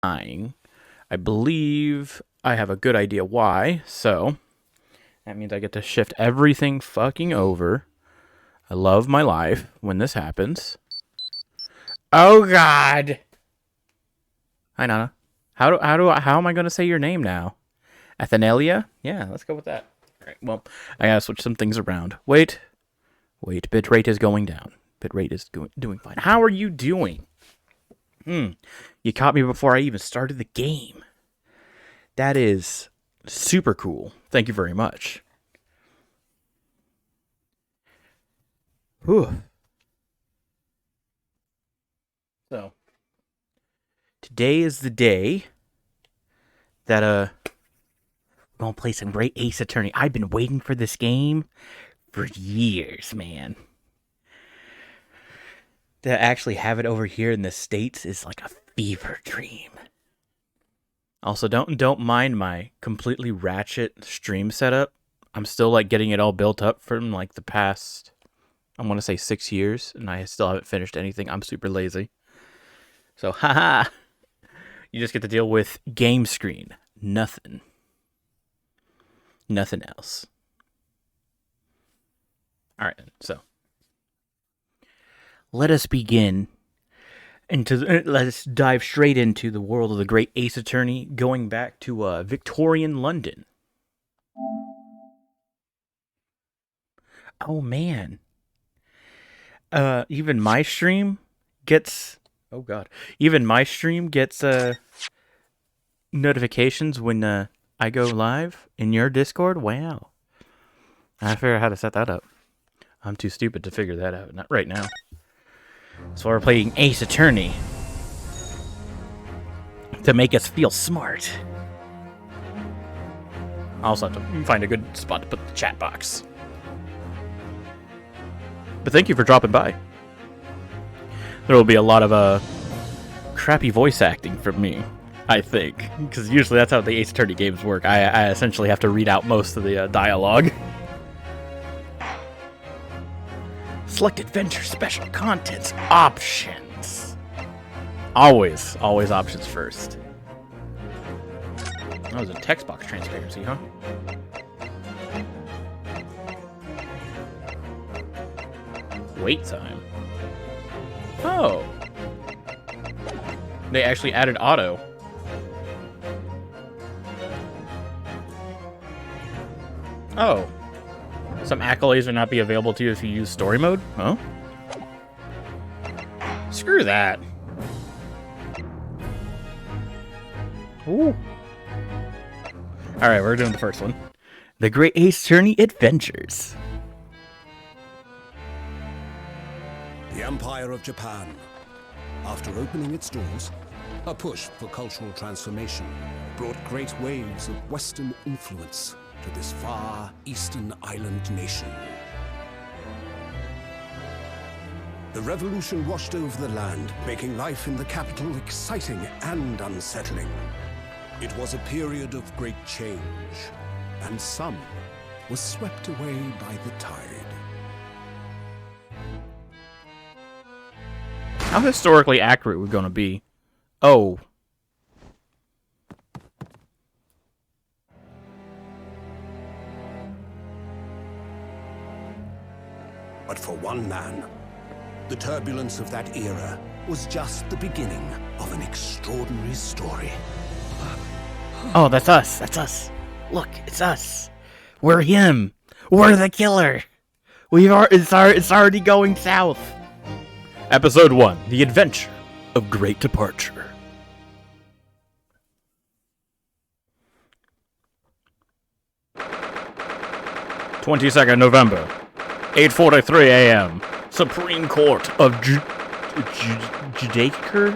dying. I believe I have a good idea why, so that means I get to shift everything fucking over. I love my life when this happens. Oh God! Hi Nana. How am I gonna say your name now? Athenalia? Yeah, let's go with that. Alright, well, I gotta switch some things around. Wait, bitrate is going down. Bitrate is doing fine. How are you doing? You caught me before I even started the game. That is super cool. Thank you very much. Whew. So, today is the day that we're gonna play some great Ace Attorney. I've been waiting for this game for years, man. To actually have it over here in the States is like a fever dream. Also, don't mind my completely ratchet stream setup. I'm still like getting it all built up from like the past, I want to say 6 years, and I still haven't finished anything. I'm super lazy. So, haha. You just get to deal with game screen. Nothing. Nothing else. Alright, so. Let us begin. Let's dive straight into the world of the great Ace Attorney, going back to Victorian London. Oh man. Even my stream gets oh god. Even my stream gets notifications when I go live in your Discord. Wow. I figure out how to set that up. I'm too stupid to figure that out. Not right now. So we're playing Ace Attorney to make us feel smart. I also have to find a good spot to put the chat box. But thank you for dropping by. There will be a lot of crappy voice acting from me, I think, because usually that's how the Ace Attorney games work. I essentially have to read out most of the dialogue. Select adventure special contents options. Always options first. That was a text box transparency, huh? Wait time. Oh. They actually added auto. Oh. Some accolades will not be available to you if you use story mode? Huh? Screw that. Ooh. Alright, we're doing the first one. The Great Ace Attorney Adventures. The Empire of Japan. After opening its doors, a push for cultural transformation brought great waves of Western influence to this far eastern island nation. The revolution washed over the land, making life in the capital exciting and unsettling. It was a period of great change, and some was swept away by the tide. How historically accurate are we going to be? Oh. But for one man, the turbulence of that era was just the beginning of an extraordinary story. Oh, that's us. That's us. Look, it's us. We're him. We're the killer. It's already going south. Episode 1: The Adventure of Great Departure. November, 8:43 a.m. Supreme Court of Judaker?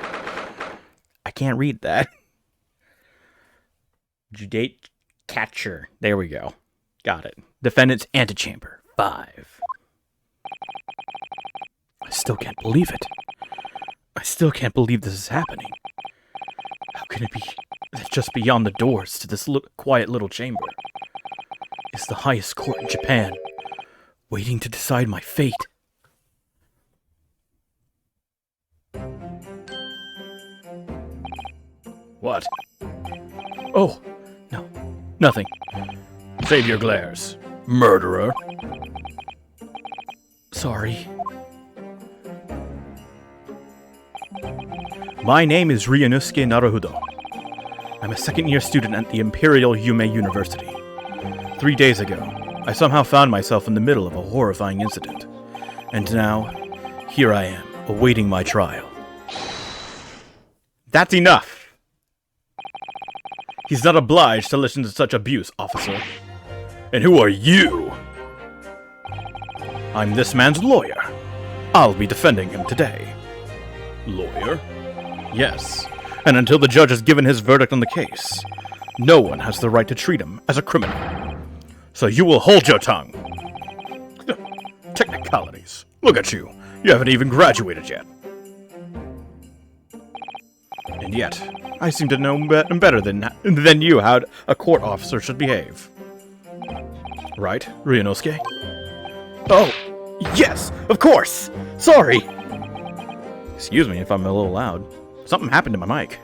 I can't read that. Judacature. There we go. Got it. Defendant's Antechamber 5. I still can't believe it. I still can't believe this is happening. How can it be that just beyond the doors to this quiet little chamber is the highest court in Japan, waiting to decide my fate? What? Oh, no. Nothing. Save your glares, murderer. Sorry. My name is Ryunosuke Naruhodo. I'm a second-year student at the Imperial Yume University. 3 days ago, I somehow found myself in the middle of a horrifying incident. And now, here I am, awaiting my trial. That's enough! He's not obliged to listen to such abuse, officer. And who are you? I'm this man's lawyer. I'll be defending him today. Lawyer? Yes. And until the judge has given his verdict on the case, no one has the right to treat him as a criminal. So you will hold your tongue. Technicalities. Look at you. You haven't even graduated yet. And yet, I seem to know better than you how a court officer should behave. Right, Ryunosuke? Oh, yes, of course! Sorry! Excuse me if I'm a little loud. Something happened to my mic.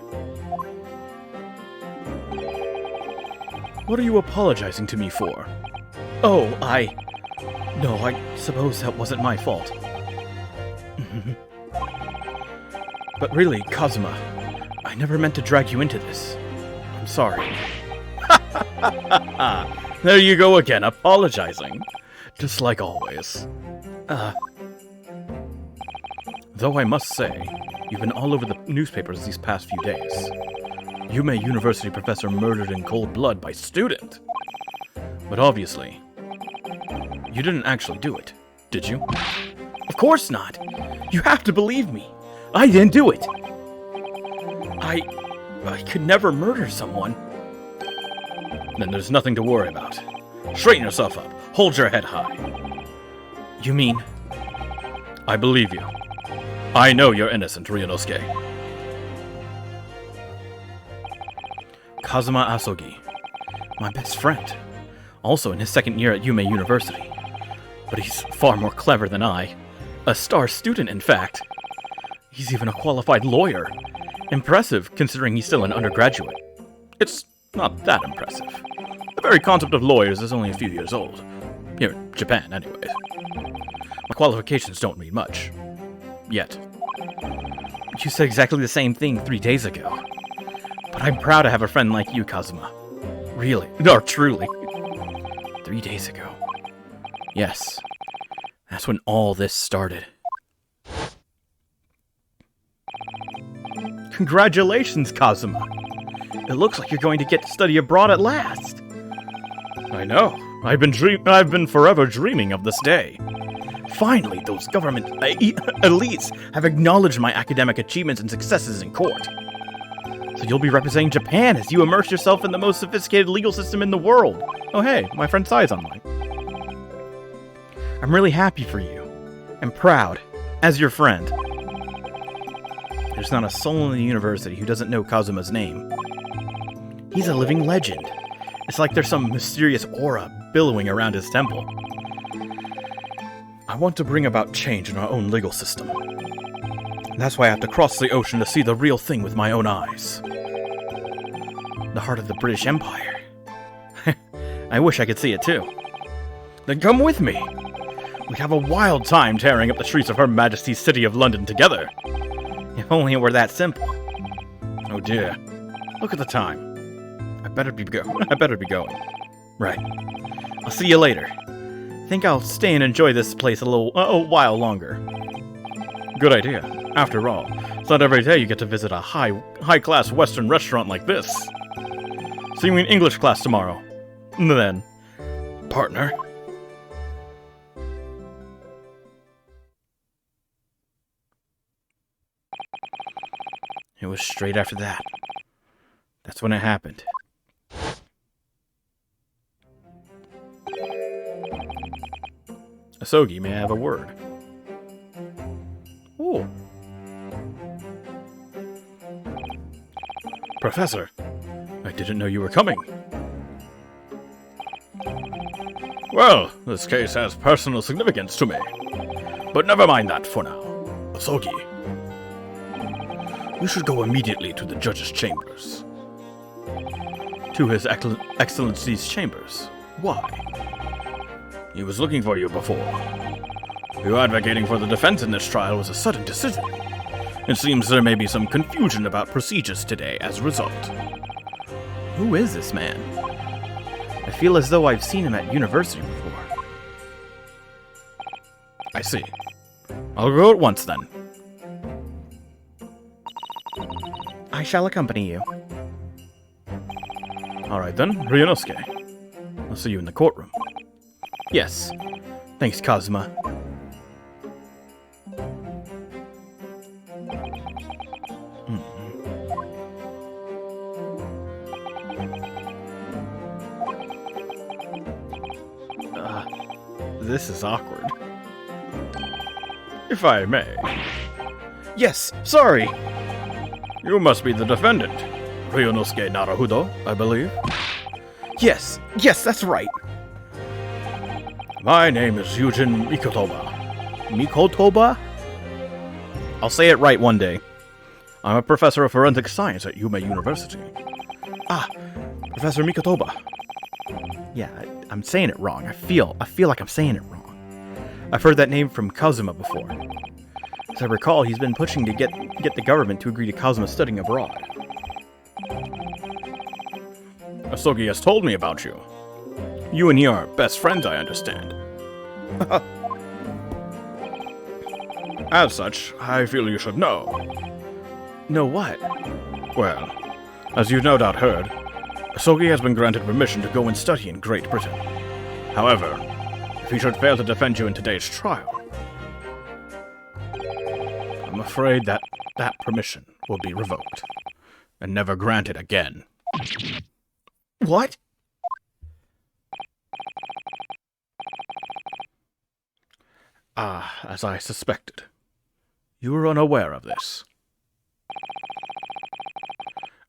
What are you apologizing to me for? Oh, No, I suppose that wasn't my fault. But really, Kazuma, I never meant to drag you into this. I'm sorry. There you go again, apologizing. Just like always. Though I must say, you've been all over the newspapers these past few days. Yume University professor murdered in cold blood by student. But obviously, you didn't actually do it, did you? Of course not. You have to believe me. I didn't do it. I could never murder someone. Then there's nothing to worry about. Straighten yourself up. Hold your head high. You mean? I believe you. I know you're innocent, Ryunosuke. Kazuma Asogi. My best friend. Also in his second year at Yume University. But he's far more clever than I. A star student, in fact. He's even a qualified lawyer. Impressive, considering he's still an undergraduate. It's not that impressive. The very concept of lawyers is only a few years old. Here in Japan, anyways. My qualifications don't mean much. Yet. You said exactly the same thing 3 days ago. But I'm proud to have a friend like you, Kazuma. Really, or truly. 3 days ago. Yes. That's when all this started. Congratulations, Kazuma. It looks like you're going to get to study abroad at last. I know. I've been forever dreaming of this day. Finally, those government elites have acknowledged my academic achievements and successes in court. So you'll be representing Japan as you immerse yourself in the most sophisticated legal system in the world. Oh hey, my friend Sai's online. I'm really happy for you. And proud, as your friend. There's not a soul in the university who doesn't know Kazuma's name. He's a living legend. It's like there's some mysterious aura billowing around his temple. I want to bring about change in our own legal system. That's why I have to cross the ocean to see the real thing with my own eyes. The heart of the British Empire. I wish I could see it too. Then come with me. We have a wild time tearing up the streets of Her Majesty's City of London together. If only it were that simple. Oh dear. Look at the time. I better be going. Right. I'll see you later. Think I'll stay and enjoy this place a while longer. Good idea. After all, it's not every day you get to visit a high-class Western restaurant like this. See you in English class tomorrow. Then, partner. It was straight after that. That's when it happened. Asogi, may I have a word? Oh. Professor, I didn't know you were coming. Well, this case has personal significance to me. But never mind that for now. Asogi, you should go immediately to the judge's chambers. To His Excellency's chambers. Why? He was looking for you before. You advocating for the defense in this trial was a sudden decision. It seems there may be some confusion about procedures today as a result. Who is this man? I feel as though I've seen him at university before. I see. I'll go at once then. I shall accompany you. Alright then, Ryunosuke. I'll see you in the courtroom. Yes. Thanks, Kazuma. This is awkward. If I may. Yes, sorry! You must be the defendant. Ryunosuke Naruhodo, I believe. Yes, that's right. My name is Yujin Mikotoba. Mikotoba? I'll say it right one day. I'm a professor of forensic science at Yume University. Ah, Professor Mikotoba. Yeah, I'm saying it wrong. I feel like I'm saying it wrong. I've heard that name from Kazuma before. As I recall, he's been pushing to get the government to agree to Kazuma studying abroad. Asogi has told me about you. You and he are best friends, I understand. As such, I feel you should know. Know what? Well, as you've no doubt heard, Asogi has been granted permission to go and study in Great Britain. However, if he should fail to defend you in today's trial, I'm afraid that permission will be revoked and never granted again. What? Ah, as I suspected. You were unaware of this.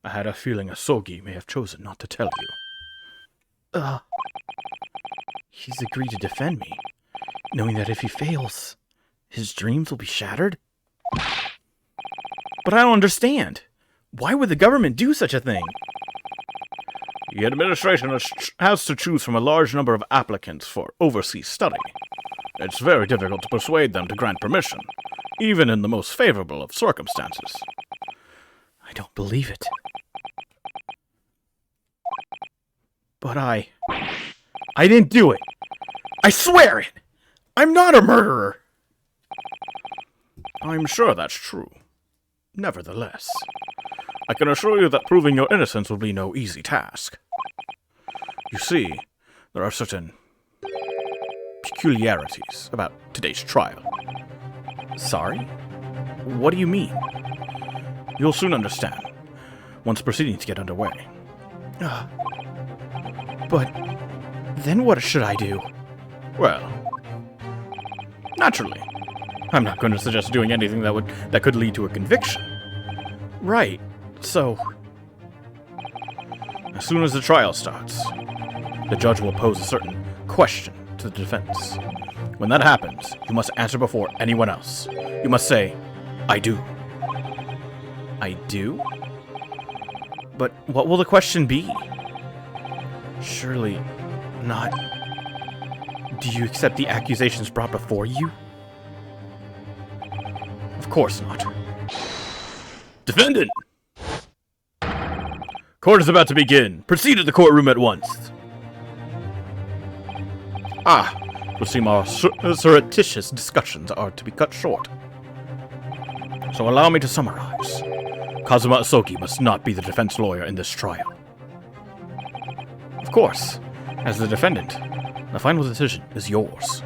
I had a feeling Asogi may have chosen not to tell you. He's agreed to defend me, knowing that if he fails, his dreams will be shattered? But I don't understand. Why would the government do such a thing? The administration has to choose from a large number of applicants for overseas study. It's very difficult to persuade them to grant permission, even in the most favorable of circumstances. I don't believe it. But I didn't do it. I swear it. I'm not a murderer. I'm sure that's true. Nevertheless, I can assure you that proving your innocence will be no easy task. You see, there are certain peculiarities about today's trial. Sorry? What do you mean? You'll soon understand, once proceedings get underway. But then what should I do? Well, naturally, I'm not going to suggest doing anything that could lead to a conviction. Right, so as soon as the trial starts, the judge will pose a certain question to the defense. When that happens, you must answer before anyone else. You must say, I do. I do? But what will the question be? Surely not. Do you accept the accusations brought before you? Of course not. Defendant! Court is about to begin. Proceed to the courtroom at once. It would seem our surreptitious discussions are to be cut short. So allow me to summarize. Kazuma Asogi must not be the defense lawyer in this trial. Of course, as the defendant, the final decision is yours.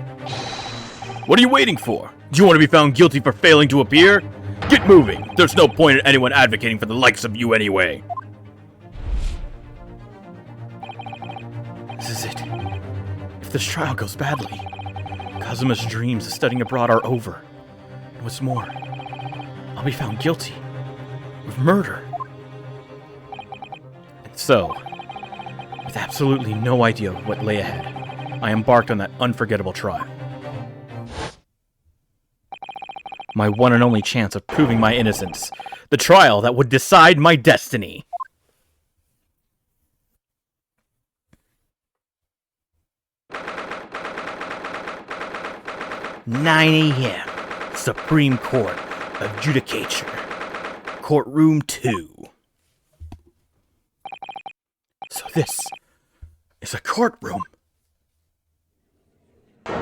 What are you waiting for? Do you want to be found guilty for failing to appear? Get moving! There's no point in anyone advocating for the likes of you anyway. This is it. If this trial goes badly, Kazuma's dreams of studying abroad are over. And what's more, I'll be found guilty of murder. And so, with absolutely no idea of what lay ahead, I embarked on that unforgettable trial. My one and only chance of proving my innocence. The trial that would decide my destiny. 9 a.m. Supreme Court of Judicature. Courtroom 2. So this is a courtroom. The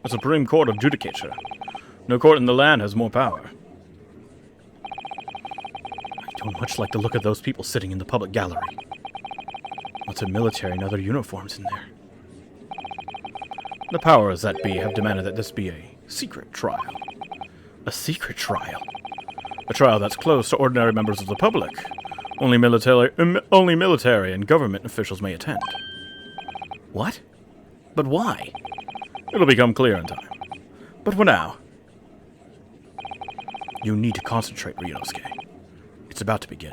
Supreme Court of Judicature. No court in the land has more power. I don't much like the look of those people sitting in the public gallery. Lots of military and other uniforms in there. The powers that be have demanded that this be a secret trial. A secret trial? A trial that's closed to ordinary members of the public. Only military and government officials may attend. What? But why? It'll become clear in time. But for now, you need to concentrate, Ryunosuke. It's about to begin.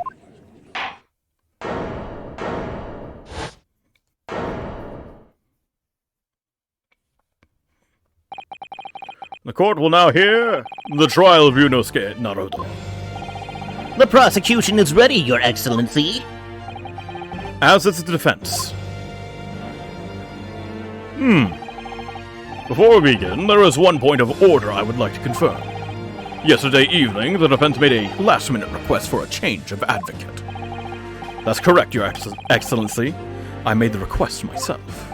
The court will now hear the trial of Ryunosuke Naruto. The prosecution is ready, Your Excellency. As is the defense. Before we begin, there is one point of order I would like to confirm. Yesterday evening, the defense made a last-minute request for a change of advocate. That's correct, Your Excellency. I made the request myself.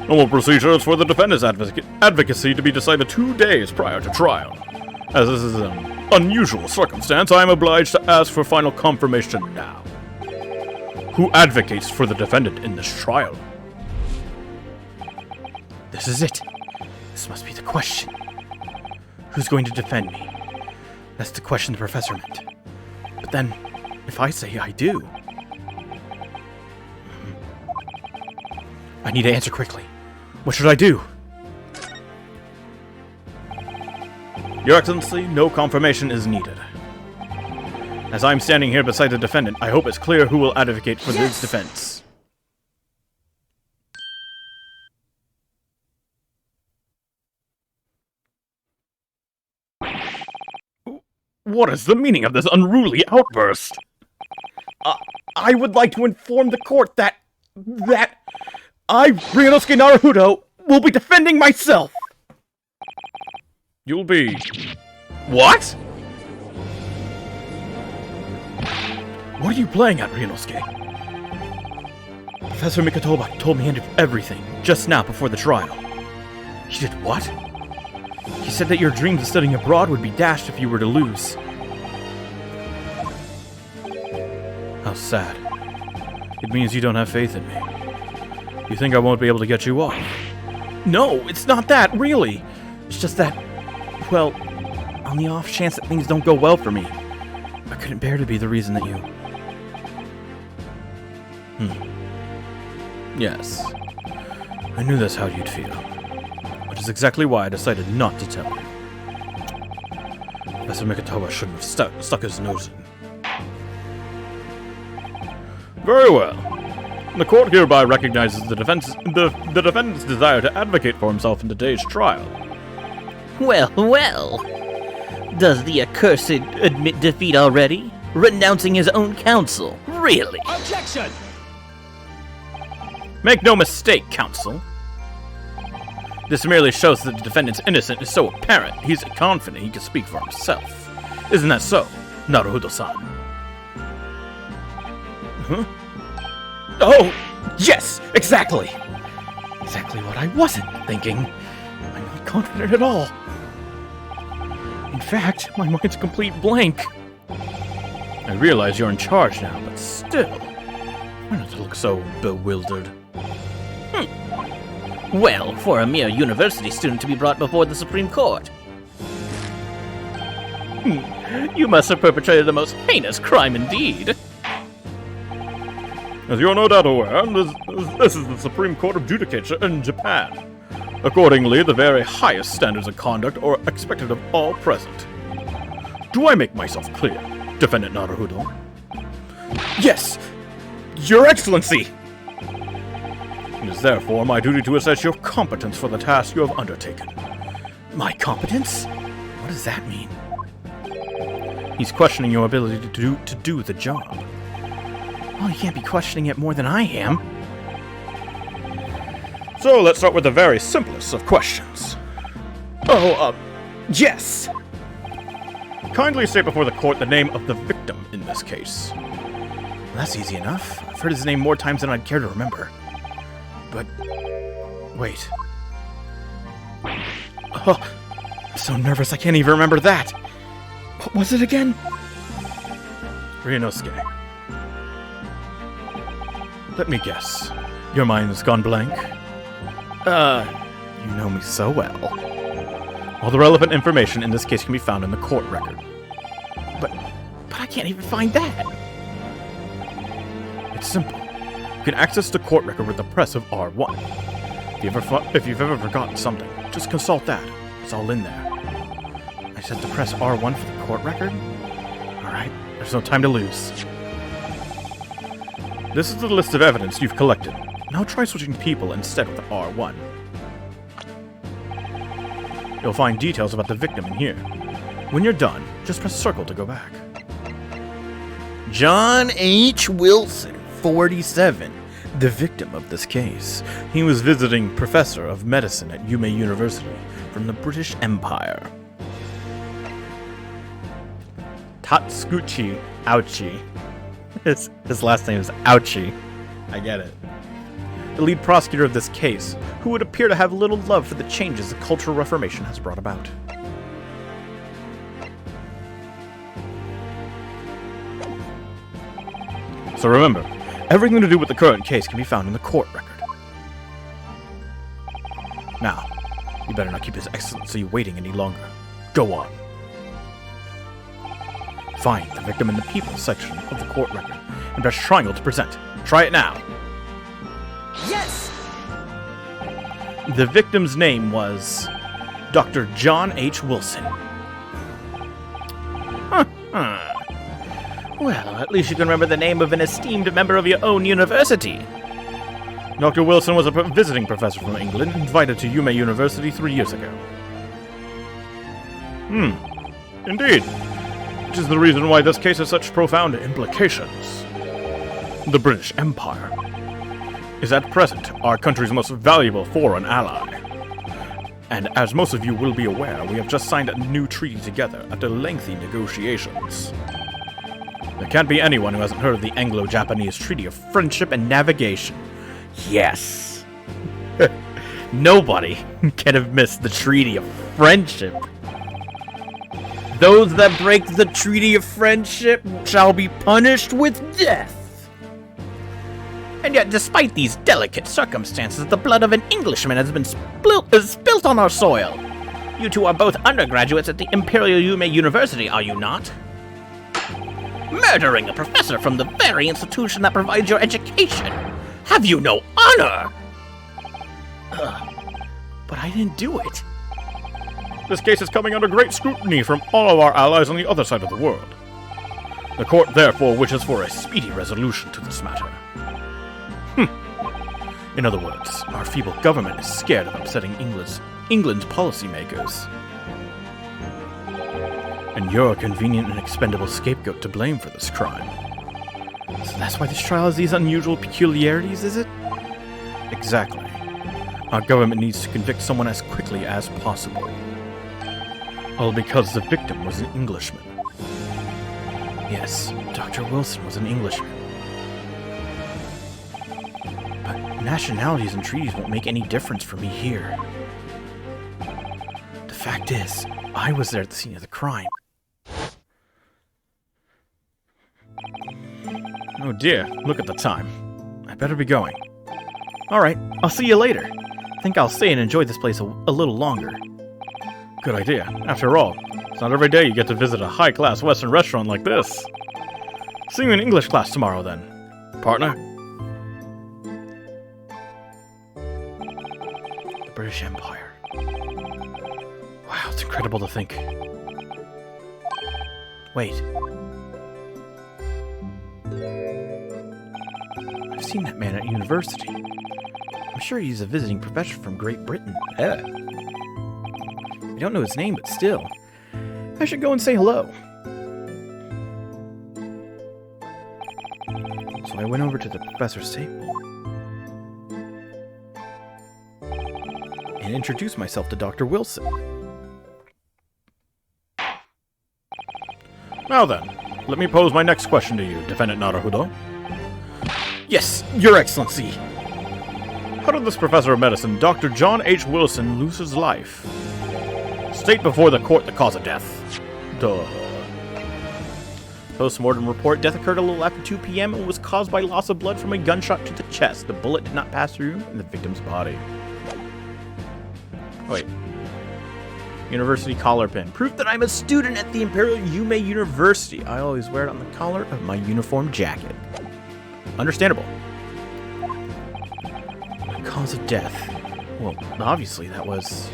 Normal procedure is for the defendant's advocacy to be decided 2 days prior to trial. As this is an unusual circumstance, I am obliged to ask for final confirmation now. Who advocates for the defendant in this trial? This is it. This must be the question. Who's going to defend me? That's the question the professor meant. But then, if I say I do... I need to answer quickly. What should I do? Your Excellency, no confirmation is needed. As I'm standing here beside the defendant, I hope it's clear who will advocate for his defense. What is the meaning of this unruly outburst? I would like to inform the court that I, Ryunosuke Naruto, will be defending myself! You'll be... What? What are you playing at, Ryunosuke? Professor Mikotoba told me everything just now before the trial. He did what? He said that your dreams of studying abroad would be dashed if you were to lose. How sad. It means you don't have faith in me. You think I won't be able to get you off? No, it's not that, really. It's just that, well, on the off chance that things don't go well for me, I couldn't bear to be the reason that you... Yes. I knew that's how you'd feel. Which is exactly why I decided not to tell you. Professor Mikotoba shouldn't have stuck his nose in. Very well. The court hereby recognizes the defendant's desire to advocate for himself in today's trial. Well, well. Does the accursed admit defeat already? Renouncing his own counsel? Really? Objection! Make no mistake, counsel. This merely shows that the defendant's innocence is so apparent, he's confident he can speak for himself. Isn't that so, Naruto-san? Huh? Oh, yes, exactly! Exactly what I wasn't thinking. I'm not confident at all. In fact, my mind's a complete blank. I realize you're in charge now, but still, why not look so bewildered? Well, for a mere university student to be brought before the Supreme Court. You must have perpetrated the most heinous crime indeed. As you're no doubt aware, this is the Supreme Court of Judicature in Japan. Accordingly, the very highest standards of conduct are expected of all present. Do I make myself clear, Defendant Naruto? Yes, Your Excellency! It is therefore my duty to assess your competence for the task you have undertaken. My competence? What does that mean? He's questioning your ability to do the job. Well, he can't be questioning it more than I am. So let's start with the very simplest of questions. Yes. Kindly state before the court the name of the victim in this case. That's easy enough. I've heard his name more times than I'd care to remember. But... wait. Oh, I'm so nervous I can't even remember that. What was it again? Ryunosuke. Let me guess. Your mind's gone blank? You know me so well. All the relevant information in this case can be found in the court record. But I can't even find that. It's simple. You can access the court record with the press of R1. If you've ever forgotten something, just consult that. It's all in there. I just have to press R1 for the court record? Alright, there's no time to lose. This is the list of evidence you've collected. Now try switching people instead with R1. You'll find details about the victim in here. When you're done, just press circle to go back. John H. Wilson, 47, the victim of this case. He was visiting professor of medicine at Yume University from the British Empire. Tatsuguchi Ouchi. His last name is Ouchi. I get it. The lead prosecutor of this case, who would appear to have little love for the changes the Cultural Reformation has brought about. So remember, everything to do with the current case can be found in the court record. Now, you better not keep His Excellency waiting any longer. Go on. Find the victim in the people section of the court record and press triangle to present. Try it now. Yes! The victim's name was Dr. John H. Wilson. Well, at least you can remember the name of an esteemed member of your own university. Dr. Wilson was a visiting professor from England, invited to Yume University 3 years ago. Indeed. Which is the reason why this case has such profound implications. The British Empire is at present our country's most valuable foreign ally. And as most of you will be aware, we have just signed a new treaty together after lengthy negotiations. There can't be anyone who hasn't heard of the Anglo-Japanese Treaty of Friendship and Navigation. Yes. Nobody can have missed the Treaty of Friendship. Those that break the Treaty of Friendship shall be punished with death. And yet, despite these delicate circumstances, the blood of an Englishman has been spilt on our soil. You two are both undergraduates at the Imperial Yume University, are you not? Murdering a professor from the very institution that provides your education. Have you no honor? But I didn't do it. This case is coming under great scrutiny from all of our allies on the other side of the world. The court therefore wishes for a speedy resolution to this matter. In other words, our feeble government is scared of upsetting England's policymakers. And you're a convenient and expendable scapegoat to blame for this crime. So that's why this trial has these unusual peculiarities, is it? Exactly. Our government needs to convict someone as quickly as possible. All because the victim was an Englishman. Yes, Dr. Wilson was an Englishman. But nationalities and treaties won't make any difference for me here. The fact is, I was there at the scene of the crime. Oh dear, look at the time. I better be going. Alright, I'll see you later. Think I'll stay and enjoy this place a little longer. Good idea. After all, it's not every day you get to visit a high-class Western restaurant like this. See you in English class tomorrow then, partner. The British Empire. Wow, it's incredible to think. Wait. I've seen that man at university. I'm sure he's a visiting professor from Great Britain. I don't know his name, but still. I should go and say hello. So I went over to the professor's table. and introduce myself to Dr. Wilson. Now then, let me pose my next question to you, Defendant Naruhodo. Yes, Your Excellency. How did this professor of medicine, Dr. John H. Wilson, lose his life? State before the court the cause of death. Duh. Post-mortem report, death occurred a little after 2 p.m. and was caused by loss of blood from a gunshot to the chest. The bullet did not pass through the victim's body. Wait. University collar pin. Proof that I'm a student at the Imperial Yume University. I always wear it on the collar of my uniform jacket. Understandable. The cause of death. Well, obviously that was...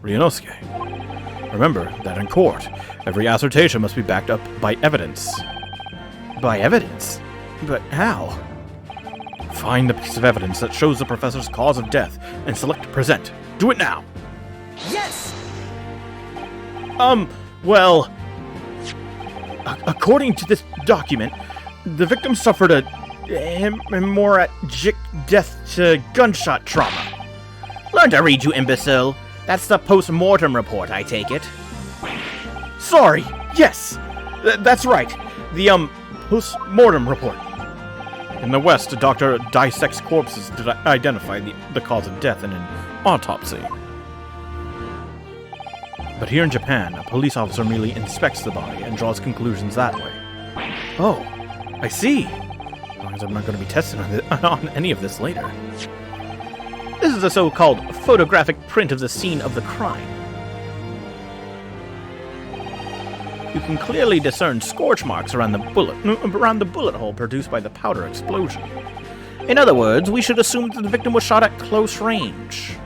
Ryunosuke. Remember that in court, every assertion must be backed up by evidence. By evidence? But how? Find the piece of evidence that shows the professor's cause of death and select to present. Do it now! Yes! Well... According to this document, the victim suffered a hemorrhagic death to gunshot trauma. Learn to read, you imbecile. That's the post-mortem report, I take it. Sorry, yes, that's right. The, post-mortem report. In the West, a doctor dissects corpses to identify the cause of death in an autopsy. But here in Japan, a police officer merely inspects the body and draws conclusions that way. Oh, I see. As long as I'm not going to be tested on any of this later. This is a so-called photographic print of the scene of the crime. You can clearly discern scorch marks around the bullet hole produced by the powder explosion. In other words, we should assume that the victim was shot at close range.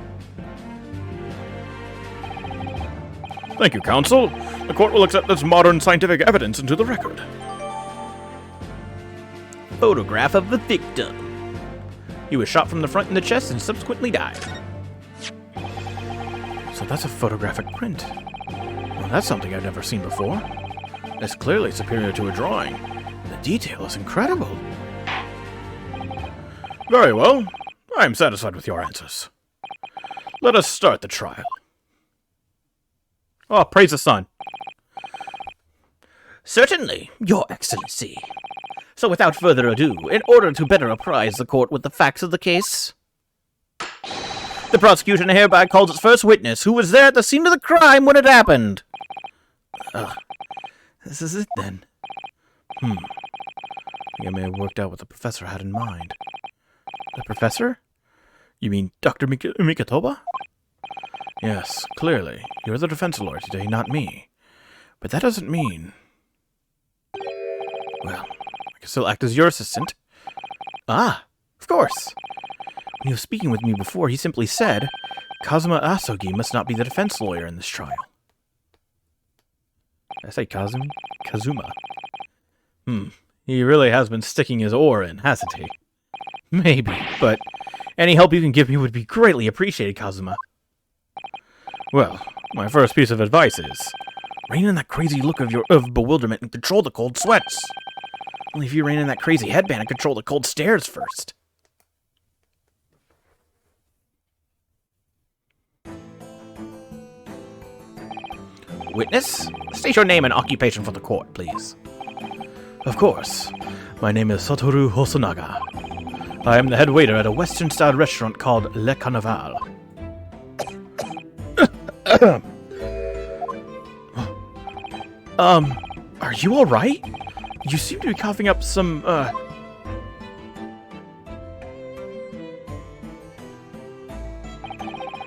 Thank you, counsel. The court will accept this modern scientific evidence into the record. Photograph of the victim. He was shot from the front in the chest and subsequently died. So that's a photographic print. Well, that's something I've never seen before. It's clearly superior to a drawing. The detail is incredible. Very well. I am satisfied with your answers. Let us start the trial. Oh, praise the sun. Certainly, Your Excellency. So without further ado, in order to better apprise the court with the facts of the case, the prosecution hereby calls its first witness, who was there at the scene of the crime when it happened. This is it then. I think I may have worked out what the professor had in mind. The professor? You mean Dr. Mikitoba? Yes, clearly. You're the defense lawyer today, not me. But that doesn't mean... Well, I can still act as your assistant. Ah, of course. When he was speaking with me before, he simply said, Kazuma Asogi must not be the defense lawyer in this trial. Did I say Kazumi? Kazuma. He really has been sticking his oar in, hasn't he? Maybe, but any help you can give me would be greatly appreciated, Kazuma. Well, my first piece of advice is, rein in that crazy look of bewilderment and control the cold sweats. Only if you rein in that crazy headband and control the cold stares first. Witness, state your name and occupation for the court, please. Of course. My name is Satoru Hosonaga. I am the head waiter at a Western-style restaurant called Le Carnaval. Are you alright? You seem to be coughing up some,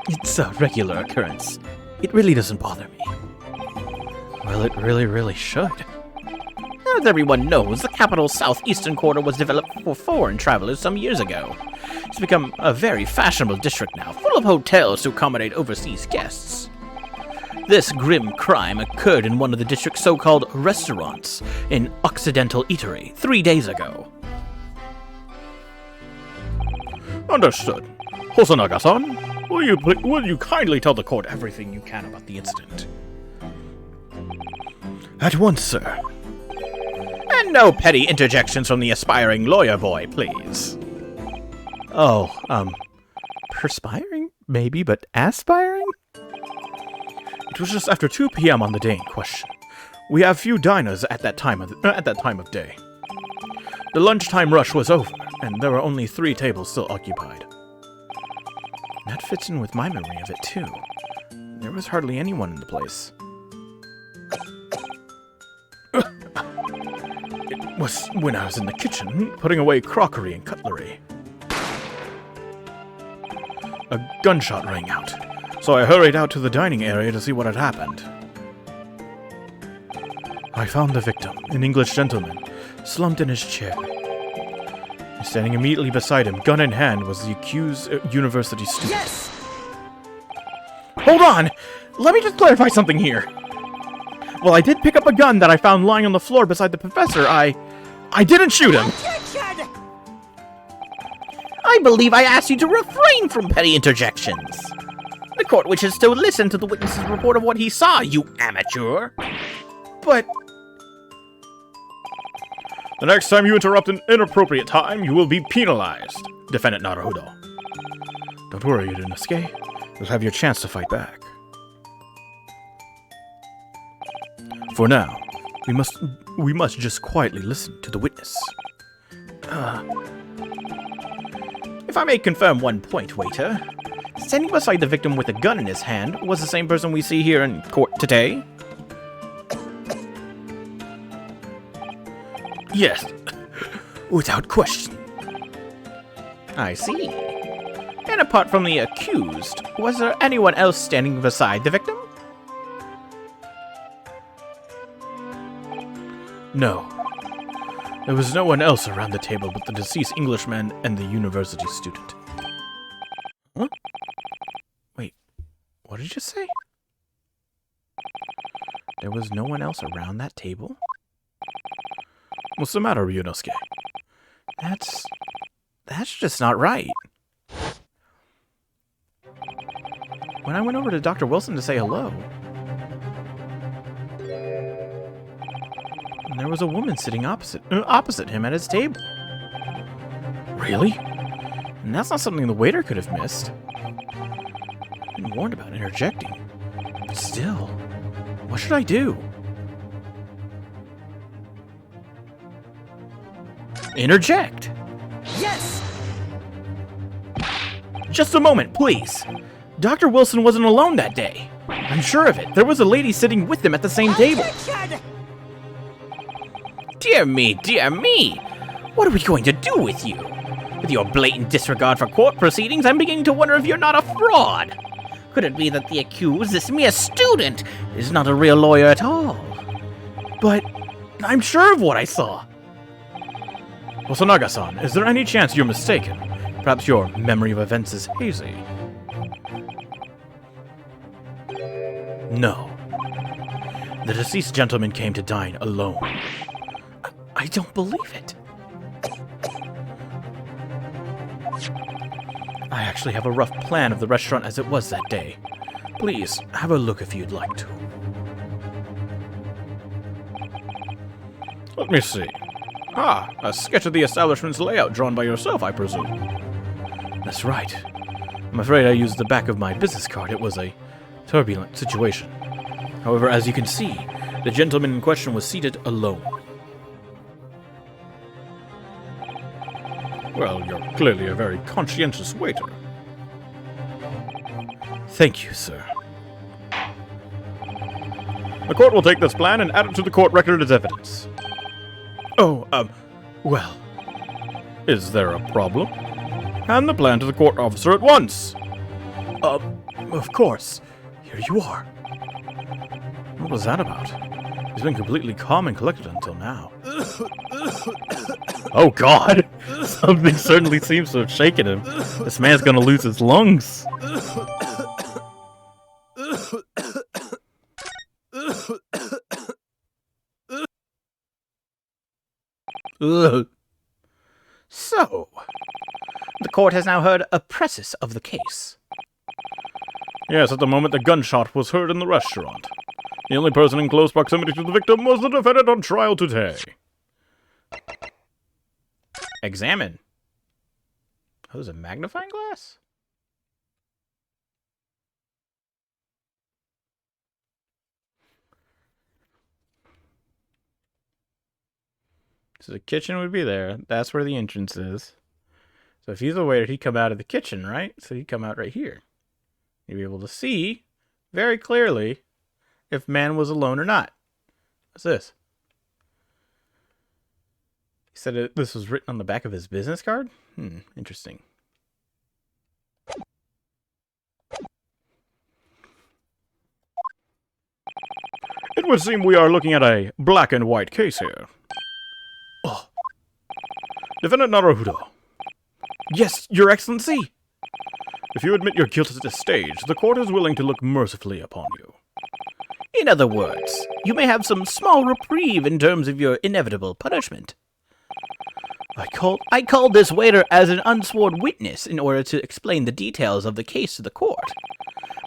It's a regular occurrence. It really doesn't bother me. Well, it really should. As everyone knows, the capital's southeastern quarter was developed for foreign travelers some years ago. It's become a very fashionable district now, full of hotels to accommodate overseas guests. This grim crime occurred in one of the district's so-called restaurants, an Occidental Eatery, 3 days ago. Understood. Hosonaga-san, will you kindly tell the court everything you can about the incident? At once, sir. And no petty interjections from the aspiring lawyer boy, please. Oh, Perspiring? Maybe, but aspiring? It was just after 2 p.m. on the day in question. We have few diners at that time of day. The lunchtime rush was over, and there were only 3 tables still occupied. That fits in with my memory of it, too. There was hardly anyone in the place. It was when I was in the kitchen, putting away crockery and cutlery. A gunshot rang out, so I hurried out to the dining area to see what had happened. I found the victim, an English gentleman, slumped in his chair. Standing immediately beside him, gun in hand, was the accused university student. Yes! Hold on! Let me just clarify something here. Well, I did pick up a gun that I found lying on the floor beside the professor. I didn't shoot him. Objection! I believe I asked you to refrain from petty interjections. The court wishes to listen to the witness's report of what he saw, you amateur. But... The next time you interrupt an inappropriate time, you will be penalized, Defendant Naruhodo. Don't worry, Inosuke. You'll have your chance to fight back. For now, we must just quietly listen to the witness. If I may confirm one point, waiter. Standing beside the victim with a gun in his hand was the same person we see here in court today? Yes, without question. I see. And apart from the accused, was there anyone else standing beside the victim? No. There was no one else around the table but the deceased Englishman and the university student. Huh? Wait, what did you say? There was no one else around that table? What's the matter, Ryunosuke? That's just not right. When I went over to Dr. Wilson to say hello, there was a woman sitting opposite him at his table. Really? And that's not something the waiter could have missed. I've been warned about interjecting. But still, what should I do? Interject! Yes! Just a moment, please. Dr. Wilson wasn't alone that day. I'm sure of it. There was a lady sitting with him at the same table. Dear me, dear me! What are we going to do with you? With your blatant disregard for court proceedings, I'm beginning to wonder if you're not a fraud. Could it be that the accused, this mere student, is not a real lawyer at all? But I'm sure of what I saw. Osanaga-san, is there any chance you're mistaken? Perhaps your memory of events is hazy. No. The deceased gentleman came to dine alone. I don't believe it. I actually have a rough plan of the restaurant as it was that day. Please, have a look if you'd like to. Let me see. Ah, a sketch of the establishment's layout drawn by yourself, I presume. That's right. I'm afraid I used the back of my business card. It was a turbulent situation. However, as you can see, the gentleman in question was seated alone. Well, you're clearly a very conscientious waiter. Thank you, sir. The court will take this plan and add it to the court record as evidence. Oh, well. Is there a problem? Hand the plan to the court officer at once. Of course. Here you are. What was that about? He's been completely calm and collected until now. Oh God! Something certainly seems to have shaken him. This man's gonna lose his lungs. Ugh. So, the court has now heard a precis of the case. Yes, at the moment the gunshot was heard in the restaurant. The only person in close proximity to the victim was the defendant on trial today. Examine. Oh, there's a magnifying glass? So the kitchen would be there. That's where the entrance is. So if he's a waiter, he'd come out of the kitchen, right? So he'd come out right here. You'd be able to see very clearly if man was alone or not. What's this? He said this was written on the back of his business card? Interesting. It would seem we are looking at a black and white case here. Oh. Defendant Naruhodo. Yes, Your Excellency. If you admit your guilt at this stage, the court is willing to look mercifully upon you. In other words, you may have some small reprieve in terms of your inevitable punishment. I called this waiter as an unsworn witness in order to explain the details of the case to the court.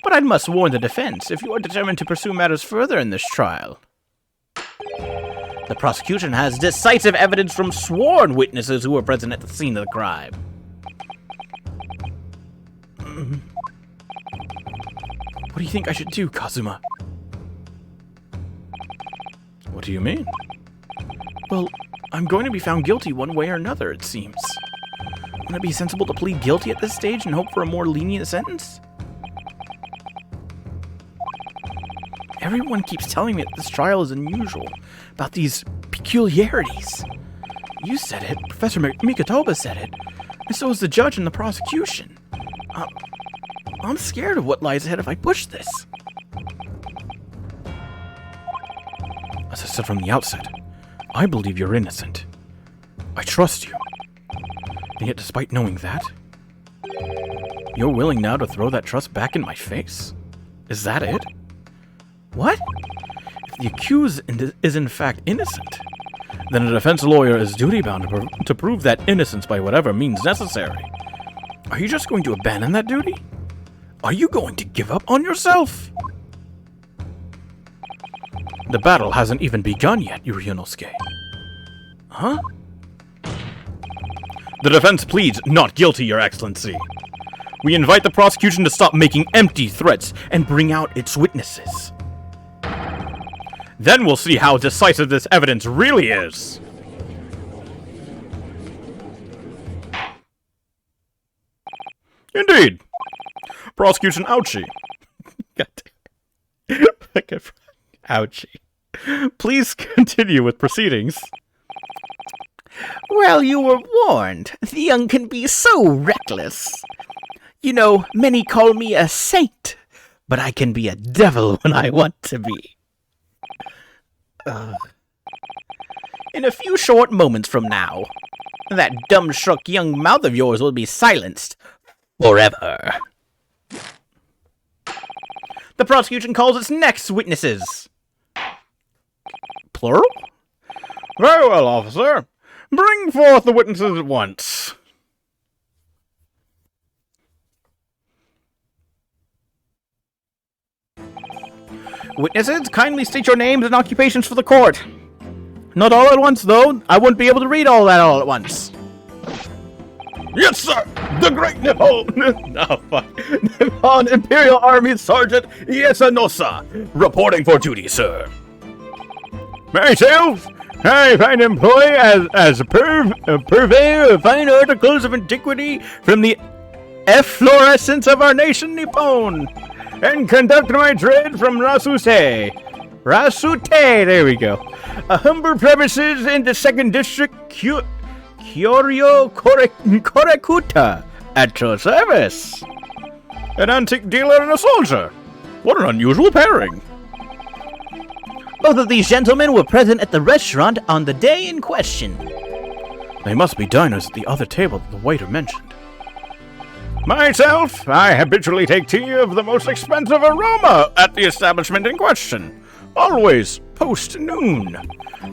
But I must warn the defense if you are determined to pursue matters further in this trial. The prosecution has decisive evidence from sworn witnesses who were present at the scene of the crime. What do you think I should do, Kazuma? What do you mean? Well, I'm going to be found guilty one way or another, it seems. Wouldn't it be sensible to plead guilty at this stage and hope for a more lenient sentence? Everyone keeps telling me that this trial is unusual, about these peculiarities. You said it, Professor Mikotoba said it, and so is the judge and the prosecution. I'm scared of what lies ahead if I push this. As I said from the outset, I believe you're innocent. I trust you. And yet, despite knowing that, you're willing now to throw that trust back in my face? Is that it? What? If the accused is in fact innocent, then a defense lawyer is duty-bound to prove that innocence by whatever means necessary. Are you just going to abandon that duty? Are you going to give up on yourself? The battle hasn't even begun yet, Yurionosuke. Huh? The defense pleads not guilty, Your Excellency. We invite the prosecution to stop making empty threats and bring out its witnesses. Then we'll see how decisive this evidence really is. Indeed. Prosecution ouchie. Okay, ouchie. Please continue with proceedings. Well, you were warned. The young can be so reckless. You know, many call me a saint, but I can be a devil when I want to be. In a few short moments from now, that dumb-struck young mouth of yours will be silenced forever. The prosecution calls its next witnesses. Plural? Very well, officer. Bring forth the witnesses at once. Witnesses, kindly state your names and occupations for the court. Not all at once, though. I wouldn't be able to read all that all at once. Yes, sir! The great Nippon! No, fuck. Nippon Imperial Army Sergeant Yasunosa, reporting for duty, sir. Myself, I find employ as a purveyor of fine articles of antiquity from the efflorescence of our nation, Nippon, and conduct my trade from Rasute, there we go. A humble premises in the 2nd District, Kyoryo Korekuta, at your service. An antique dealer and a soldier. What an unusual pairing. Both of these gentlemen were present at the restaurant on the day in question. They must be diners at the other table that the waiter mentioned. Myself, I habitually take tea of the most expensive aroma at the establishment in question. Always post-noon,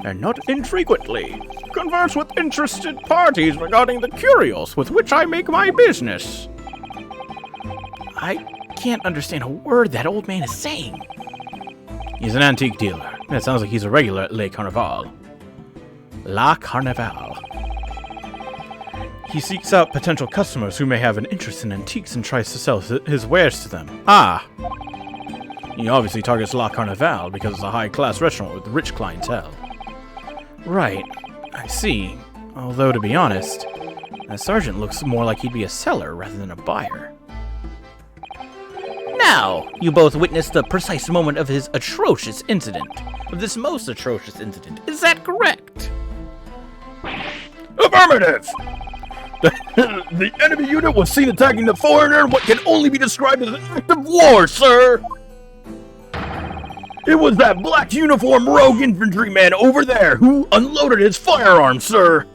and not infrequently converse with interested parties regarding the curios with which I make my business. I can't understand a word that old man is saying. He's an antique dealer. It sounds like he's a regular at Le Carnaval. La Carnaval. He seeks out potential customers who may have an interest in antiques and tries to sell his wares to them. Ah! He obviously targets La Carnaval because it's a high-class restaurant with rich clientele. Right. I see. Although, to be honest, that sergeant looks more like he'd be a seller rather than a buyer. Now, you both witnessed the precise moment of his atrocious incident. Of this most atrocious incident. Is that correct? Affirmative! The enemy unit was seen attacking the foreigner in what can only be described as an act of war, sir! It was that black uniform rogue infantryman over there who unloaded his firearm, sir!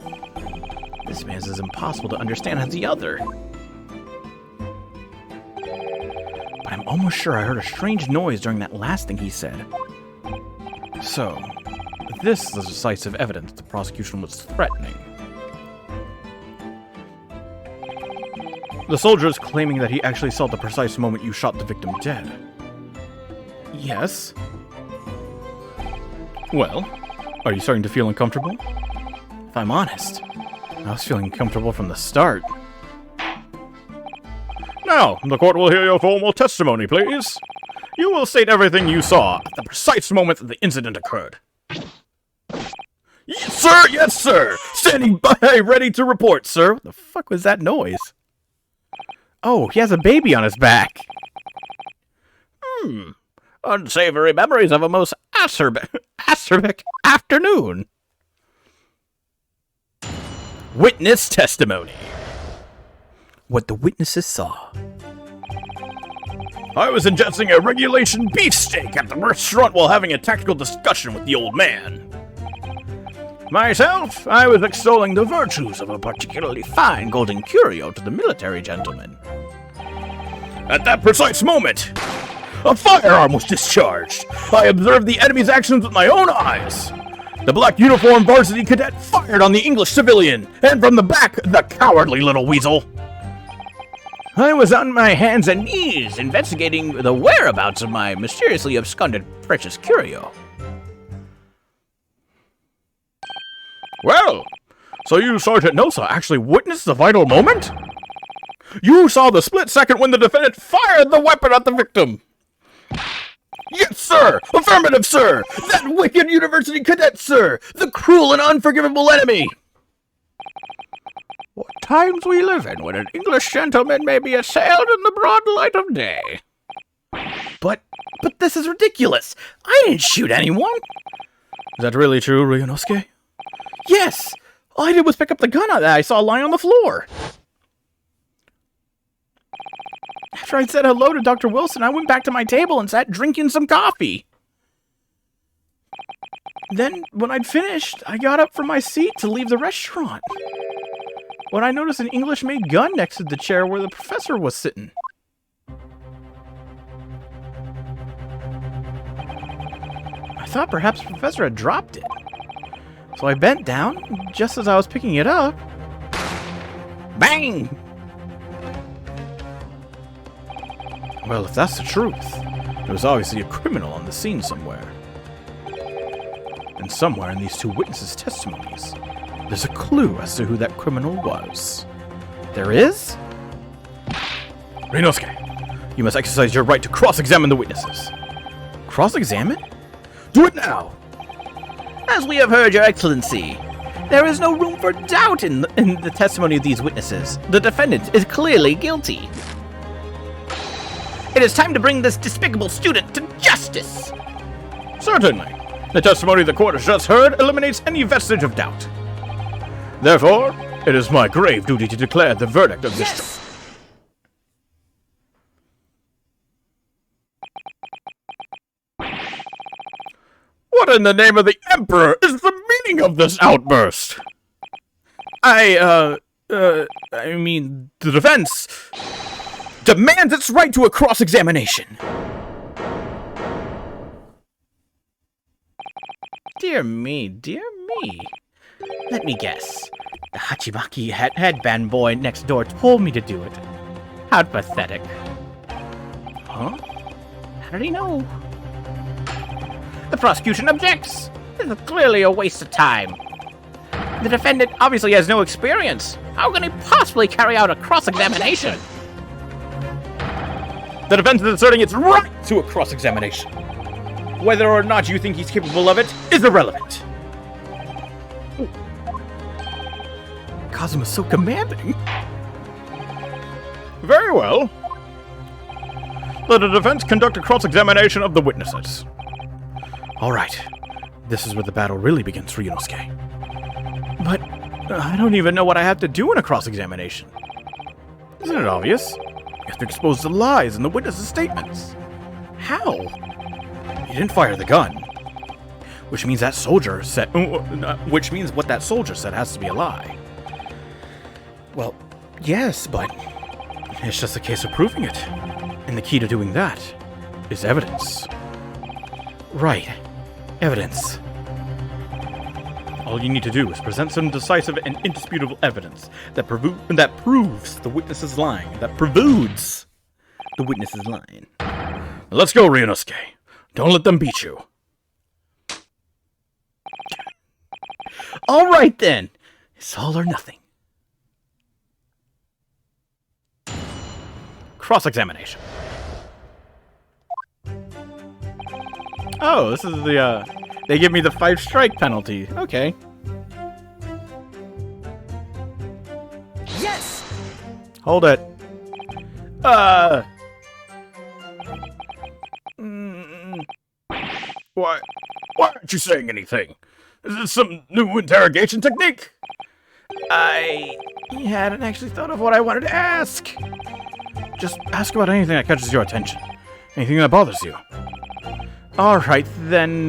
This man's as impossible to understand as the other. But I'm almost sure I heard a strange noise during that last thing he said. So, this is the decisive evidence the prosecution was threatening. The soldier is claiming that he actually saw the precise moment you shot the victim dead. Yes. Well, are you starting to feel uncomfortable? If I'm honest, I was feeling comfortable from the start. Now, the court will hear your formal testimony, please. You will state everything you saw at the precise moment that the incident occurred. Yes, sir! Standing by, ready to report, sir. What the fuck was that noise? Oh, he has a baby on his back. Unsavory memories of a most acerbic afternoon. Witness testimony. What the witnesses saw. I was ingesting a regulation beefsteak at the restaurant while having a tactical discussion with the old man. Myself, I was extolling the virtues of a particularly fine golden curio to the military gentleman. At that precise moment, a firearm was discharged. I observed the enemy's actions with my own eyes. The black uniformed varsity cadet fired on the English civilian, and from the back, the cowardly little weasel. I was on my hands and knees investigating the whereabouts of my mysteriously absconded precious curio. Well, so you, Sergeant Nosa, actually witnessed the vital moment? You saw the split second when the defendant fired the weapon at the victim. Yes, sir! Affirmative, sir! That wicked university cadet, sir! The cruel and unforgivable enemy! What times we live in when an English gentleman may be assailed in the broad light of day. But this is ridiculous! I didn't shoot anyone! Is that really true, Ryunosuke? Yes! All I did was pick up the gun that I saw lying on the floor. After I said hello to Dr. Wilson, I went back to my table and sat drinking some coffee. Then, when I'd finished, I got up from my seat to leave the restaurant. When I noticed an English-made gun next to the chair where the professor was sitting. I thought perhaps the professor had dropped it. So I bent down, just as I was picking it up. Bang! Well, if that's the truth, there was obviously a criminal on the scene somewhere. And somewhere in these two witnesses' testimonies, there's a clue as to who that criminal was. There is? Ryunosuke, you must exercise your right to cross-examine the witnesses. Cross-examine? Do it now! As we have heard, Your Excellency, there is no room for doubt in the testimony of these witnesses. The defendant is clearly guilty. It is time to bring this despicable student to justice! Certainly. The testimony the court has just heard eliminates any vestige of doubt. Therefore, it is my grave duty to declare the verdict of this trial. What in the name of the Emperor is the meaning of this outburst? I mean, the defense demands its right to a cross-examination. Dear me, dear me. Let me guess. The Hachimaki headband boy next door told me to do it. How pathetic. Huh? How did he know? The prosecution objects. This is clearly a waste of time. The defendant obviously has no experience. How can he possibly carry out a cross-examination? The defense is asserting its right to a cross-examination. Whether or not you think he's capable of it is irrelevant. Kazuma so commanding. Very well. Let the defense conduct a cross-examination of the witnesses. All right. This is where the battle really begins, Ryunosuke. But I don't even know what I have to do in a cross-examination. Isn't it obvious? You have to expose the lies in the witnesses' statements. How? You didn't fire the gun. Which means that soldier said... which means what that soldier said has to be a lie. Well, yes, but it's just a case of proving it. And the key to doing that is evidence. Right. Evidence. All you need to do is present some decisive and indisputable evidence that proves the witness is lying. That proves the witness is lying. Let's go, Ryunosuke. Don't let them beat you. All right, then. It's all or nothing. Cross-examination. Oh, this is the, they give me the 5-strike penalty. Okay. Yes! Hold it. Why aren't you saying anything? Is this some new interrogation technique? I hadn't actually thought of what I wanted to ask. Just ask about anything that catches your attention. Anything that bothers you. Alright, then,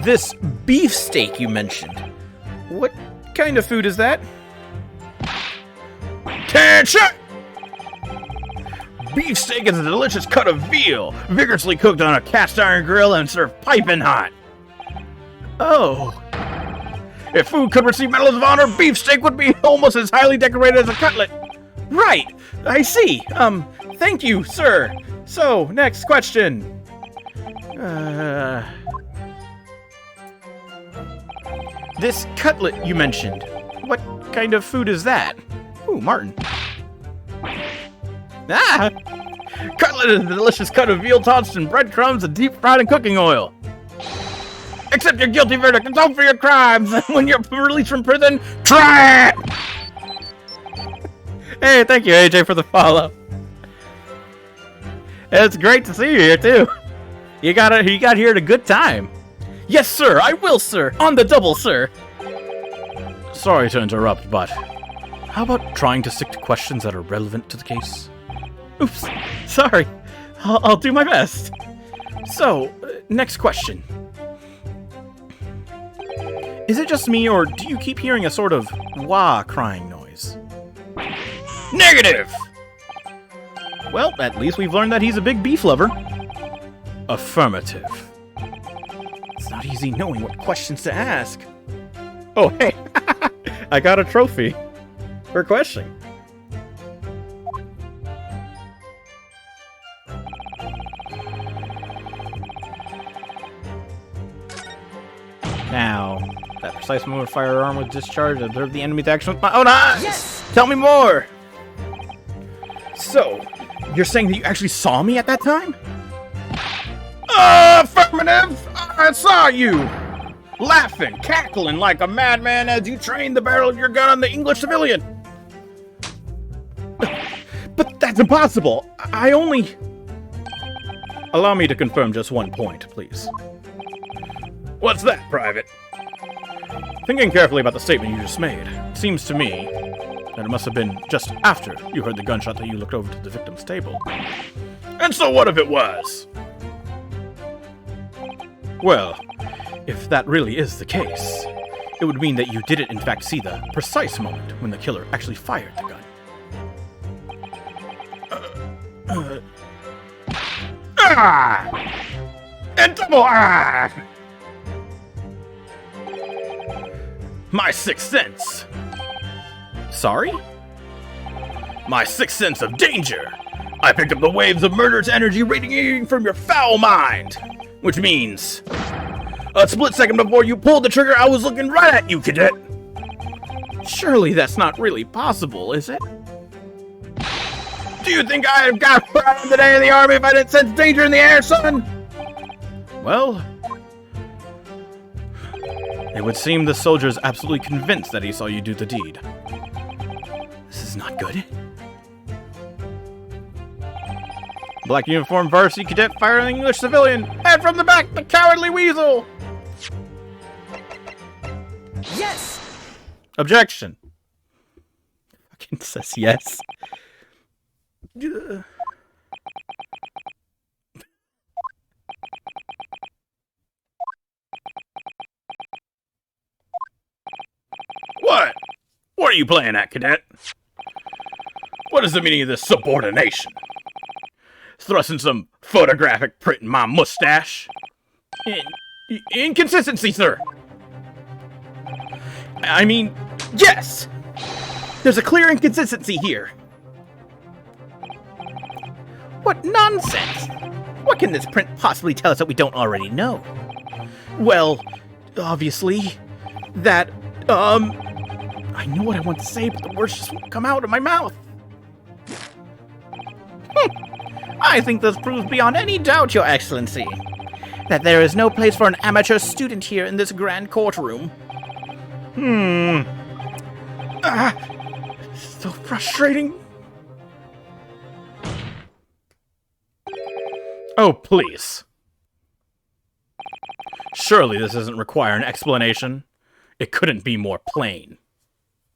this beefsteak you mentioned. What kind of food is that? Attention! Beefsteak is a delicious cut of veal, vigorously cooked on a cast iron grill and served piping hot. Oh. If food could receive medals of honor, beefsteak would be almost as highly decorated as a cutlet. Right, I see. Thank you, sir. So, next question. This cutlet you mentioned. What kind of food is that? Ooh, Martin. Ah! Cutlet is a delicious cut of veal tossed in breadcrumbs and deep fried in cooking oil. Accept your guilty verdict and atone for your crimes. When you're released from prison, try it! Hey, thank you, AJ, for the follow. It's great to see you here, too. You got here at a good time. Yes, sir, I will, sir. On the double, sir. Sorry to interrupt, but how about trying to stick to questions that are relevant to the case? Oops, sorry. I'll do my best. So, next question. Is it just me, or do you keep hearing a sort of wah crying noise? negative! Well, at least we've learned that he's a big beef lover. Affirmative. It's not easy knowing what questions to ask. Oh, hey, I got a trophy for questioning. Now, that precise moment firearm was discharged, observe the enemy's action with my own eyes! Yes! Tell me more! So, you're saying that you actually saw me at that time? Affirmative! I saw you! Laughing, cackling like a madman as you trained the barrel of your gun on the English civilian. But that's impossible! I only... Allow me to confirm just one point, please. What's that, Private? Thinking carefully about the statement you just made, it seems to me that it must have been just after you heard the gunshot that you looked over to the victim's table. And so what if it was? Well, if that really is the case, it would mean that you didn't in fact see the precise moment when the killer actually fired the gun. And double My sixth sense. Sorry? My sixth sense of danger. I picked up the waves of murderous energy radiating from your foul mind. Which means, a split second before you pulled the trigger, I was looking right at you, cadet. Surely that's not really possible, is it? Do you think I'd have got proud of the day in the army if I didn't sense danger in the air, son? Well, It would seem the soldier is absolutely convinced that he saw you do the deed. This is not good. Black uniform varsity cadet fired an English civilian. And from the back, the cowardly weasel! Yes! Objection. Fucking says yes. What? What are you playing at, cadet? What is the meaning of this subordination? Thrusting some photographic print in my mustache? Inconsistency, sir! I mean, yes! There's a clear inconsistency here. What nonsense! What can this print possibly tell us that we don't already know? Well, obviously, that, I know what I want to say, but the words just won't come out of my mouth. I think this proves beyond any doubt, Your Excellency, that there is no place for an amateur student here in this grand courtroom. So frustrating. Oh, please. Surely this doesn't require an explanation. It couldn't be more plain.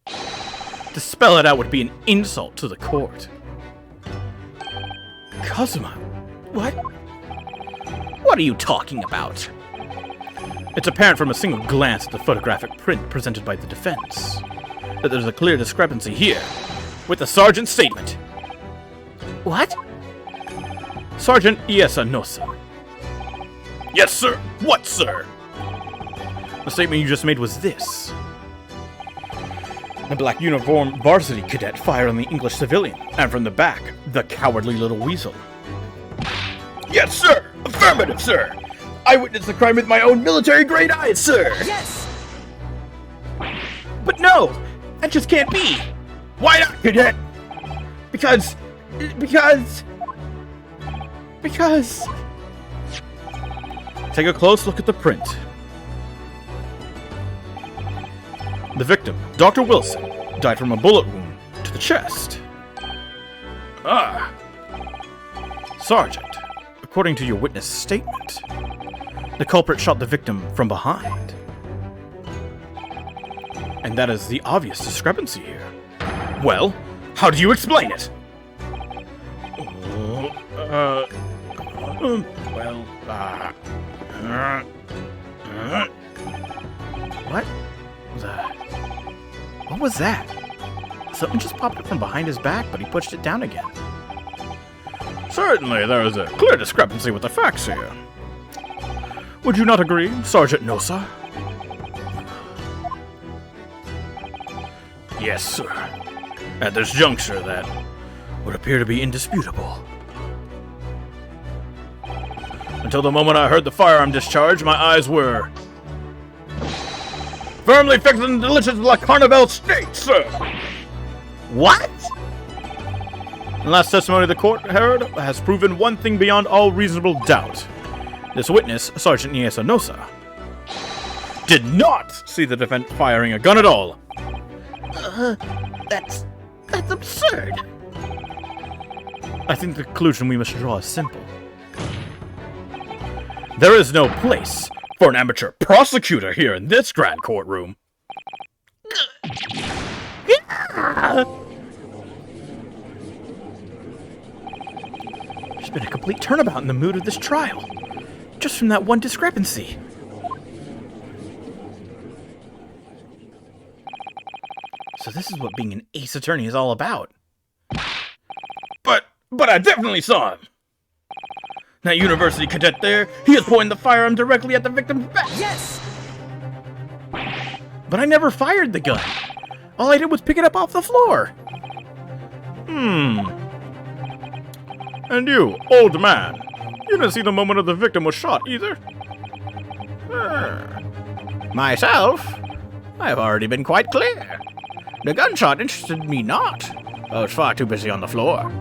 To spell it out would be an insult to the court. Kazuma, what? What are you talking about? It's apparent from a single glance at the photographic print presented by the defense that there's a clear discrepancy here with the sergeant's statement. What? Sergeant Iesa Nosa. Yes, sir. What, sir? The statement you just made was this. The black uniform varsity cadet fired on the English civilian, and from the back, the cowardly little weasel. Yes, sir. Affirmative, sir. I witnessed the crime with my own military-grade eyes, sir. Yes! But no! That just can't be! Why not, cadet? Because... Take a close look at the print. The victim, Dr. Wilson, died from a bullet wound to the chest. Ah. Sergeant, according to your witness statement, the culprit shot the victim from behind. And that is the obvious discrepancy here. Well, how do you explain it? What was that? Something just popped up from behind his back, but he pushed it down again. Certainly, there is a clear discrepancy with the facts here. Would you not agree, Sergeant Nosa? Yes, sir. At this juncture, that would appear to be indisputable. Until the moment I heard the firearm discharge, my eyes were firmly fixed on the delicious La Carnival steak, sir! What? The last testimony the court heard has proven one thing beyond all reasonable doubt. This witness, Sergeant Iesa Nosa, did not see the defendant firing a gun at all. That's absurd. I think the conclusion we must draw is simple. There is no place for an amateur prosecutor here in this grand courtroom. There's been a complete turnabout in the mood of this trial, just from that one discrepancy. So this is what being an ace attorney is all about. But I definitely saw him. That university cadet there, he is pointing the firearm directly at the victim's back. Yes! But I never fired the gun. All I did was pick it up off the floor. And you, old man, you didn't see the moment of the victim was shot either? Myself? I have already been quite clear. The gunshot interested me not. I was far too busy on the floor.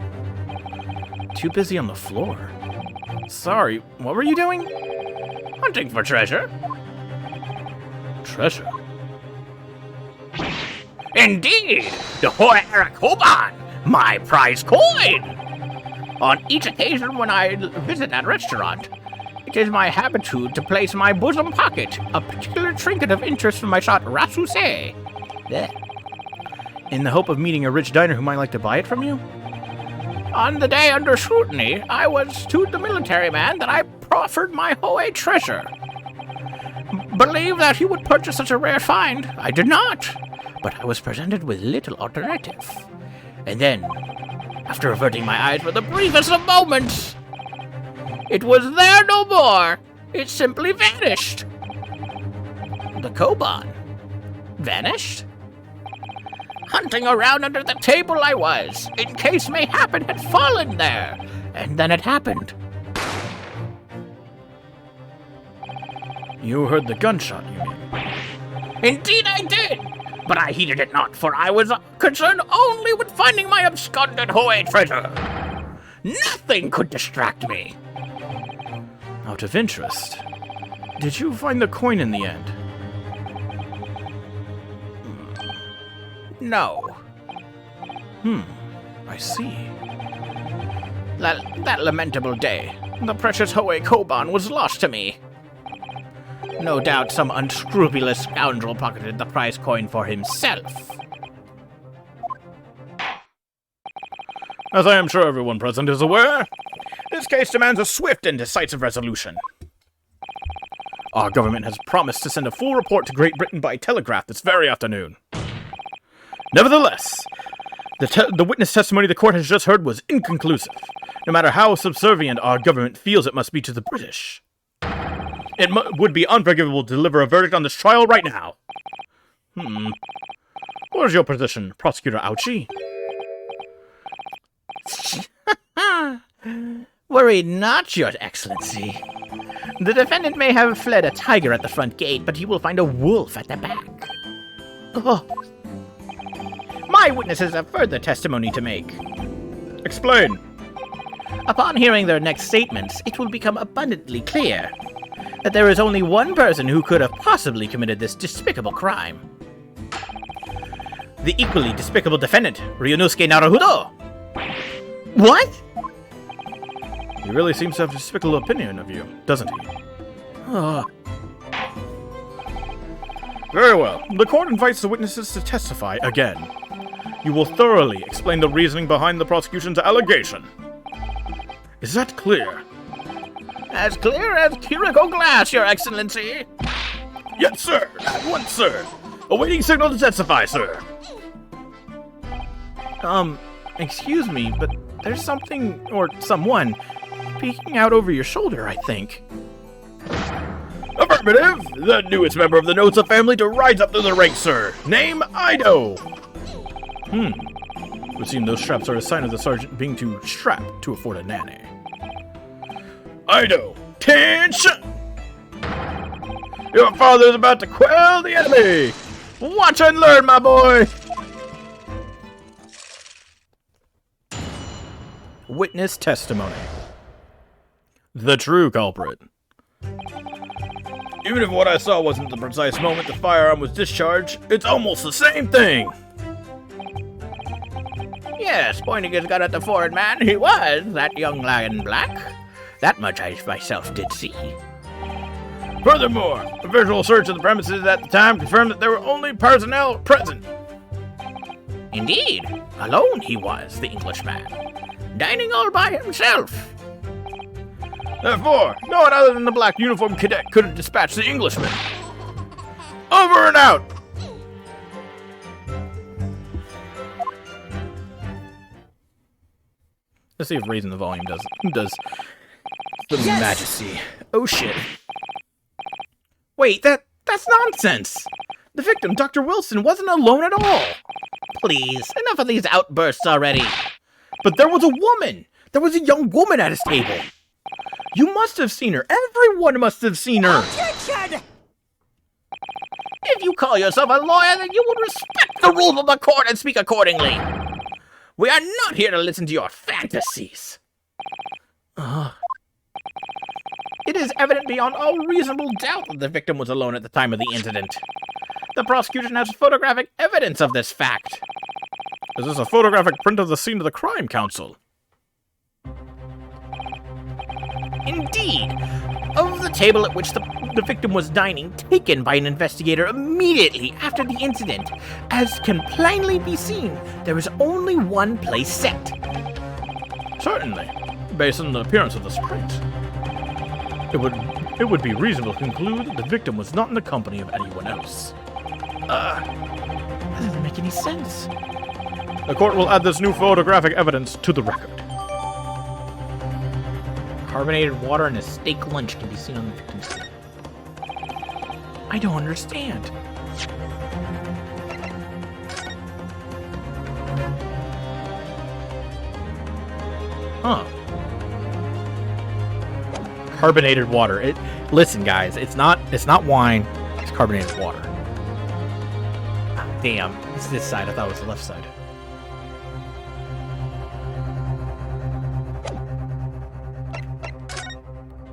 Too busy on the floor? Sorry, what were you doing? Hunting for treasure. Treasure? Indeed, the Hoya Koban, my prize coin! On each occasion when I visit that restaurant, it is my habitude to place in my bosom pocket a particular trinket of interest from my shot Rasuse. There. In the hope of meeting a rich diner who might like to buy it from you? On the day under scrutiny, I was to the military man that I proffered my Hoya treasure. Believe that he would purchase such a rare find. I did not, but I was presented with little alternative. And then, after averting my eyes for the briefest of moments, it was there no more. It simply vanished. The Koban vanished? Hunting around under the table I was, in case mayhap it had fallen there. And then it happened. You heard the gunshot, you mean? Indeed I did, but I heeded it not, for I was concerned only with finding my absconded Hoya treasure. Nothing could distract me. Out of interest, did you find the coin in the end? No. I see. That lamentable day, the precious Hoya Koban was lost to me. No doubt some unscrupulous scoundrel pocketed the prize coin for himself. As I am sure everyone present is aware, this case demands a swift and decisive resolution. Our government has promised to send a full report to Great Britain by telegraph this very afternoon. Nevertheless, the witness testimony the court has just heard was inconclusive, no matter how subservient our government feels it must be to the British. It would be unforgivable to deliver a verdict on this trial right now. What is your position, Prosecutor Ouchie? Worry not, Your Excellency. The defendant may have fled a tiger at the front gate, but he will find a wolf at the back. Oh. My witnesses have further testimony to make. Explain. Upon hearing their next statements, it will become abundantly clear that there is only one person who could have possibly committed this despicable crime. The equally despicable defendant, Ryunosuke Naruhodo. What? He really seems to have a despicable opinion of you, doesn't he? Very well. The court invites the witnesses to testify again. You will thoroughly explain the reasoning behind the prosecution's allegation. Is that clear? As clear as Kiriko glass, Your Excellency. Yes, sir. At once, sir. Awaiting signal to testify, sir. Excuse me, but there's something, or someone, peeking out over your shoulder, I think. Affirmative. The newest member of the Noza family to rise up through the ranks, sir. Name, Ido. Would seem those straps are a sign of the sergeant being too strapped to afford a nanny. Ido, attention! Your father is about to quell the enemy! Watch and learn, my boy! Witness testimony. The true culprit. Even if what I saw wasn't the precise moment the firearm was discharged, it's almost the same thing! Yes, pointing his gun at the foreign man, he was that young lion in black. That much I myself did see. Furthermore, a visual search of the premises at the time confirmed that there were only personnel present. Indeed, alone he was, the Englishman, dining all by himself. Therefore, no one other than the black uniformed cadet could have dispatched the Englishman. Over and out! Let's see if raising the volume does the majesty. Oh shit. Wait, that's nonsense. The victim, Dr. Wilson, wasn't alone at all. Please, enough of these outbursts already. But there was a woman. There was a young woman at his table. You must have seen her. Everyone must have seen her. Objection! If you call yourself a lawyer, then you would respect the rules of the court and speak accordingly. We are not here to listen to your fantasies. It is evident beyond all reasonable doubt that the victim was alone at the time of the incident. The prosecution has photographic evidence of this fact. Is this a photographic print of the scene of the crime, counsel? Indeed, of the table at which the victim was dining, taken by an investigator immediately after the incident. As can plainly be seen, there is only one place set. Certainly, based on the appearance of this print. It would be reasonable to conclude that the victim was not in the company of anyone else. That doesn't make any sense. The court will add this new photographic evidence to the record. Carbonated water and a steak lunch can be seen on the victim's table. I don't understand. Huh. Carbonated water. Listen, guys, it's not wine. It's carbonated water. Ah, damn, it's this side. I thought it was the left side.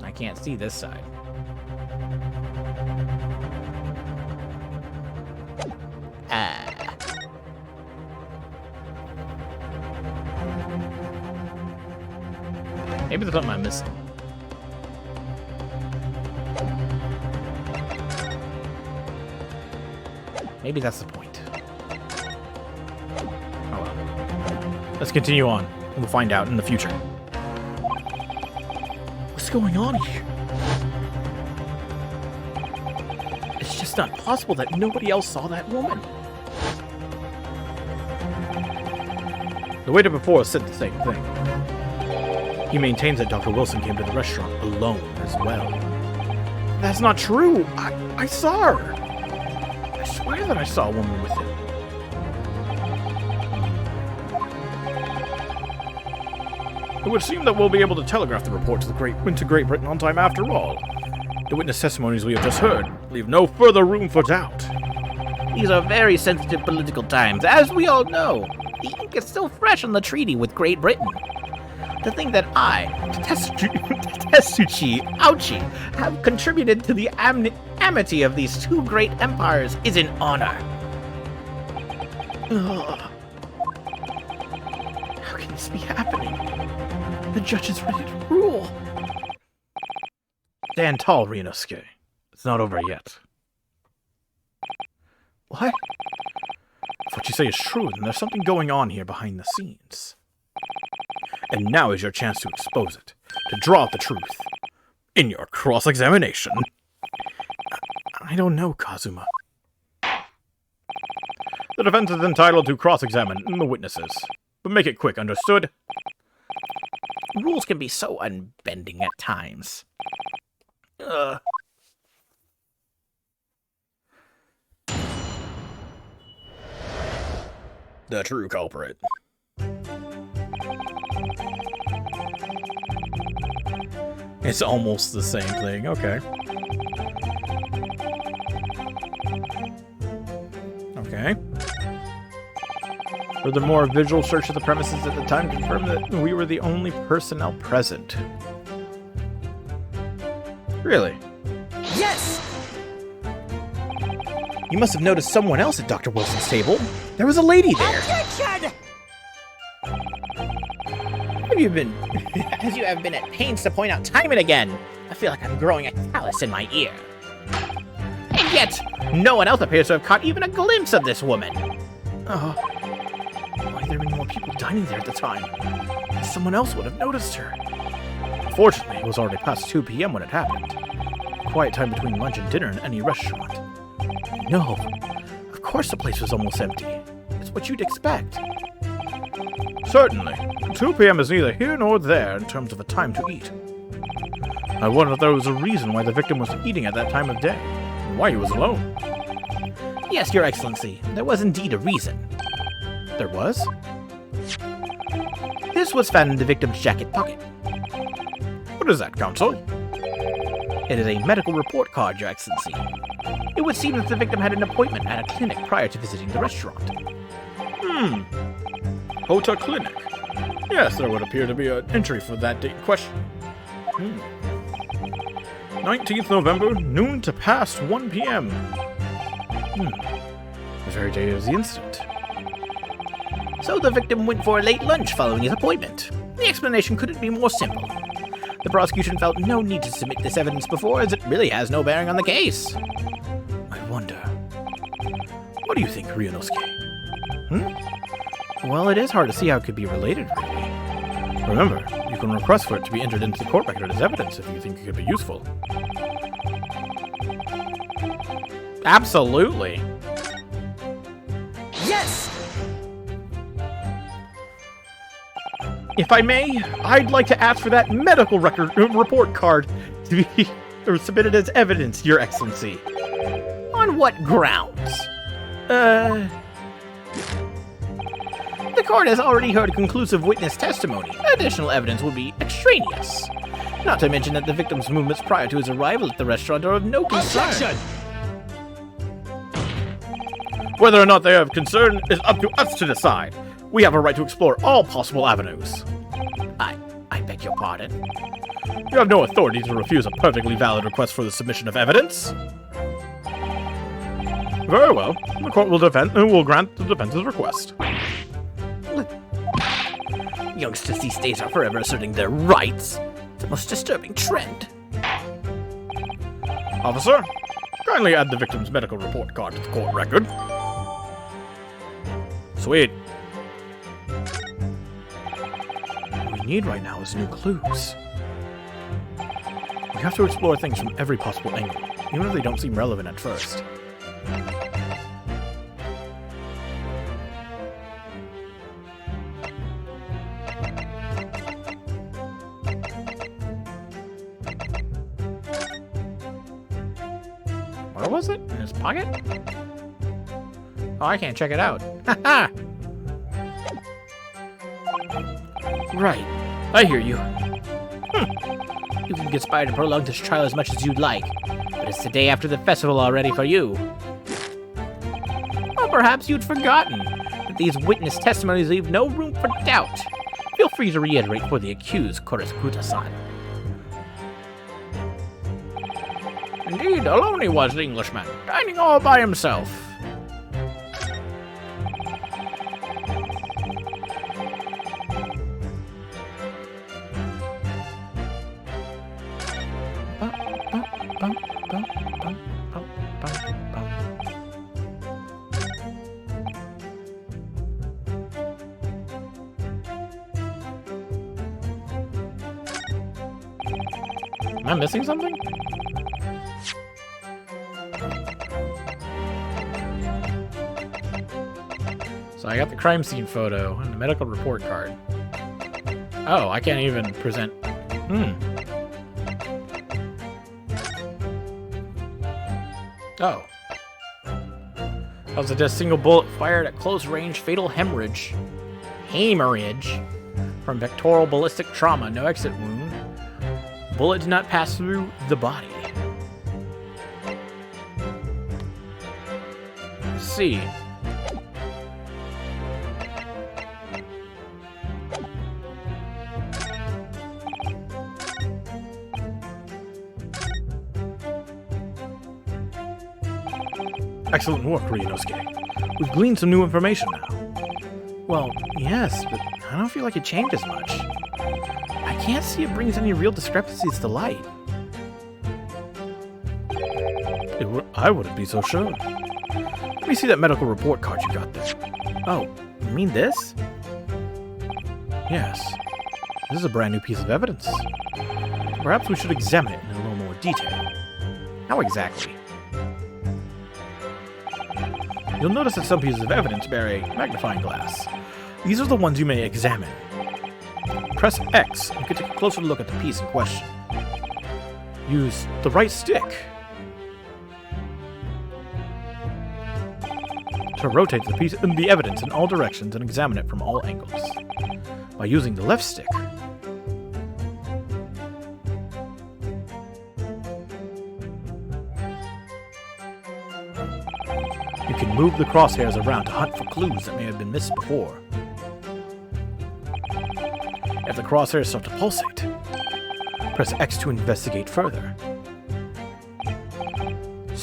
I can't see this side. Maybe there's something I'm missing. Maybe that's the point. Oh well. Let's continue on. We'll find out in the future. What's going on here? It's just not possible that nobody else saw that woman. The waiter before us said the same thing. He maintains that Dr. Wilson came to the restaurant alone as well. That's not true. I saw her. I swear that I saw a woman with him. It would seem that we'll be able to telegraph the report to Great Britain on time after all. The witness testimonies we have just heard leave no further room for doubt. These are very sensitive political times, as we all know. The ink is still fresh on the treaty with Great Britain. To think that I, Tetsuchi Ouchi, have contributed to the amity of these two great empires is an honor. Ugh. How can this be happening? The judge is ready to rule. Stand tall, Ryunosuke. It's not over yet. What? If what you say is true, then there's something going on here behind the scenes. And now is your chance to expose it, to draw out the truth. In your cross-examination. I don't know, Kazuma. The defense is entitled to cross-examine the witnesses. But make it quick, understood? Rules can be so unbending at times. The true culprit. It's almost the same thing. Okay. Okay. Furthermore, a visual search of the premises at the time confirmed that we were the only personnel present. Really? Yes! You must have noticed someone else at Dr. Wilson's table. There was a lady there. Objection! Have you been... As you have been at pains to point out time and again, I feel like I'm growing a callus in my ear. And yet, no one else appears to have caught even a glimpse of this woman. Why there been more people dining there at the time? Someone else would have noticed her. Fortunately, it was already past 2 p.m. when it happened. A quiet time between lunch and dinner in any restaurant. No, of course the place was almost empty. It's what you'd expect. Certainly. 2 p.m. is neither here nor there in terms of a time to eat. I wonder if there was a reason why the victim was eating at that time of day, and why he was alone. Yes, Your Excellency, there was indeed a reason. There was? This was found in the victim's jacket pocket. What is that, counsel? It is a medical report card, Your Excellency. It would seem that the victim had an appointment at a clinic prior to visiting the restaurant. Hota Clinic. Yes, there would appear to be an entry for that date in question. 19th November, noon to past 1 p.m. The very day of the incident. So the victim went for a late lunch following his appointment. The explanation couldn't be more simple. The prosecution felt no need to submit this evidence before, as it really has no bearing on the case. I wonder. What do you think, Ryunosuke? Well, it is hard to see how it could be related, really. Remember, you can request for it to be entered into the court record as evidence if you think it could be useful. Absolutely. Yes! If I may, I'd like to ask for that medical record report card to be submitted as evidence, Your Excellency. On what grounds? Uh, The court has already heard conclusive witness testimony. Additional evidence would be extraneous. Not to mention that the victim's movements prior to his arrival at the restaurant are of no concern. Whether or not they have concern is up to us to decide. We have a right to explore all possible avenues. I beg your pardon. You have no authority to refuse a perfectly valid request for the submission of evidence. Very well. The court will grant the defense's request. Youngsters these days are forever asserting their rights. It's a most disturbing trend. Officer, kindly add the victim's medical report card to the court record. Sweet. What we need right now is new clues. We have to explore things from every possible angle, even if they don't seem relevant at first. Where was it? In his pocket? Oh, I can't check it out. Haha! Right. I hear you. You can conspire to prolong this trial as much as you'd like, but it's the day after the festival already for you. Or perhaps you'd forgotten that these witness testimonies leave no room for doubt. Feel free to reiterate for the accused, Koretsukuta-san. Indeed, alone he was the Englishman, dining all by himself. Am I missing something? So I got the crime scene photo and the medical report card. Oh, I can't even present. Oh. That was a single bullet fired at close range, fatal hemorrhage. From vectoral ballistic trauma, no exit wound. Bullet did not pass through the body. Let's see. Excellent work, Ryunosuke. We've gleaned some new information now. Well, yes, but I don't feel like it changes much. I can't see it brings any real discrepancies to light. I wouldn't be so sure. Let me see that medical report card you got there. Oh, you mean this? Yes. This is a brand new piece of evidence. Perhaps we should examine it in a little more detail. How exactly? You'll notice that some pieces of evidence bear a magnifying glass. These are the ones you may examine. Press X and you can take a closer look at the piece in question. Use the right stick to rotate the evidence in all directions and examine it from all angles. By using the left stick, you can move the crosshairs around to hunt for clues that may have been missed before. If the crosshairs start to pulsate, press X to investigate further.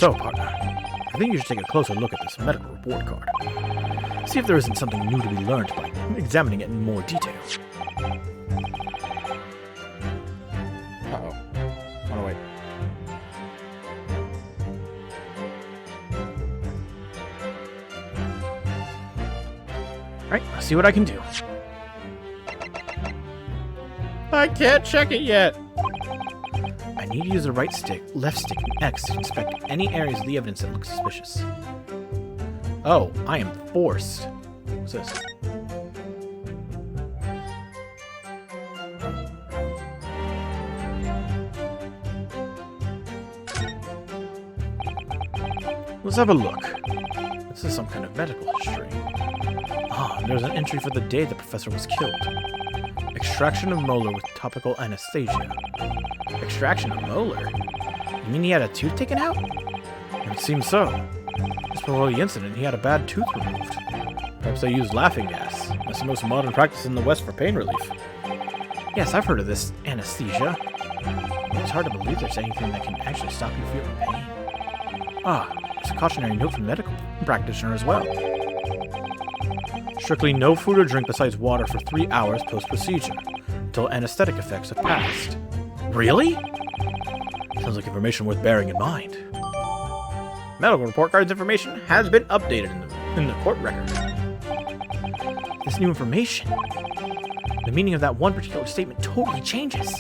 So, partner, I think you should take a closer look at this medical report card. See if there isn't something new to be learned by examining it in more detail. Uh-oh. Oh, wait. Alright, let's see what I can do. I can't check it yet. I need to use the right stick, left stick, and X to inspect any areas of the evidence that look suspicious. Oh, I am forced. What's this? Let's have a look. This is some kind of medical history. Ah, there's an entry for the day the professor was killed. Extraction of molar with topical anesthesia. Extraction of molar? You mean he had a tooth taken out? It seems so. Just before the incident, he had a bad tooth removed. Perhaps they used laughing gas. That's the most modern practice in the West for pain relief. Yes, I've heard of this anesthesia. It's hard to believe there's anything that can actually stop you feeling pain. Ah, there's a cautionary note from the medical practitioner as well. Strictly no food or drink besides water for 3 hours post-procedure, until anesthetic effects have passed. Really? Sounds like information worth bearing in mind. Medical report card's information has been updated in the court record. This new information, the meaning of that one particular statement totally changes.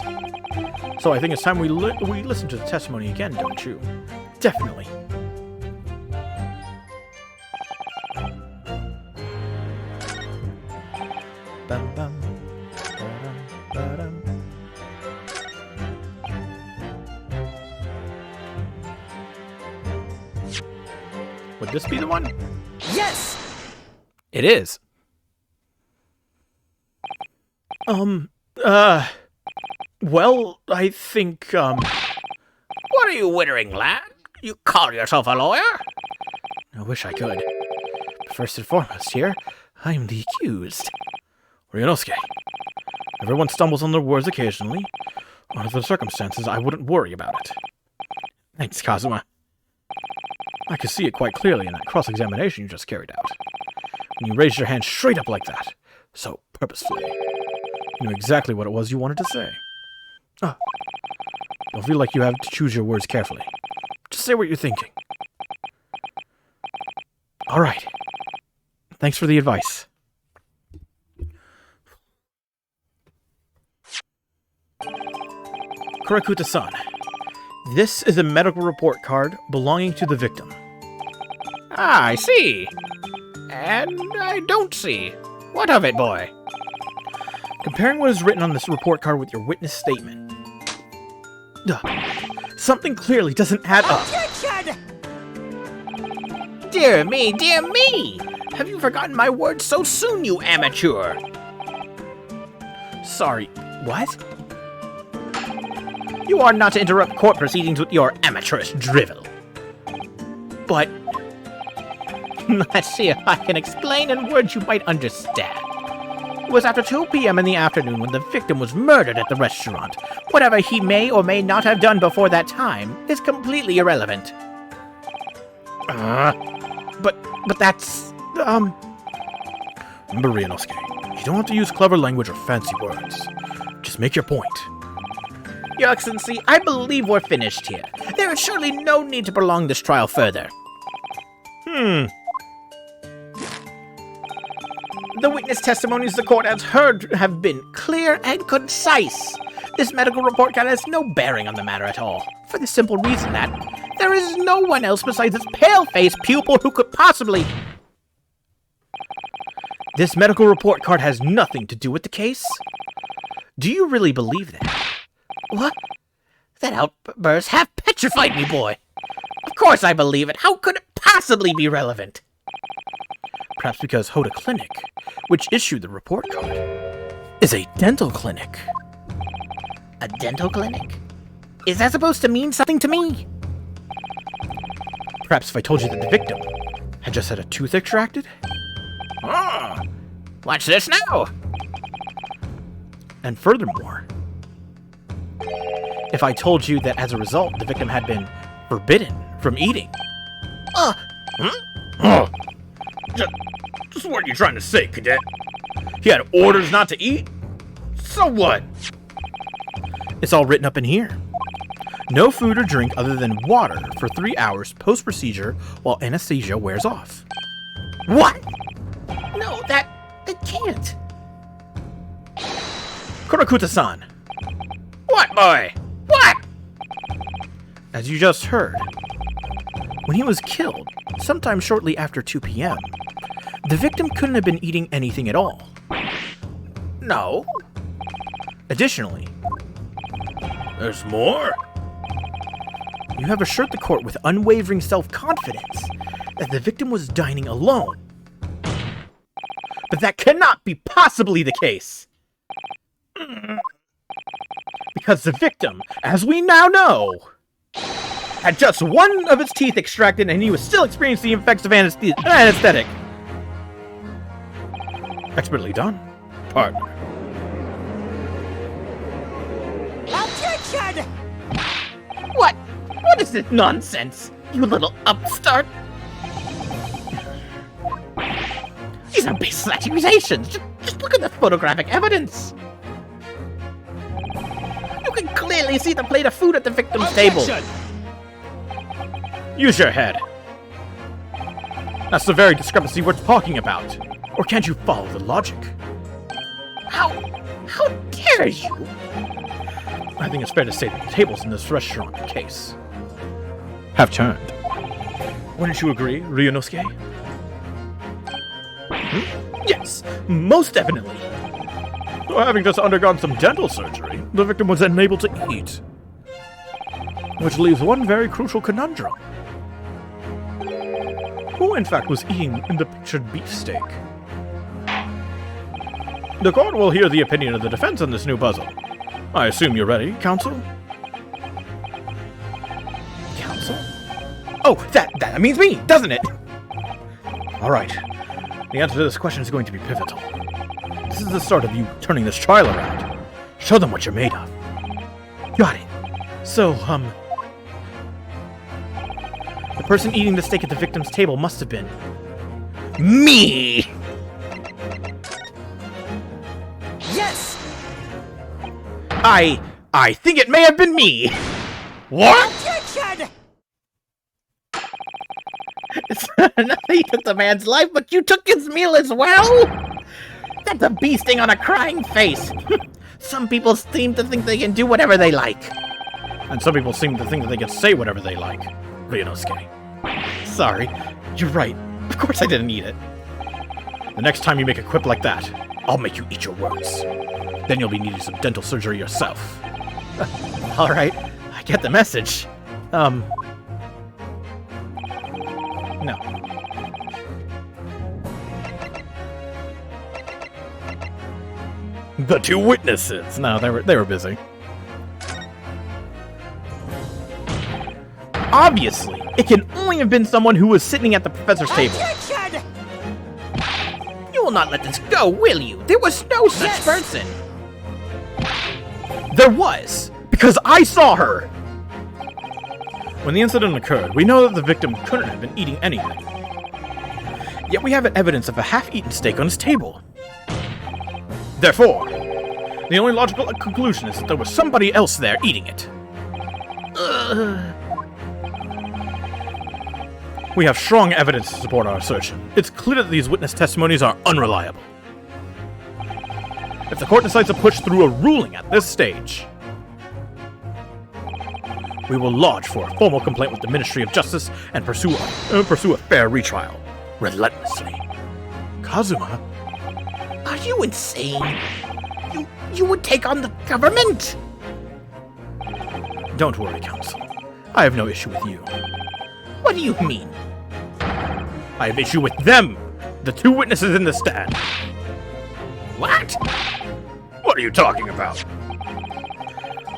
So I think it's time we listen to the testimony again, don't you? Definitely. Bum, bum, ba-dum, ba-dum. Would this be the one? Yes! It is. Well, I think, What are you wittering, lad? You call yourself a lawyer? I wish I could. But first and foremost here, I'm the accused. Ryunosuke. Everyone stumbles on their words occasionally. Under the circumstances, I wouldn't worry about it. Thanks, Kazuma. I could see it quite clearly in that cross-examination you just carried out. When you raised your hand straight up like that, so purposefully, you knew exactly what it was you wanted to say. Oh, don't feel like you have to choose your words carefully. Just say what you're thinking. All right. Thanks for the advice. Kurakuta-san, this is a medical report card belonging to the victim. Ah, I see. And I don't see. What of it, boy? Comparing what is written on this report card with your witness statement. Something clearly doesn't add up. Dear me, dear me! Have you forgotten my words so soon, you amateur? Sorry, what? You are not to interrupt court proceedings with your amateurish drivel. But Let's see if I can explain in words you might understand. It was after 2 p.m. in the afternoon when the victim was murdered at the restaurant. Whatever he may or may not have done before that time is completely irrelevant. But that's, Remember, Ryunosuke, you don't have to use clever language or fancy words. Just make your point. Your Excellency, I believe we're finished here. There is surely no need to prolong this trial further. The witness testimonies the court has heard have been clear and concise. This medical report card has no bearing on the matter at all, for the simple reason that there is no one else besides this pale-faced pupil who could possibly... This medical report card has nothing to do with the case? Do you really believe that? What? That outburst half petrified me, boy. Of course I believe it. How could it possibly be relevant? Perhaps because Hoda Clinic, which issued the report card, is a dental clinic. A dental clinic? Is that supposed to mean something to me? Perhaps if I told you that the victim had just had a tooth extracted? Oh, watch this now. And furthermore, if I told you that as a result the victim had been forbidden from eating. Just what are you trying to say, Cadet? He had orders not to eat? So what? It's all written up in here. No food or drink other than water for 3 hours post-procedure while anesthesia wears off. What? No, that can't. Kurakuta-san, What, boy? What? as you just heard, when he was killed, sometime shortly after 2 p.m., the victim couldn't have been eating anything at all. No. Additionally, There's more? you have assured the court with unwavering self-confidence that the victim was dining alone. But that cannot be possibly the case. Because the victim, as we now know, had just one of its teeth extracted and he was still experiencing the effects of anesthetic. Expertly done, partner. Objection! What is this nonsense, you little upstart? These are baseless accusations. Just look at the photographic evidence. You can clearly see the plate of food at the victim's table. Use your head. That's the very discrepancy we're talking about. Or can't you follow the logic? How dare you? I think it's fair to say that the tables in this restaurant case have turned. Wouldn't you agree, Ryunosuke? Yes, most definitely. Having just undergone some dental surgery, the victim was unable to eat. Which leaves one very crucial conundrum. Who, in fact, was eating in the pictured beefsteak? The court will hear the opinion of the defense on this new puzzle. I assume you're ready, counsel? Counsel? Oh, that means me, doesn't it? All right. The answer to this question is going to be pivotal. This is the start of you turning this trial around. Show them what you're made of. Got it. So, the person eating the steak at the victim's table must have been me! Yes! I think it may have been me! What? Objection! It's not that you took the man's life, but you took his meal as well? That's a bee sting on a crying face. Some people seem to think they can do whatever they like. And some people seem to think that they can say whatever they like. Ryunosuke. Sorry, you're right. Of course I didn't eat it. The next time you make a quip like that, I'll make you eat your words. Then you'll be needing some dental surgery yourself. Alright, I get the message. No. The two witnesses. No, they were busy. Obviously, it can only have been someone who was sitting at the professor's table. Objection! You will not let this go, will you? There was no such person. There was, because I saw her! When the incident occurred, we know that the victim couldn't have been eating anything. Yet we have evidence of a half-eaten steak on his table. Therefore, the only logical conclusion is that there was somebody else there eating it. We have strong evidence to support our assertion. It's clear that these witness testimonies are unreliable. If the court decides to push through a ruling at this stage, we will lodge for a formal complaint with the Ministry of Justice and pursue a fair retrial, relentlessly. Kazuma? Are you insane? You would take on the government? Don't worry, counsel. I have no issue with you. What do you mean? I have issue with them, the two witnesses in the stand. What? What are you talking about?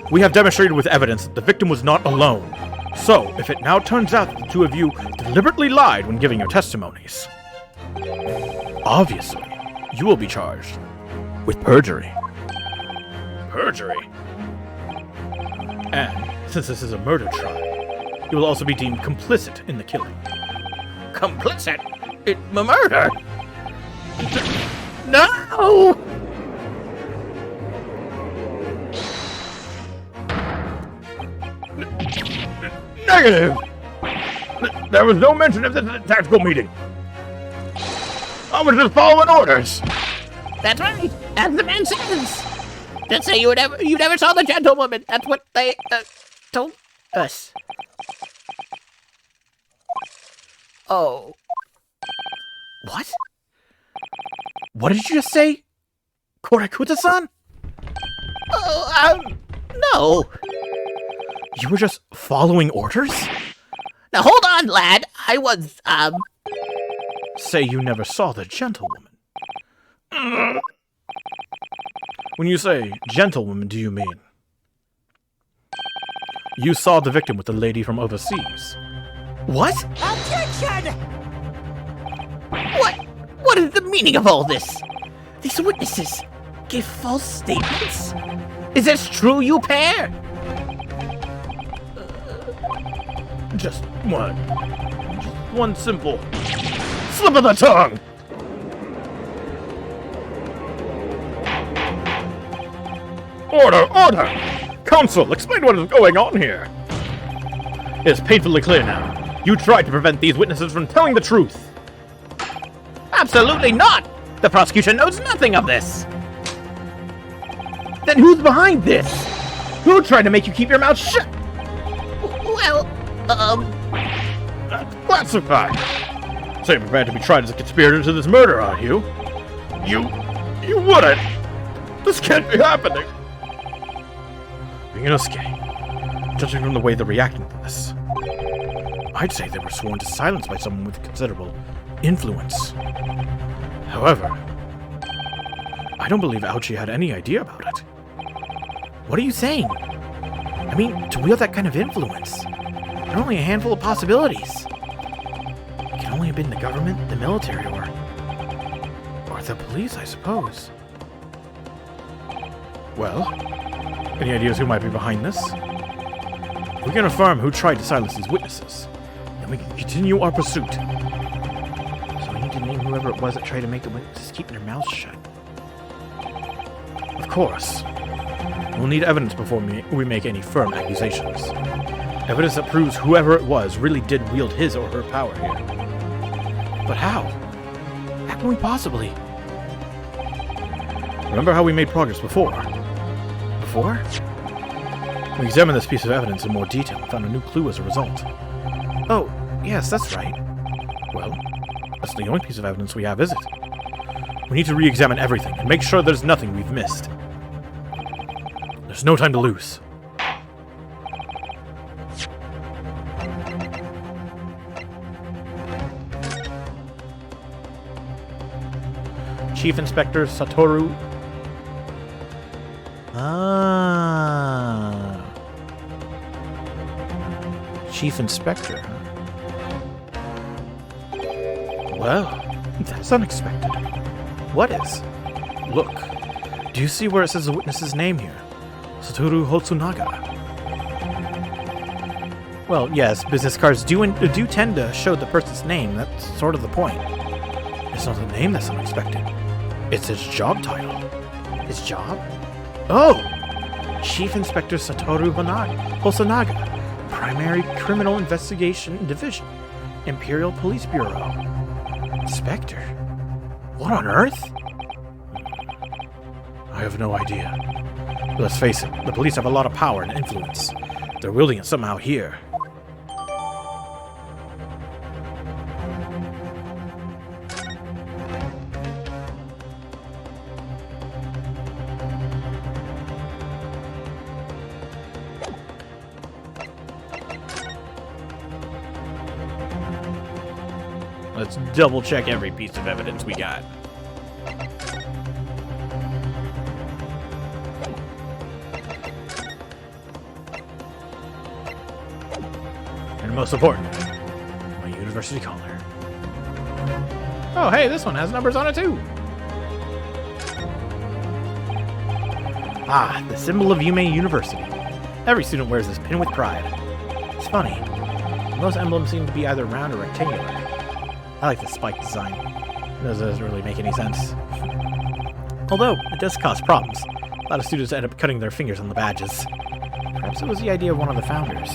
We have demonstrated with evidence that the victim was not alone. So, if it now turns out that the two of you deliberately lied when giving your testimonies, obviously, you will be charged with perjury. Perjury? And, since this is a murder trial, He will also be deemed complicit in the killing. Complicit in murder? No! Negative! There was no mention of this at the tactical meeting. I was just following orders. That's right. As the man says. Just say you never saw the gentlewoman. That's what they told us. Oh. What? What did you just say? Korakuta-san? No. You were just following orders? Now hold on, lad. I was, Say you never saw the gentlewoman. When you say gentlewoman, do you mean you saw the victim with the lady from overseas? What? Objection! What is the meaning of all this? These witnesses gave false statements? Is this true, you pair? Just one simple slip of the tongue. Order! Counsel, explain what is going on here. It is painfully clear now. You tried to prevent these witnesses from telling the truth. Absolutely not! The prosecution knows nothing of this! Then who's behind this? Who tried to make you keep your mouth shut? Well, Classified. So you're prepared to be tried as a conspirator to this murder, are you? You wouldn't. This can't be happening. Inosuke, judging from the way they're reacting to this, I'd say they were sworn to silence by someone with considerable influence. However, I don't believe Aochi had any idea about it. What are you saying? I mean, to wield that kind of influence, there are only a handful of possibilities. It could only have been the government, the military, or the police, I suppose. Well, any ideas who might be behind this? We can affirm who tried to silence these witnesses, then we can continue our pursuit. So we need to name whoever it was that tried to make the witnesses keep their mouths shut. Of course. We'll need evidence before we make any firm accusations. Evidence that proves whoever it was really did wield his or her power here. But how? How can we possibly? Remember how we made progress before? Before? We examined this piece of evidence in more detail and found a new clue as a result. Oh, yes, that's right. Well, that's the only piece of evidence we have, is it? We need to re-examine everything and make sure there's nothing we've missed. There's no time to lose. Chief Inspector Satoru... Chief Inspector, huh? Well, that's unexpected. What is? Look, do you see where it says the witness's name here? Satoru Hotsunaga. Well, yes, business cards do tend to show the person's name. That's sort of the point. It's not the name that's unexpected. It's his job title. His job? Oh! Chief Inspector Satoru Hosonaga, Primary Criminal Investigation Division, Imperial Police Bureau. Inspector? What on earth? I have no idea. But let's face it, the police have a lot of power and influence. They're wielding it somehow here. Let's double check every piece of evidence we got. And most importantly, my university collar. Oh, hey, this one has numbers on it too. Ah, the symbol of Yume University. Every student wears this pin with pride. It's funny. Most emblems seem to be either round or rectangular. I like the spike design. It doesn't really make any sense. Although, it does cause problems. A lot of students end up cutting their fingers on the badges. Perhaps it was the idea of one of the founders.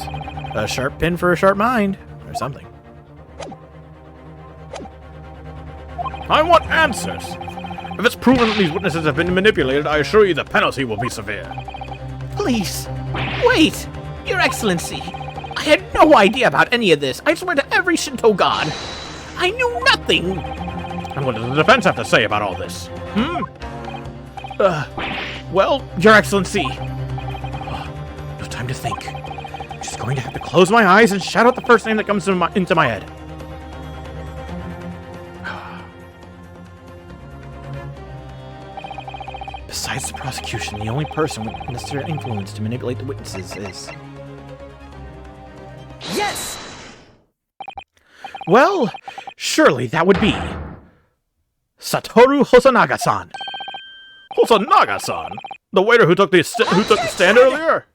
A sharp pin for a sharp mind, or something. I want answers. If it's proven that these witnesses have been manipulated, I assure you the penalty will be severe. Please, wait! Your Excellency, I had no idea about any of this. I swear to every Shinto god. I knew nothing! And what does the defense have to say about all this? Well, Your Excellency. No time to think. I'm just going to have to close my eyes and shout out the first name that comes into my head. Besides the prosecution, the only person with necessary influence to manipulate the witnesses is... Yes! Well, surely that would be... Satoru Hosonaga-san. Hosonaga-san? The waiter who took the stand earlier?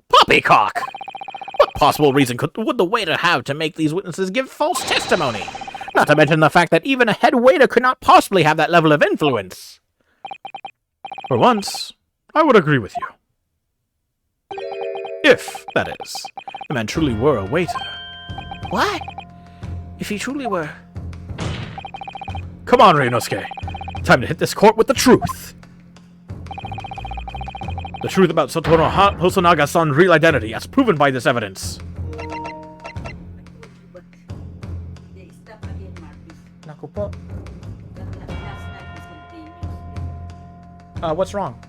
Poppycock! What possible reason would the waiter have to make these witnesses give false testimony? Not to mention the fact that even a head waiter could not possibly have that level of influence. For once, I would agree with you. If, that is, the man truly were a waiter. What? If he truly were... Come on, Ryunosuke. Time to hit this court with the truth. The truth about Satoru Hosonaga-san's real identity, as proven by this evidence. They stop again, Marcus. Naku po. That last night is continuous. What's wrong?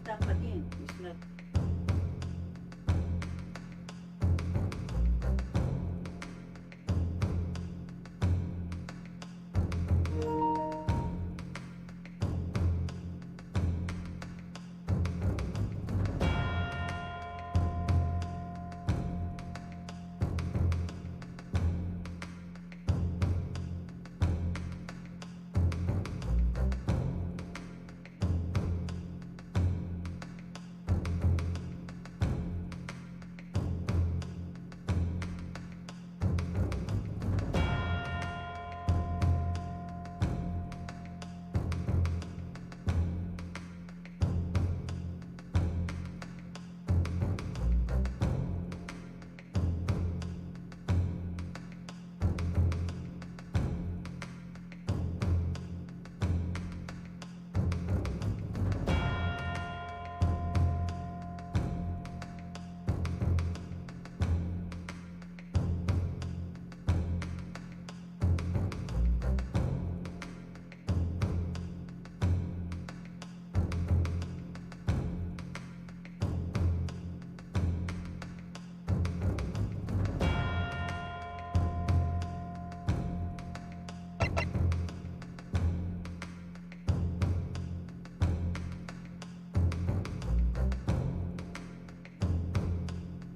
Stop again. It's not.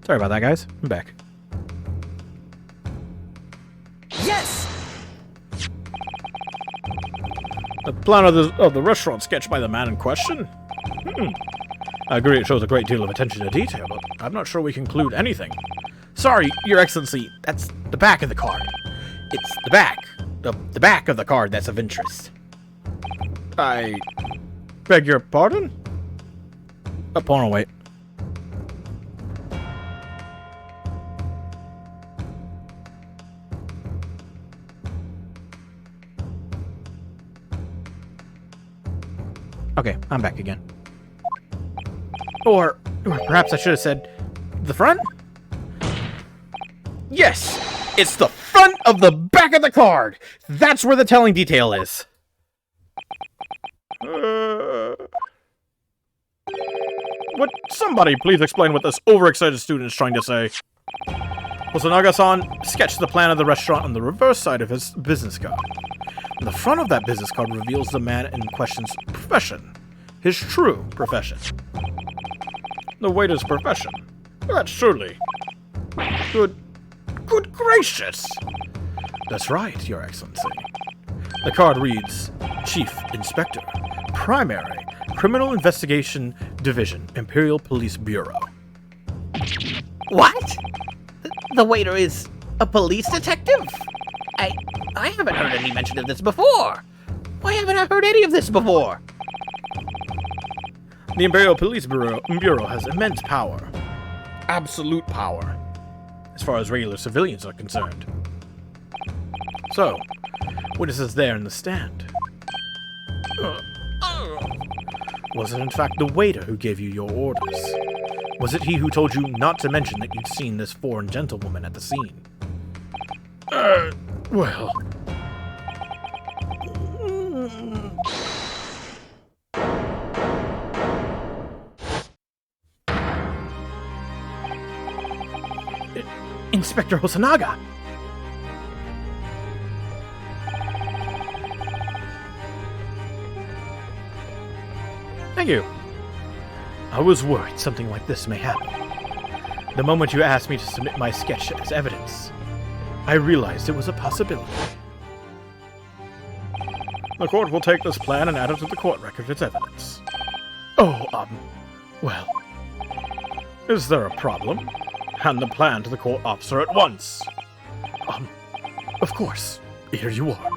Sorry about that, guys. I'm back. Yes! The plan of the restaurant sketched by the man in question? I agree it shows a great deal of attention to detail, but I'm not sure we conclude anything. Sorry, Your Excellency. That's the back of the card. It's the back. The back of the card that's of interest. I beg your pardon? Hold on, wait. Okay, I'm back again. Or perhaps I should have said the front? Yes! It's the front of the back of the card! That's where the telling detail is. Would somebody please explain what this overexcited student is trying to say? Hosonaga-san sketched the plan of the restaurant on the reverse side of his business card. And the front of that business card reveals the man in question's profession. His true profession. The waiter's profession. That's surely... Good gracious! That's right, Your Excellency. The card reads, Chief Inspector, Primary Criminal Investigation Division, Imperial Police Bureau. What? The waiter is a police detective? I haven't heard any mention of this before. Why haven't I heard any of this before? The Imperial Police Bureau has immense power. Absolute power. As far as regular civilians are concerned. So, witnesses there in the stand. Was it in fact the waiter who gave you your orders? Was it he who told you not to mention that you'd seen this foreign gentlewoman at the scene? Well... Inspector Hosonaga! Thank you. I was worried something like this may happen. The moment you asked me to submit my sketch as evidence, I realized it was a possibility. The court will take this plan and add it to the court record as evidence. Oh, well... Is there a problem? Hand the plan to the court officer at once. Of course. Here you are.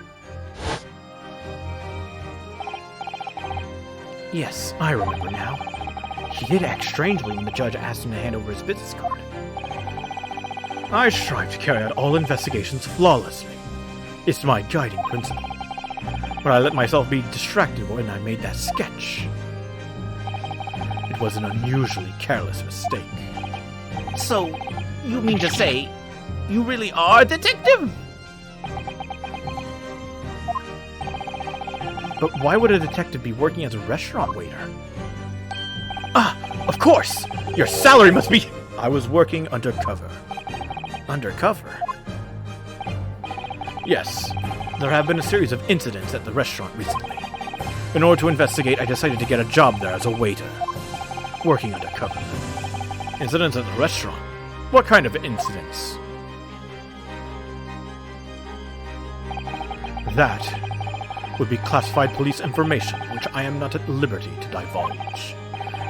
Yes, I remember now. He did act strangely when the judge asked him to hand over his business card. I strive to carry out all investigations flawlessly. It's my guiding principle. But I let myself be distracted when I made that sketch. It was an unusually careless mistake. So, you mean to say, you really are a detective? But why would a detective be working as a restaurant waiter? Ah, of course! Your salary must be... I was working undercover. Undercover? Yes, there have been a series of incidents at the restaurant recently. In order to investigate, I decided to get a job there as a waiter. Working undercover. Incidents at the restaurant? What kind of incidents? That would be classified police information, which I am not at liberty to divulge.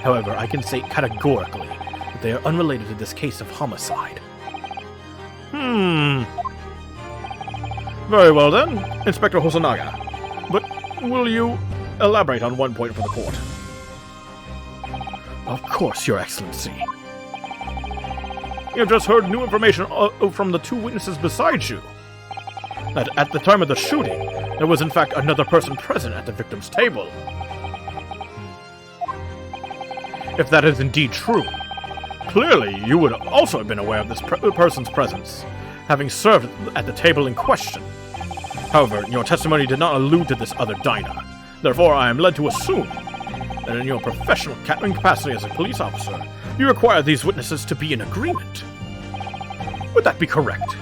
However, I can say categorically that they are unrelated to this case of homicide. Very well then, Inspector Hosonaga. But will you elaborate on one point for the court? Of course, Your Excellency. You have just heard new information from the two witnesses beside you. That at the time of the shooting, there was in fact another person present at the victim's table. If that is indeed true, clearly you would also have been aware of this person's presence, having served at the table in question. However, your testimony did not allude to this other diner. Therefore, I am led to assume that in your professional capacity as a police officer, you require these witnesses to be in agreement. Would that be correct?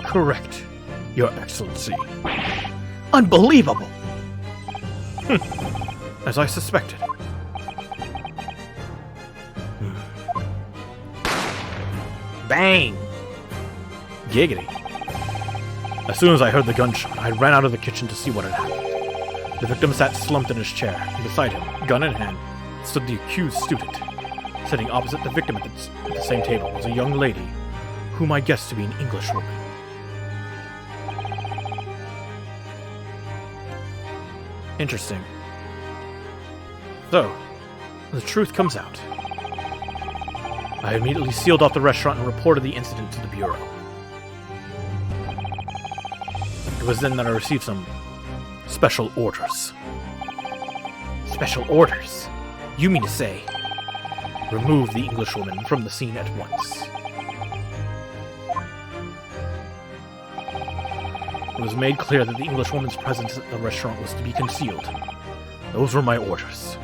Correct, Your Excellency. Unbelievable! As I suspected. Bang! Giggity. As soon as I heard the gunshot, I ran out of the kitchen to see what had happened. The victim sat slumped in his chair, and beside him, gun in hand, stood the accused student. Sitting opposite the victim at the same table was a young lady, whom I guessed to be an Englishwoman. Interesting. So, the truth comes out. I immediately sealed off the restaurant and reported the incident to the Bureau. It was then that I received some special orders. Special orders? You mean to say, remove the Englishwoman from the scene at once? It was made clear that the Englishwoman's presence at the restaurant was to be concealed. Those were my orders.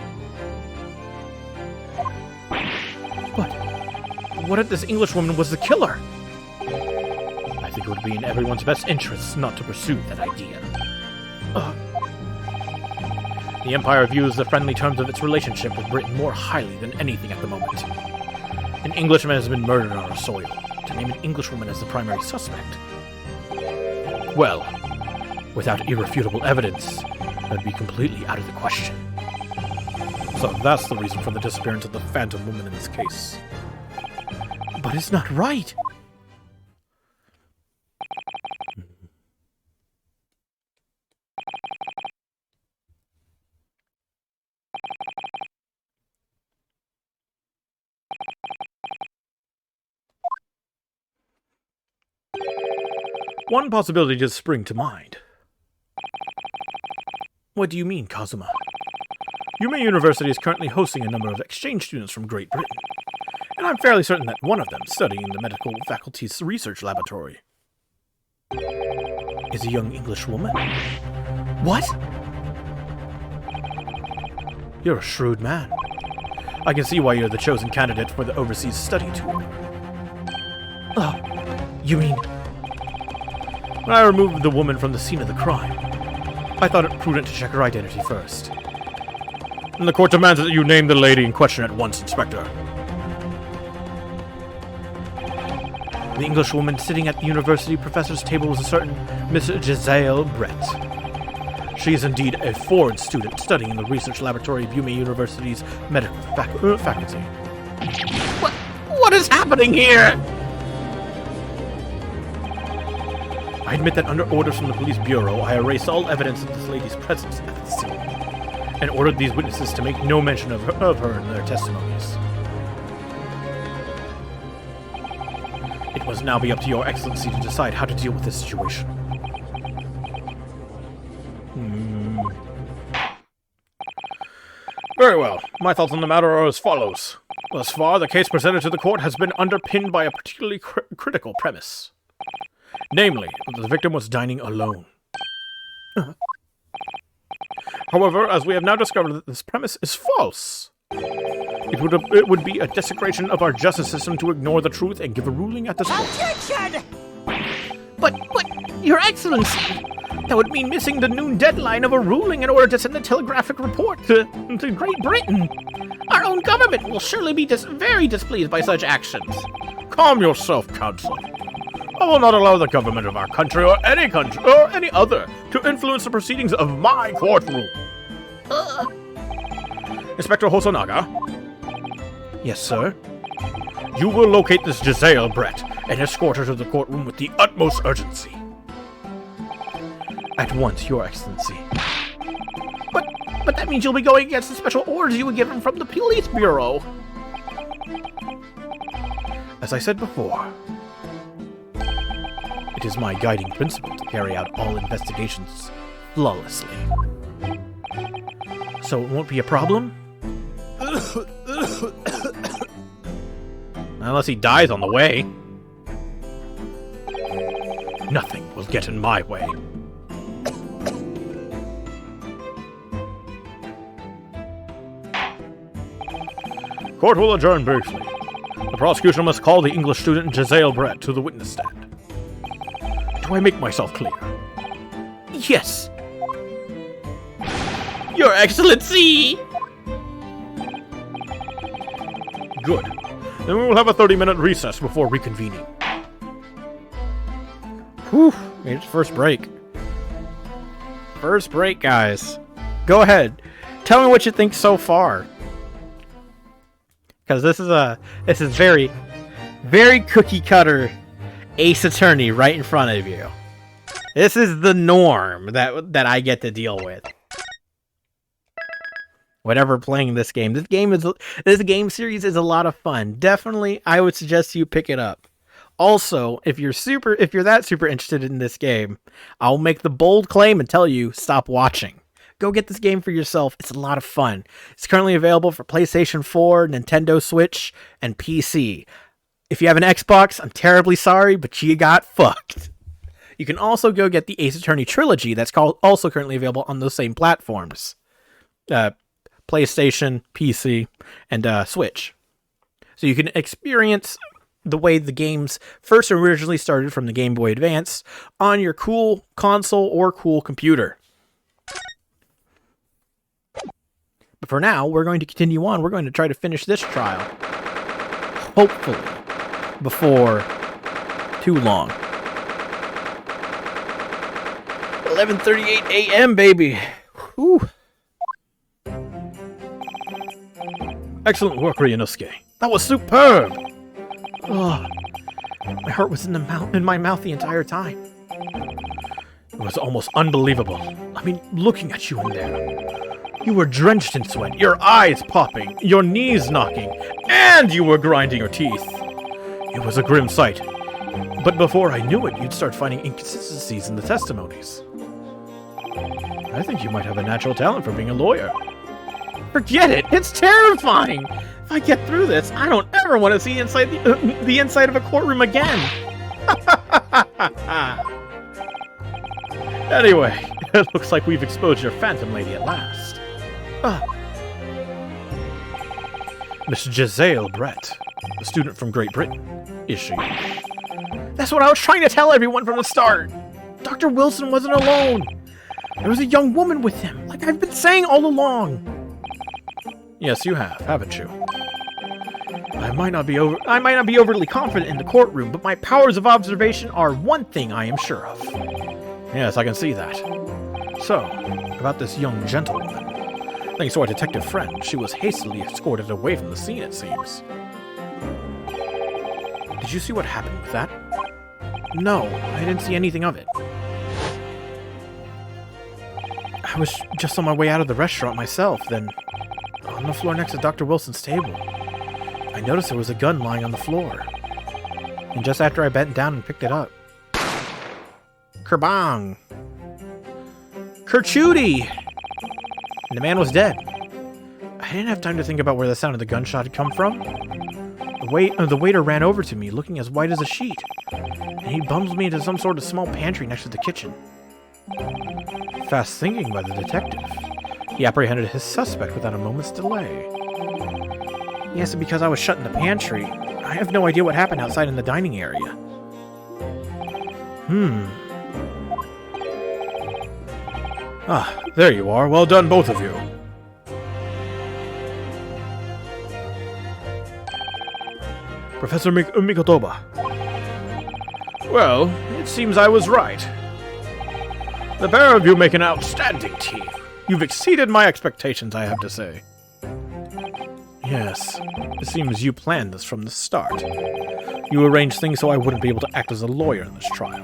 But what if this Englishwoman was the killer? I think it would be in everyone's best interests not to pursue that idea. The Empire views the friendly terms of its relationship with Britain more highly than anything at the moment. An Englishman has been murdered on our soil. To name an Englishwoman as the primary suspect, well, without irrefutable evidence, that would be completely out of the question. So that's the reason for the disappearance of the Phantom Woman in this case. But it's not right. One possibility does spring to mind. What do you mean, Kazuma? Yume University is currently hosting a number of exchange students from Great Britain, and I'm fairly certain that one of them, studying in the medical faculty's research laboratory, is a young English woman. What? You're a shrewd man. I can see why you're the chosen candidate for the overseas study tour. You mean... When I removed the woman from the scene of the crime, I thought it prudent to check her identity first. And the court demands that you name the lady in question at once, Inspector. The English woman sitting at the university professor's table was a certain Miss Giselle Brett. She is indeed a foreign student studying in the research laboratory of Yume University's medical faculty. What is happening here? I admit that under orders from the police bureau, I erased all evidence of this lady's presence at the scene, and ordered these witnesses to make no mention of her in their testimonies. It must now be up to your excellency to decide how to deal with this situation. Very well. My thoughts on the matter are as follows. Thus far, the case presented to the court has been underpinned by a particularly critical premise. Namely, that the victim was dining alone. However, as we have now discovered that this premise is false, it would be a desecration of our justice system to ignore the truth and give a ruling at this point. But, Your Excellency, that would mean missing the noon deadline of a ruling in order to send a telegraphic report to Great Britain. Our own government will surely be very displeased by such actions. Calm yourself, Counsel. I will not allow the government of our country or any other to influence the proceedings of my courtroom. Inspector Hosonaga? Yes, sir? You will locate this Giselle Brett and escort her to the courtroom with the utmost urgency. At once, Your Excellency. But that means you'll be going against the special orders you were given from the police bureau. As I said before, it is my guiding principle to carry out all investigations flawlessly. So it won't be a problem? Unless he dies on the way. Nothing will get in my way. Court will adjourn briefly. The prosecution must call the English student Giselle Brett to the witness stand. Do I make myself clear? Yes. Your Excellency! Good. Then we will have a 30-minute recess before reconvening. Whew, made it first break. First break, guys. Go ahead. Tell me what you think so far. Because this is very, very cookie cutter Ace Attorney right in front of you. This is the norm that I get to deal with. Whatever playing this game. This game series is a lot of fun. Definitely, I would suggest you pick it up. Also, if you're that super interested in this game, I'll make the bold claim and tell you stop watching. Go get this game for yourself. It's a lot of fun. It's currently available for PlayStation 4, Nintendo Switch, and PC. If you have an Xbox, I'm terribly sorry, but you got fucked. You can also go get the Ace Attorney trilogy that's also currently available on those same platforms. PlayStation, PC, and Switch. So you can experience the way the games first originally started from the Game Boy Advance on your cool console or cool computer. But for now, we're going to continue on. We're going to try to finish this trial. Hopefully, before too long. 11:38 a.m., baby. Whew. Excellent work, Ryunosuke. That was superb! Oh, my heart was in my mouth the entire time. It was almost unbelievable. I mean, looking at you in there. You were drenched in sweat, your eyes popping, your knees knocking, and you were grinding your teeth. It was a grim sight. But before I knew it, you'd start finding inconsistencies in the testimonies. I think you might have a natural talent for being a lawyer. Forget it! It's terrifying! If I get through this, I don't ever want to see inside the inside of a courtroom again! Anyway, it looks like we've exposed your Phantom Lady at last. Miss Giselle Brett, a student from Great Britain, is she? That's what I was trying to tell everyone from the start! Dr. Wilson wasn't alone! There was a young woman with him, like I've been saying all along! Yes, you have, haven't you? I might not be overly confident in the courtroom, but my powers of observation are one thing I am sure of. Yes, I can see that. So, about this young gentlewoman. Thanks to our detective friend, she was hastily escorted away from the scene, it seems. Did you see what happened with that? No, I didn't see anything of it. I was just on my way out of the restaurant myself, then on the floor next to Dr. Wilson's table, I noticed there was a gun lying on the floor. And just after I bent down and picked it up, kerbang! Kerchooty! And the man was dead. I didn't have time to think about where the sound of the gunshot had come from. The waiter ran over to me, looking as white as a sheet, and he bumps me into some sort of small pantry next to the kitchen. Fast thinking by the detective. He apprehended his suspect without a moment's delay. Yes, and because I was shut in the pantry, I have no idea what happened outside in the dining area. Ah, there you are. Well done, both of you. Professor Mikotoba. Well, it seems I was right. The pair of you make an outstanding team. You've exceeded my expectations, I have to say. Yes, it seems you planned this from the start. You arranged things so I wouldn't be able to act as a lawyer in this trial.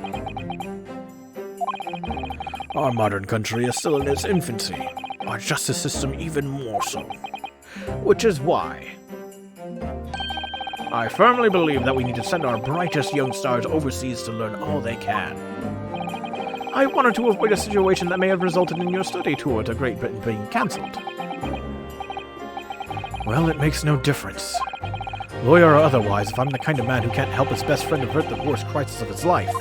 Our modern country is still in its infancy. Our justice system even more so. Which is why I firmly believe that we need to send our brightest young stars overseas to learn all they can. I wanted to avoid a situation that may have resulted in your study tour to Great Britain being cancelled. Well, it makes no difference. Lawyer or otherwise, if I'm the kind of man who can't help his best friend avert the worst crisis of his life.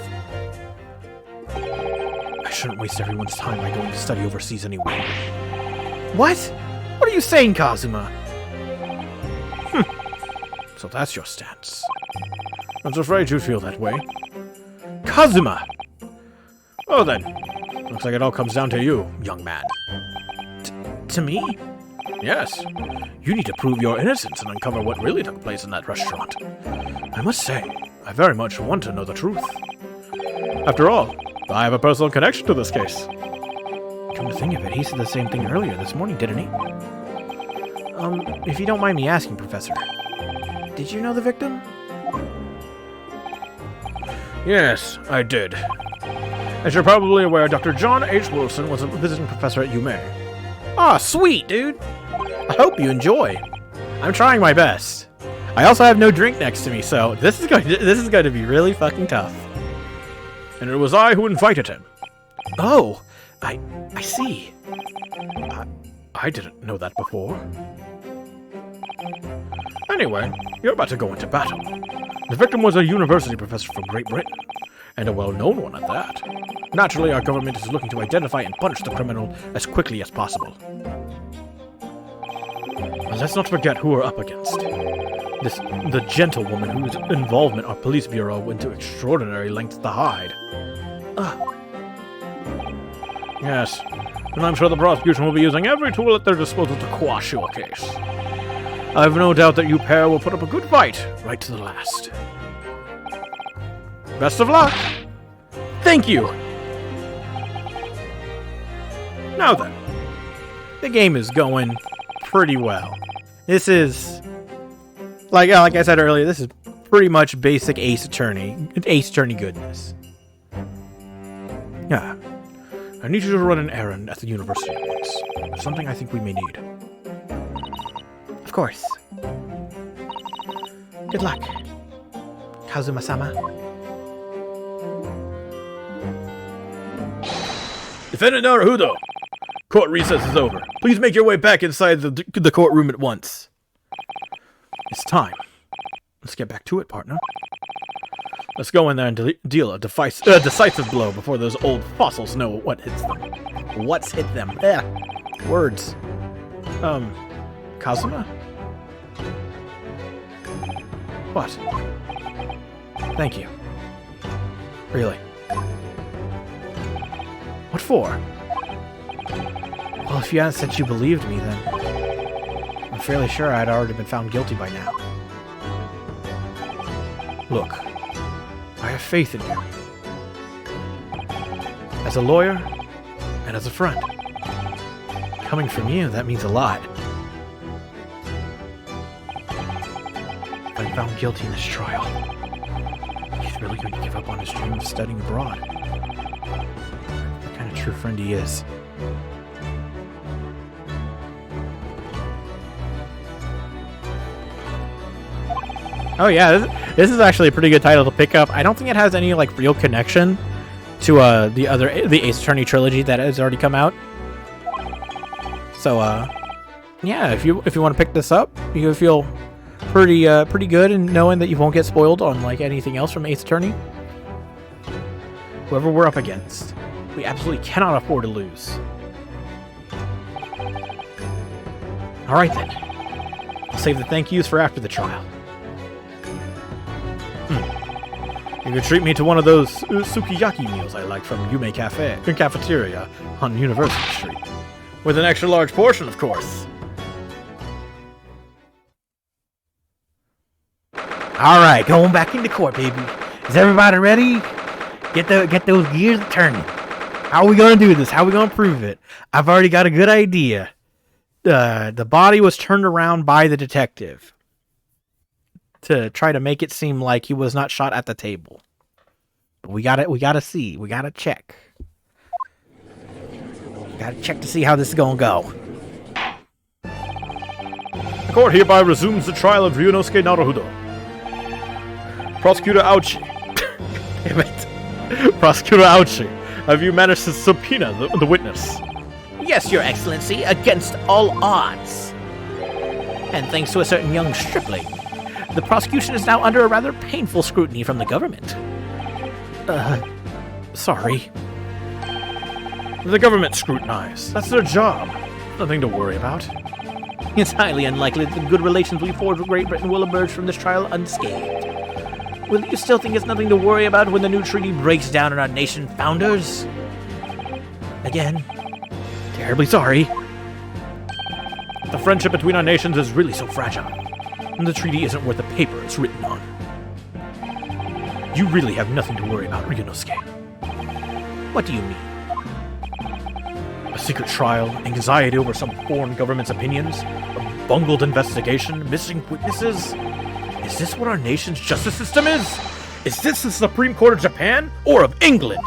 I shouldn't waste everyone's time by going to study overseas anyway. What? What are you saying, Kazuma? So that's your stance. I was afraid you'd feel that way. Kazuma! Oh then, looks like it all comes down to you, young man. To me? Yes. You need to prove your innocence and uncover what really took place in that restaurant. I must say, I very much want to know the truth. After all, I have a personal connection to this case. Come to think of it, he said the same thing earlier this morning, didn't he? If you don't mind me asking, Professor, did you know the victim? Yes, I did. As you're probably aware, Dr. John H. Wilson was a visiting professor at UMA. Ah, sweet, dude! I hope you enjoy. I'm trying my best. I also have no drink next to me, so this is going to be really fucking tough. And it was I who invited him. Oh, I see. I didn't know that before. Anyway, you're about to go into battle. The victim was a university professor from Great Britain, and a well-known one at that. Naturally, our government is looking to identify and punish the criminal as quickly as possible. But let's not forget who we're up against. The gentlewoman whose involvement our police bureau went to extraordinary lengths to hide. Yes, and I'm sure the prosecution will be using every tool at their disposal to quash your case. I've no doubt that you pair will put up a good fight right to the last. Best of luck! Thank you! Now then, the game is going pretty well. This is like I said earlier. This is pretty much basic Ace Attorney goodness. Yeah, I need you to run an errand at the university at once. There's something I think we may need. Of course. Good luck, Kazuma-sama. Defendant Naruhodo, court recess is over. Please make your way back inside the courtroom at once. It's time. Let's get back to it, partner. Let's go in there and deal a decisive blow before those old fossils know what hits them. What's hit them? Words. Kazuma? What? Thank you. Really? What for? Well, if you hadn't said you believed me, then I'm fairly sure I'd already been found guilty by now. Look, I have faith in you. As a lawyer, and as a friend. Coming from you, that means a lot. If I'm found guilty in this trial, he's really going to give up on his dream of studying abroad. The kind of true friend he is. Oh yeah, this is actually a pretty good title to pick up. I don't think it has any like real connection to the Ace Attorney trilogy that has already come out. So yeah, if you want to pick this up, you can feel pretty good in knowing that you won't get spoiled on like anything else from Ace Attorney. Whoever we're up against, we absolutely cannot afford to lose. All right then, I'll save the thank yous for after the trial. You can treat me to one of those sukiyaki meals I like from Yume Cafeteria on University Street. With an extra large portion, of course. Alright, going back into court, baby. Is everybody ready? Get those gears turning. How are we gonna do this? How are we gonna prove it? I've already got a good idea. The body was turned around by the detective to try to make it seem like he was not shot at the table. But we gotta see. We gotta check. Gotta check to see how this is gonna go. The court hereby resumes the trial of Ryunosuke Naruhodo. Prosecutor Auchi. Damn it. Prosecutor Auchi, have you managed to subpoena the witness? Yes, Your Excellency, against all odds. And thanks to a certain young stripling, the prosecution is now under a rather painful scrutiny from the government. Sorry. The government scrutinized. That's their job. Nothing to worry about. It's highly unlikely that the good relations we forge with Great Britain will emerge from this trial unscathed. Will you still think it's nothing to worry about when the new treaty breaks down on our nation founders? Again, terribly sorry. The friendship between our nations is really so fragile, and the treaty isn't worth the paper it's written on. You really have nothing to worry about, Ryunosuke. What do you mean? A secret trial, anxiety over some foreign government's opinions, a bungled investigation, missing witnesses. Is this what our nation's justice system is? Is this the Supreme Court of Japan or of England?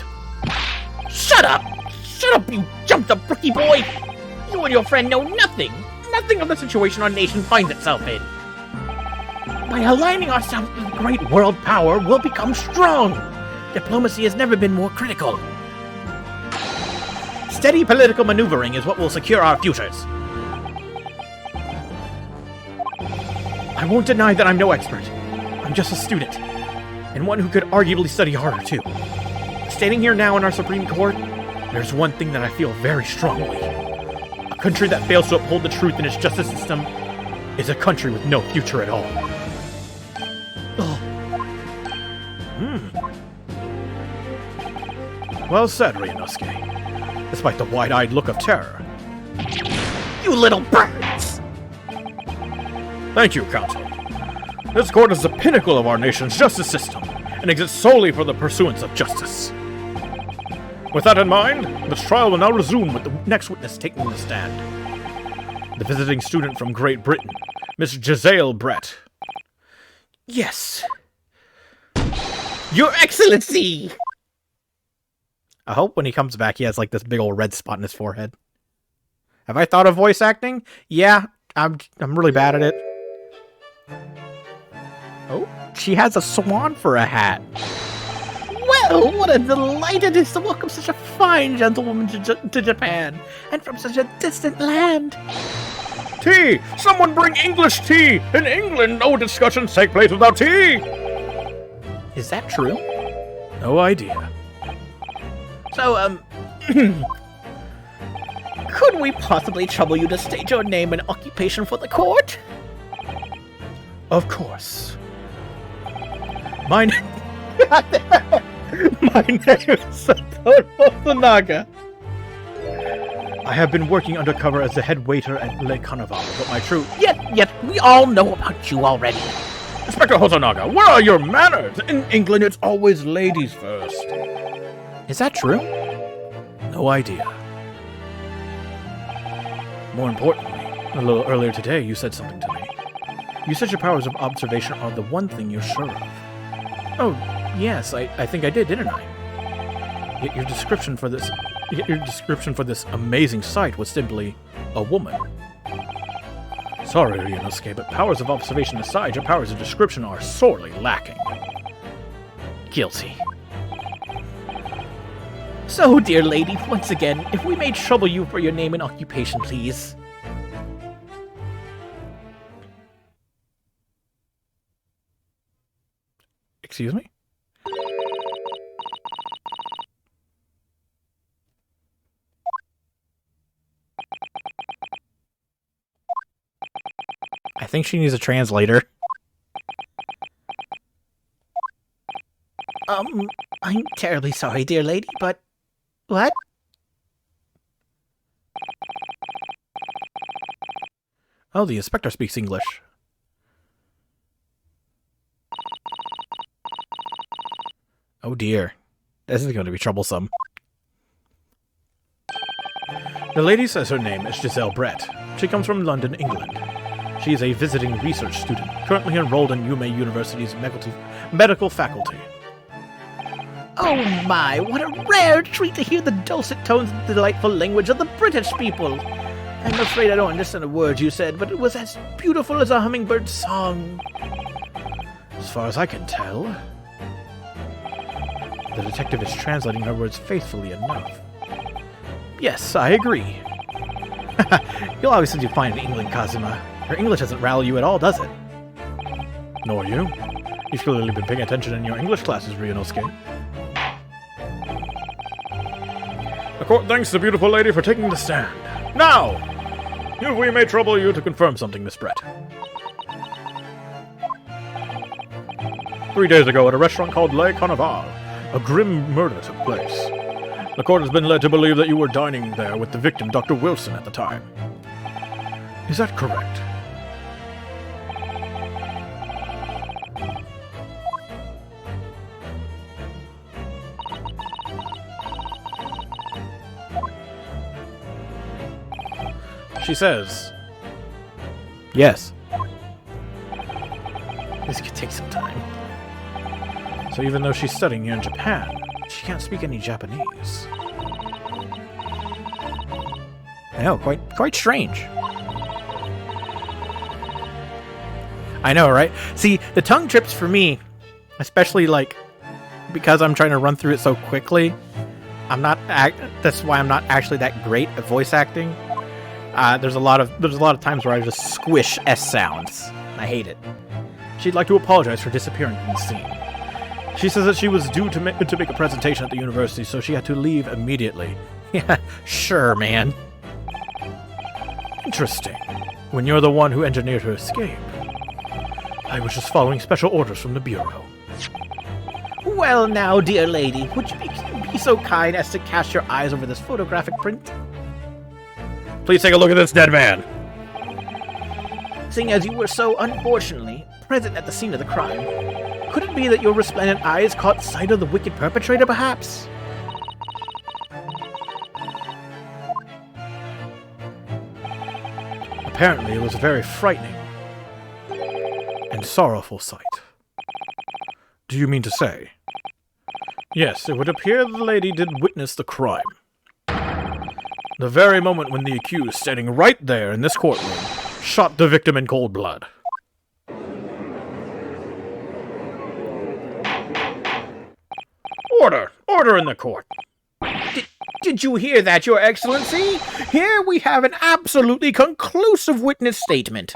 Shut up! Shut up, you jumped-up rookie boy! You and your friend know nothing of the situation our nation finds itself in. By aligning ourselves with a great world power, we'll become strong. Diplomacy has never been more critical. Steady political maneuvering is what will secure our futures. I won't deny that I'm no expert. I'm just a student, and one who could arguably study harder too. Standing here now in our Supreme Court, there's one thing that I feel very strongly. A country that fails to uphold the truth in its justice system is a country with no future at all. Well said, Ryunosuke. Despite the wide-eyed look of terror. You little birds! Thank you, Counsel. This court is the pinnacle of our nation's justice system, and exists solely for the pursuance of justice. With that in mind, this trial will now resume with the next witness taking the stand. The visiting student from Great Britain, Miss Giselle Brett. Yes. Your Excellency! I hope when he comes back he has like this big old red spot in his forehead. Have I thought of voice acting? Yeah, I'm really bad at it. Oh, she has a swan for a hat. Well, what a delight it is to welcome such a fine gentlewoman to Japan, and from such a distant land. Tea! Someone bring English tea! In England, no discussions take place without tea! Is that true? No idea. So, could we possibly trouble you to state your name and occupation for the court? Of course. My name is Satoru Fukunaga. I have been working undercover as the head waiter at Le Carnival, but my true... Yet, we all know about you already. Inspector Hosonaga, where are your manners? In England, it's always ladies first. Is that true? No idea. More importantly, a little earlier today, you said something to me. You said your powers of observation are the one thing you're sure of. Oh, yes, I think I did, didn't I? Yet your description for this amazing sight was simply a woman. Sorry, Ryunosuke, but powers of observation aside, your powers of description are sorely lacking. Guilty. So, dear lady, once again, if we may trouble you for your name and occupation, please. Excuse me? I think she needs a translator. I'm terribly sorry, dear lady, but... What? Oh, the inspector speaks English. Oh dear. This is going to be troublesome. The lady says her name is Giselle Brett. She comes from London, England. She is a visiting research student, currently enrolled in Yume University's medical faculty. Oh my, what a rare treat to hear the dulcet tones and delightful language of the British people. I'm afraid I don't understand a word you said, but it was as beautiful as a hummingbird's song. As far as I can tell, the detective is translating her words faithfully enough. Yes, I agree. You'll obviously do fine in England, Kazuma. Your English doesn't rally you at all, does it? Nor you. You've clearly been paying attention in your English classes, Ryunosuke. The court thanks the beautiful lady for taking the stand. Now, if we may trouble you to confirm something, Miss Brett. 3 days ago, at a restaurant called Le Carnival, a grim murder took place. The court has been led to believe that you were dining there with the victim, Dr. Wilson, at the time. Is that correct? She says, Yes. This could take some time. so even though she's studying here in Japan, she can't speak any Japanese. I know, quite strange. I know, right? See, the tongue trips for me, especially like because I'm trying to run through it so quickly. That's why I'm not actually that great at voice acting. There's a lot of times where I just squish S sounds. I hate it. She'd like to apologize for disappearing from the scene. She says that she was due to make a presentation at the university, so she had to leave immediately. Yeah, sure, man. Interesting. When you're the one who engineered her escape. I was just following special orders from the Bureau. Well now, dear lady, would you be so kind as to cast your eyes over this photographic print? Please take a look at this dead man. Seeing as you were so unfortunately present at the scene of the crime, could it be that your resplendent eyes caught sight of the wicked perpetrator, perhaps? Apparently, it was very frightening. and sorrowful sight. Do you mean to say? Yes, it would appear the lady did witness the crime. The very moment when the accused, standing right there in this courtroom, shot the victim in cold blood. Order! Order in the court! Did you hear that, Your Excellency? Here we have an absolutely conclusive witness statement.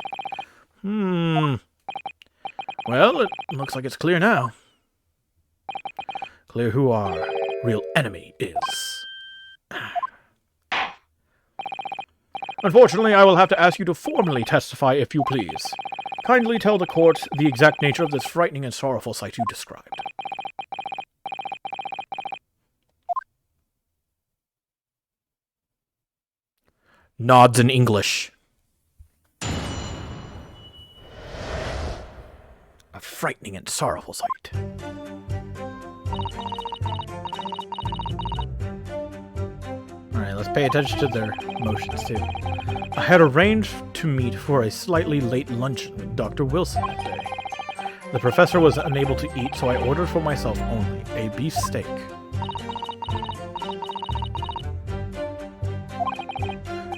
Well, it looks like it's clear now. Clear who our real enemy is. Unfortunately, I will have to ask you to formally testify if you please. Kindly tell the court the exact nature of this frightening and sorrowful sight you described. Nods in English. A frightening and sorrowful sight. Alright, let's pay attention to their motions too. I had arranged to meet for a slightly late luncheon with Dr. Wilson that day. The professor was unable to eat, so I ordered for myself only a beef steak.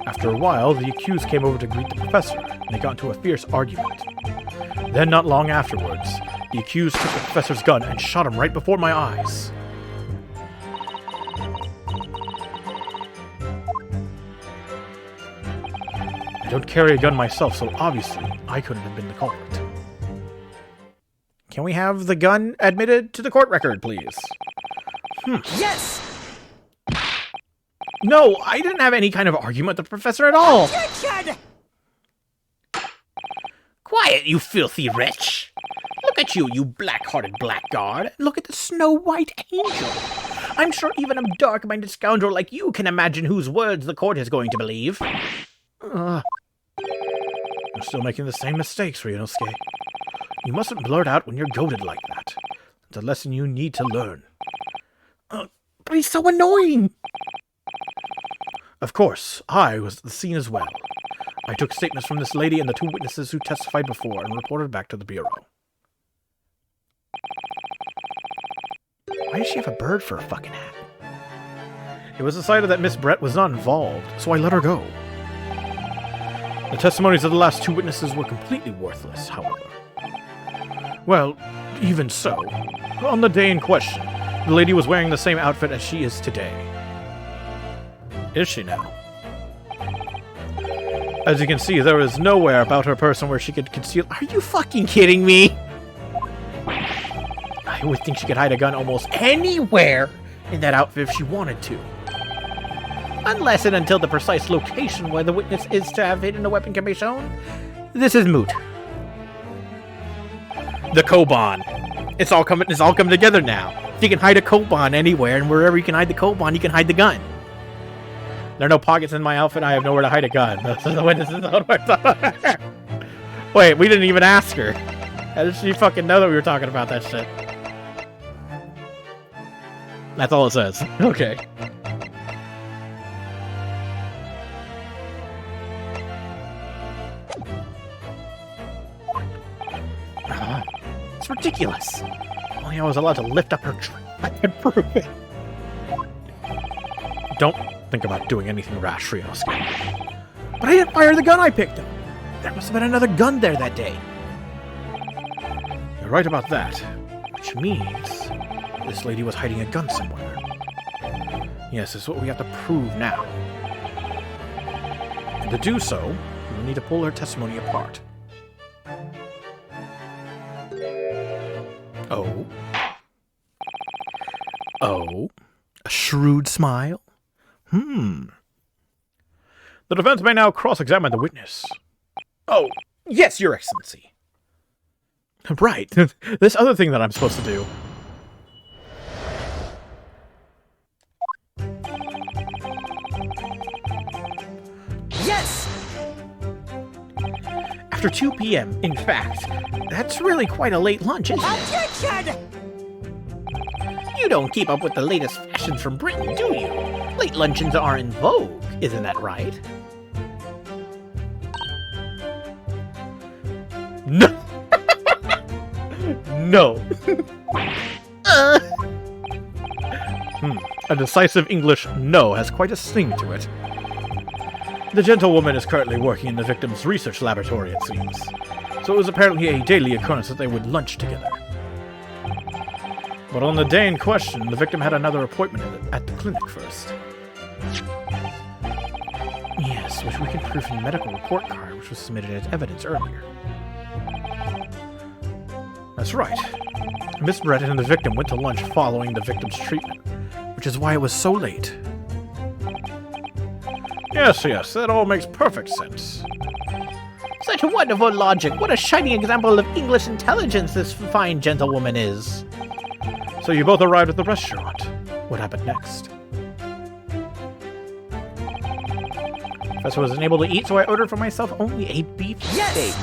After a while, the accused came over to greet the professor, and they got into a fierce argument. Then, not long afterwards, the accused took the professor's gun and shot him right before my eyes. I don't carry a gun myself, so obviously I couldn't have been the culprit. Can we have the gun admitted to the court record, please? Yes! No, I didn't have any kind of argument with the professor at all. Objection! Quiet, you filthy wretch. Look at you, you black-hearted blackguard. Look at the Snow White Angel. I'm sure even a dark-minded scoundrel like you can imagine whose words the court is going to believe. You're still making the same mistakes, Ryunosuke. You mustn't blurt out when you're goaded like that. It's a lesson you need to learn. But he's so annoying. Of course, I was at the scene as well. I took statements from this lady and the two witnesses who testified before and reported back to the Bureau. Why does she have a bird for a fucking hat? It was decided that Miss Brett was not involved, so I let her go. The testimonies of the last two witnesses were completely worthless, however. Well, even so, on the day in question, the lady was wearing the same outfit as she is today. Is she now? As you can see, there is nowhere about her person where she could conceal... Are you fucking kidding me? I would think she could hide a gun almost anywhere in that outfit if she wanted to. Unless and until the precise location where the witness is to have hidden a weapon can be shown, this is moot. The Koban. It's all coming together now. If you can hide a Koban anywhere, and wherever you can hide the Koban, you can hide the gun. There are no pockets in my outfit, I have nowhere to hide a gun. That's the witness is on my Wait, we didn't even ask her. How did she fucking know that we were talking about that shit? That's all it says. Okay. It's ridiculous. If only I was allowed to lift up her tree, I could prove it. Don't think about doing anything rash, Ryunosuke. But I didn't fire the gun I picked up. There must have been another gun there that day. You're right about that, which means this lady was hiding a gun somewhere. Yes, this is what we have to prove now. And to do so, we'll need to pull her testimony apart. Oh. Oh. A shrewd smile? The defense may now cross-examine the witness. Oh, yes, Your Excellency. Right. This other thing that I'm supposed to do. Yes! After 2 p.m., in fact. That's really quite a late lunch, isn't it? Objection! You don't keep up with the latest fashions from Britain, do you? Late luncheons are in vogue, isn't that right? No! no. A decisive English no has quite a sting to it. The gentlewoman is currently working in the victim's research laboratory, it seems. So it was apparently a daily occurrence that they would lunch together. But on the day in question, the victim had another appointment at the clinic first. Yes, which we can prove from the medical report card, which was submitted as evidence earlier. That's right. Miss Brett and the victim went to lunch following the victim's treatment, which is why it was so late. Yes, that all makes perfect sense. Such wonderful logic. What a shining example of English intelligence this fine gentlewoman is. So you both arrived at the restaurant. What happened next? Professor was unable to eat, so I ordered for myself only a beef steak.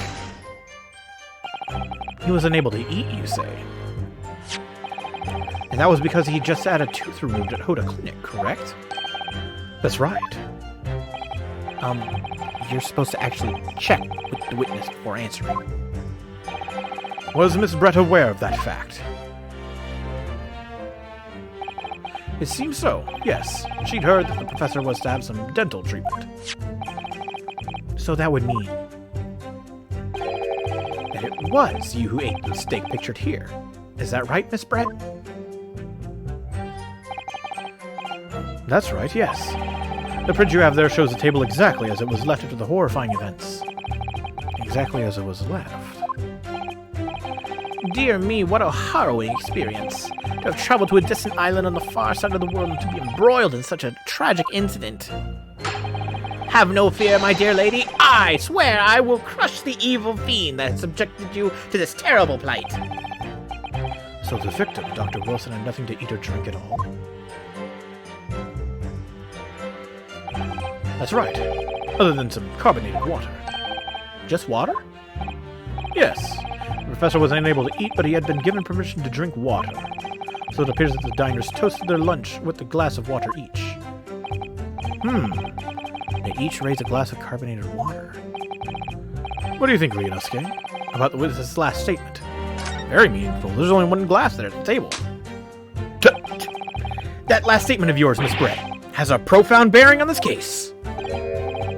He was unable to eat, you say? And that was because he just had a tooth removed at Hoda Clinic, correct? That's right. You're supposed to actually check with the witness before answering. Was Miss Brett aware of that fact? It seems so, yes. She'd heard that the professor was to have some dental treatment. So that would mean that it was you who ate the steak pictured here. Is that right, Miss Brett? That's right, yes. The print you have there shows the table exactly as it was left after the horrifying events. Exactly as it was left. Dear me, what a harrowing experience. To have traveled to a distant island on the far side of the world and to be embroiled in such a tragic incident. Have no fear, my dear lady. I swear I will crush the evil fiend that subjected you to this terrible plight. So the victim, Dr. Wilson, had nothing to eat or drink at all? That's right. Other than some carbonated water. Just water? Yes. The professor was unable to eat, but he had been given permission to drink water. So it appears that the diners toasted their lunch with a glass of water each. They each raised a glass of carbonated water. What do you think, Ryunosuke, about the witness's last statement? Very meaningful. There's only one glass there at the table. That last statement of yours, Miss Brett, has a profound bearing on this case.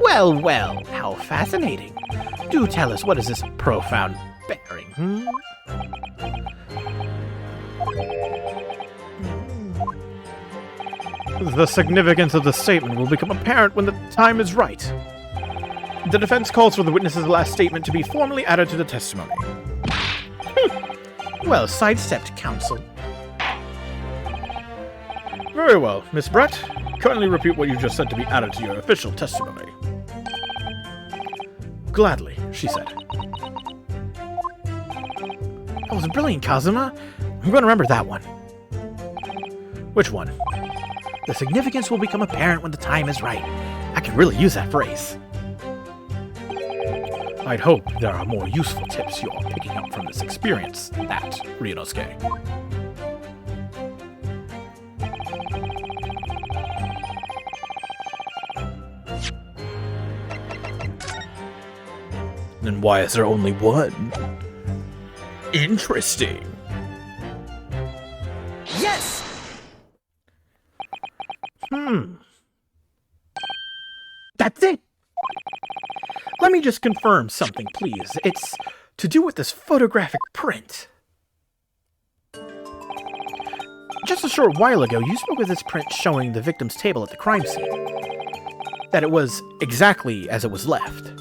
Well, well, how fascinating. Do tell us, what is this profound bearing, The significance of the statement will become apparent when the time is right. The defense calls for the witness's last statement to be formally added to the testimony. Well sidestepped, counsel. Very well, Miss Brett. Kindly repeat what you just said to be added to your official testimony. Gladly, she said. That was brilliant, Kazuma. I'm going to remember that one. Which one? The significance will become apparent when the time is right. I can really use that phrase. I'd hope there are more useful tips you're picking up from this experience than that, Ryunosuke. Then why is there only one? Interesting. Yes! That's it! Let me just confirm something, please. It's to do with this photographic print. Just a short while ago, you spoke of this print showing the victim's table at the crime scene. That it was exactly as it was left.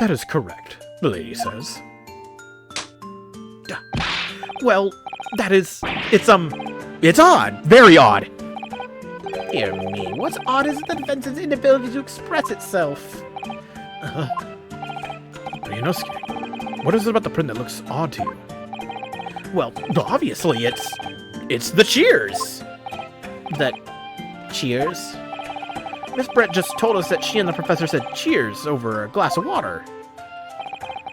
That is correct, the lady says. Well, that is... It's odd. Very odd. Dear me, what's odd is the defense's inability to express itself. Ryunosuke, what is it about the print that looks odd to you? Well, obviously it's the cheers. That cheers? Miss Brett just told us that she and the professor said cheers over a glass of water.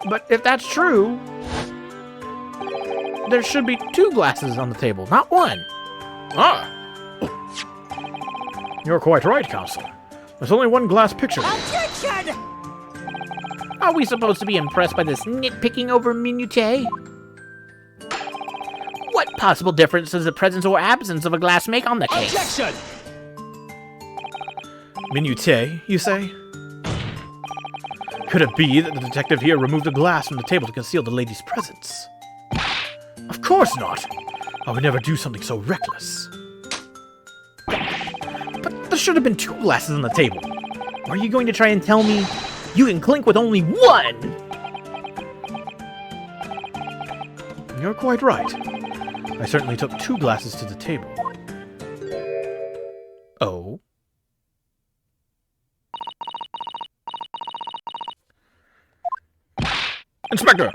But if that's true, there should be 2 glasses on the table, not 1. Ah! You're quite right, Counsel. There's only 1 glass picture. Objection! Are we supposed to be impressed by this nitpicking over minutiae? What possible difference does the presence or absence of a glass make on the case? Objection! Minutiae, you say? Could it be that the detective here removed a glass from the table to conceal the lady's presence? Of course not! I would never do something so reckless. But there should have been 2 glasses on the table. Are you going to try and tell me you can clink with only 1? You're quite right. I certainly took 2 glasses to the table. Oh? Inspector,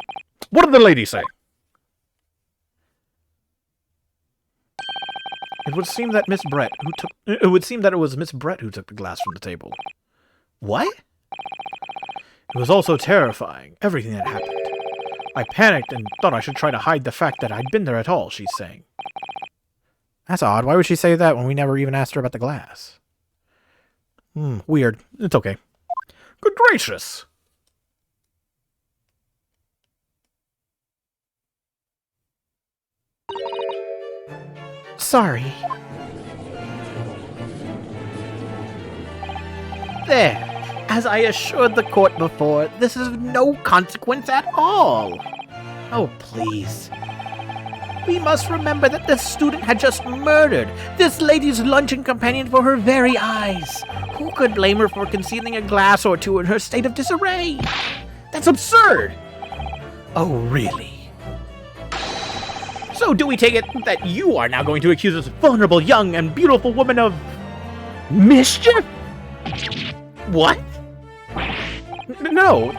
what did the lady say? It would seem that Miss Brett who took. It would seem that it was Miss Brett who took the glass from the table. What? It was all so terrifying, everything that happened. I panicked and thought I should try to hide the fact that I'd been there at all, she's saying. That's odd. Why would she say that when we never even asked her about the glass? Weird. It's okay. Good gracious! Sorry. There. As I assured the court before, this is of no consequence at all. Oh, please. We must remember that this student had just murdered this lady's luncheon companion for her very eyes. Who could blame her for concealing a glass or 2 in her state of disarray? That's absurd! Oh, really? So do we take it that you are now going to accuse this vulnerable, young, and beautiful woman of mischief? What? No,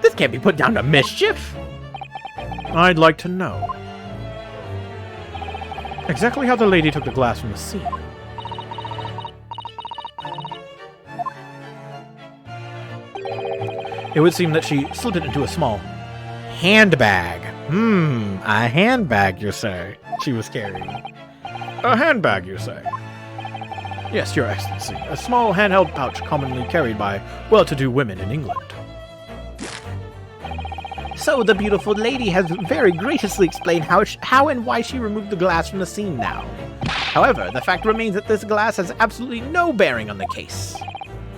this can't be put down to mischief. I'd like to know exactly how the lady took the glass from the scene. It would seem that she slipped it into a small handbag. A handbag, you say? She was carrying. A handbag, you say? Yes, Your Excellency. A small handheld pouch commonly carried by well-to-do women in England. So the beautiful lady has very graciously explained how and why she removed the glass from the scene now. However, the fact remains that this glass has absolutely no bearing on the case.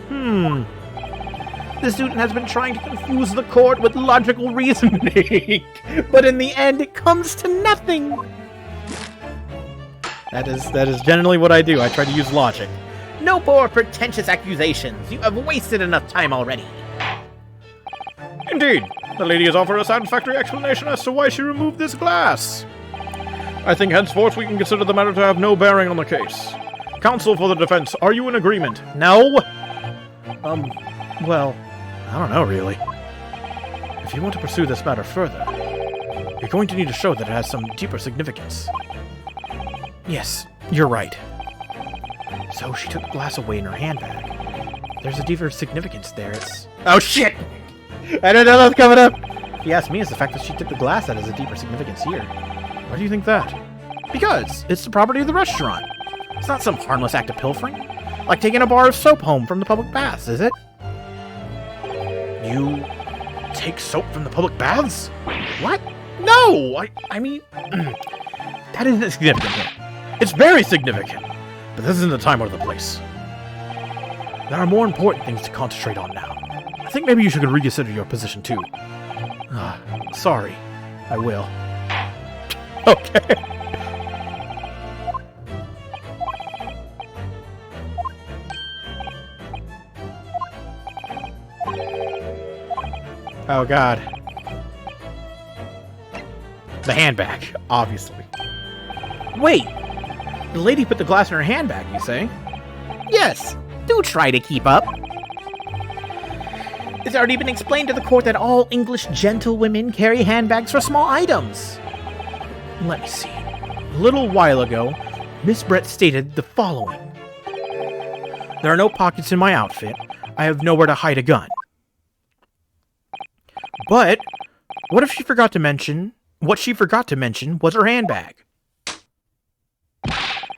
The student has been trying to confuse the court with logical reasoning, but in the end it comes to nothing. That is generally what I do. I try to use logic. No more pretentious accusations. You have wasted enough time already. Indeed, the lady has offered a satisfactory explanation as to why she removed this glass. I think henceforth we can consider the matter to have no bearing on the case. Counsel for the defense, are you in agreement? No? Well, I don't know, really. If you want to pursue this matter further, you're going to need to show that it has some deeper significance. Yes, you're right. So she took the glass away in her handbag. There's a deeper significance there. It's... Oh, shit! I didn't know that was coming up! If you ask me, it's the fact that she took the glass that has a deeper significance here. Why do you think that? Because it's the property of the restaurant. It's not some harmless act of pilfering. Like taking a bar of soap home from the public baths, is it? You take soap from the public baths? What? No! I mean... that isn't significant here. It's very significant. But this isn't the time or the place. There are more important things to concentrate on now. I think maybe you should reconsider your position too. Sorry. I will. Okay. Oh, God. The handbag, obviously. Wait! The lady put the glass in her handbag, you say? Yes, do try to keep up. It's already been explained to the court that all English gentlewomen carry handbags for small items. Let me see. A little while ago, Miss Brett stated the following. There are no pockets in my outfit. I have nowhere to hide a gun. But, what if she forgot to mention... What she forgot to mention was her handbag.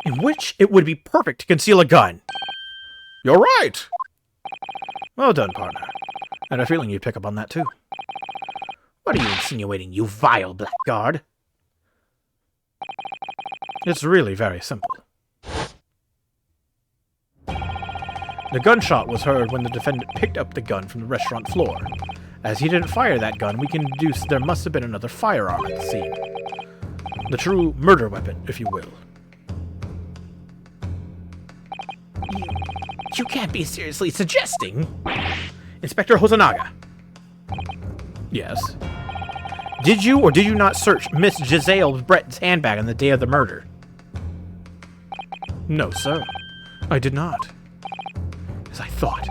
In which it would be perfect to conceal a gun. You're right! Well done, partner. I had a feeling you'd pick up on that too. What are you insinuating, you vile blackguard? It's really very simple. The gunshot was heard when the defendant picked up the gun from the restaurant floor. As he didn't fire that gun, we can deduce there must have been another firearm at the scene. The true murder weapon, if you will. You can't be seriously suggesting... Inspector Hosonaga. Yes. Did you or did you not search Miss Giselle Brett's handbag on the day of the murder? No, sir. I did not. As I thought.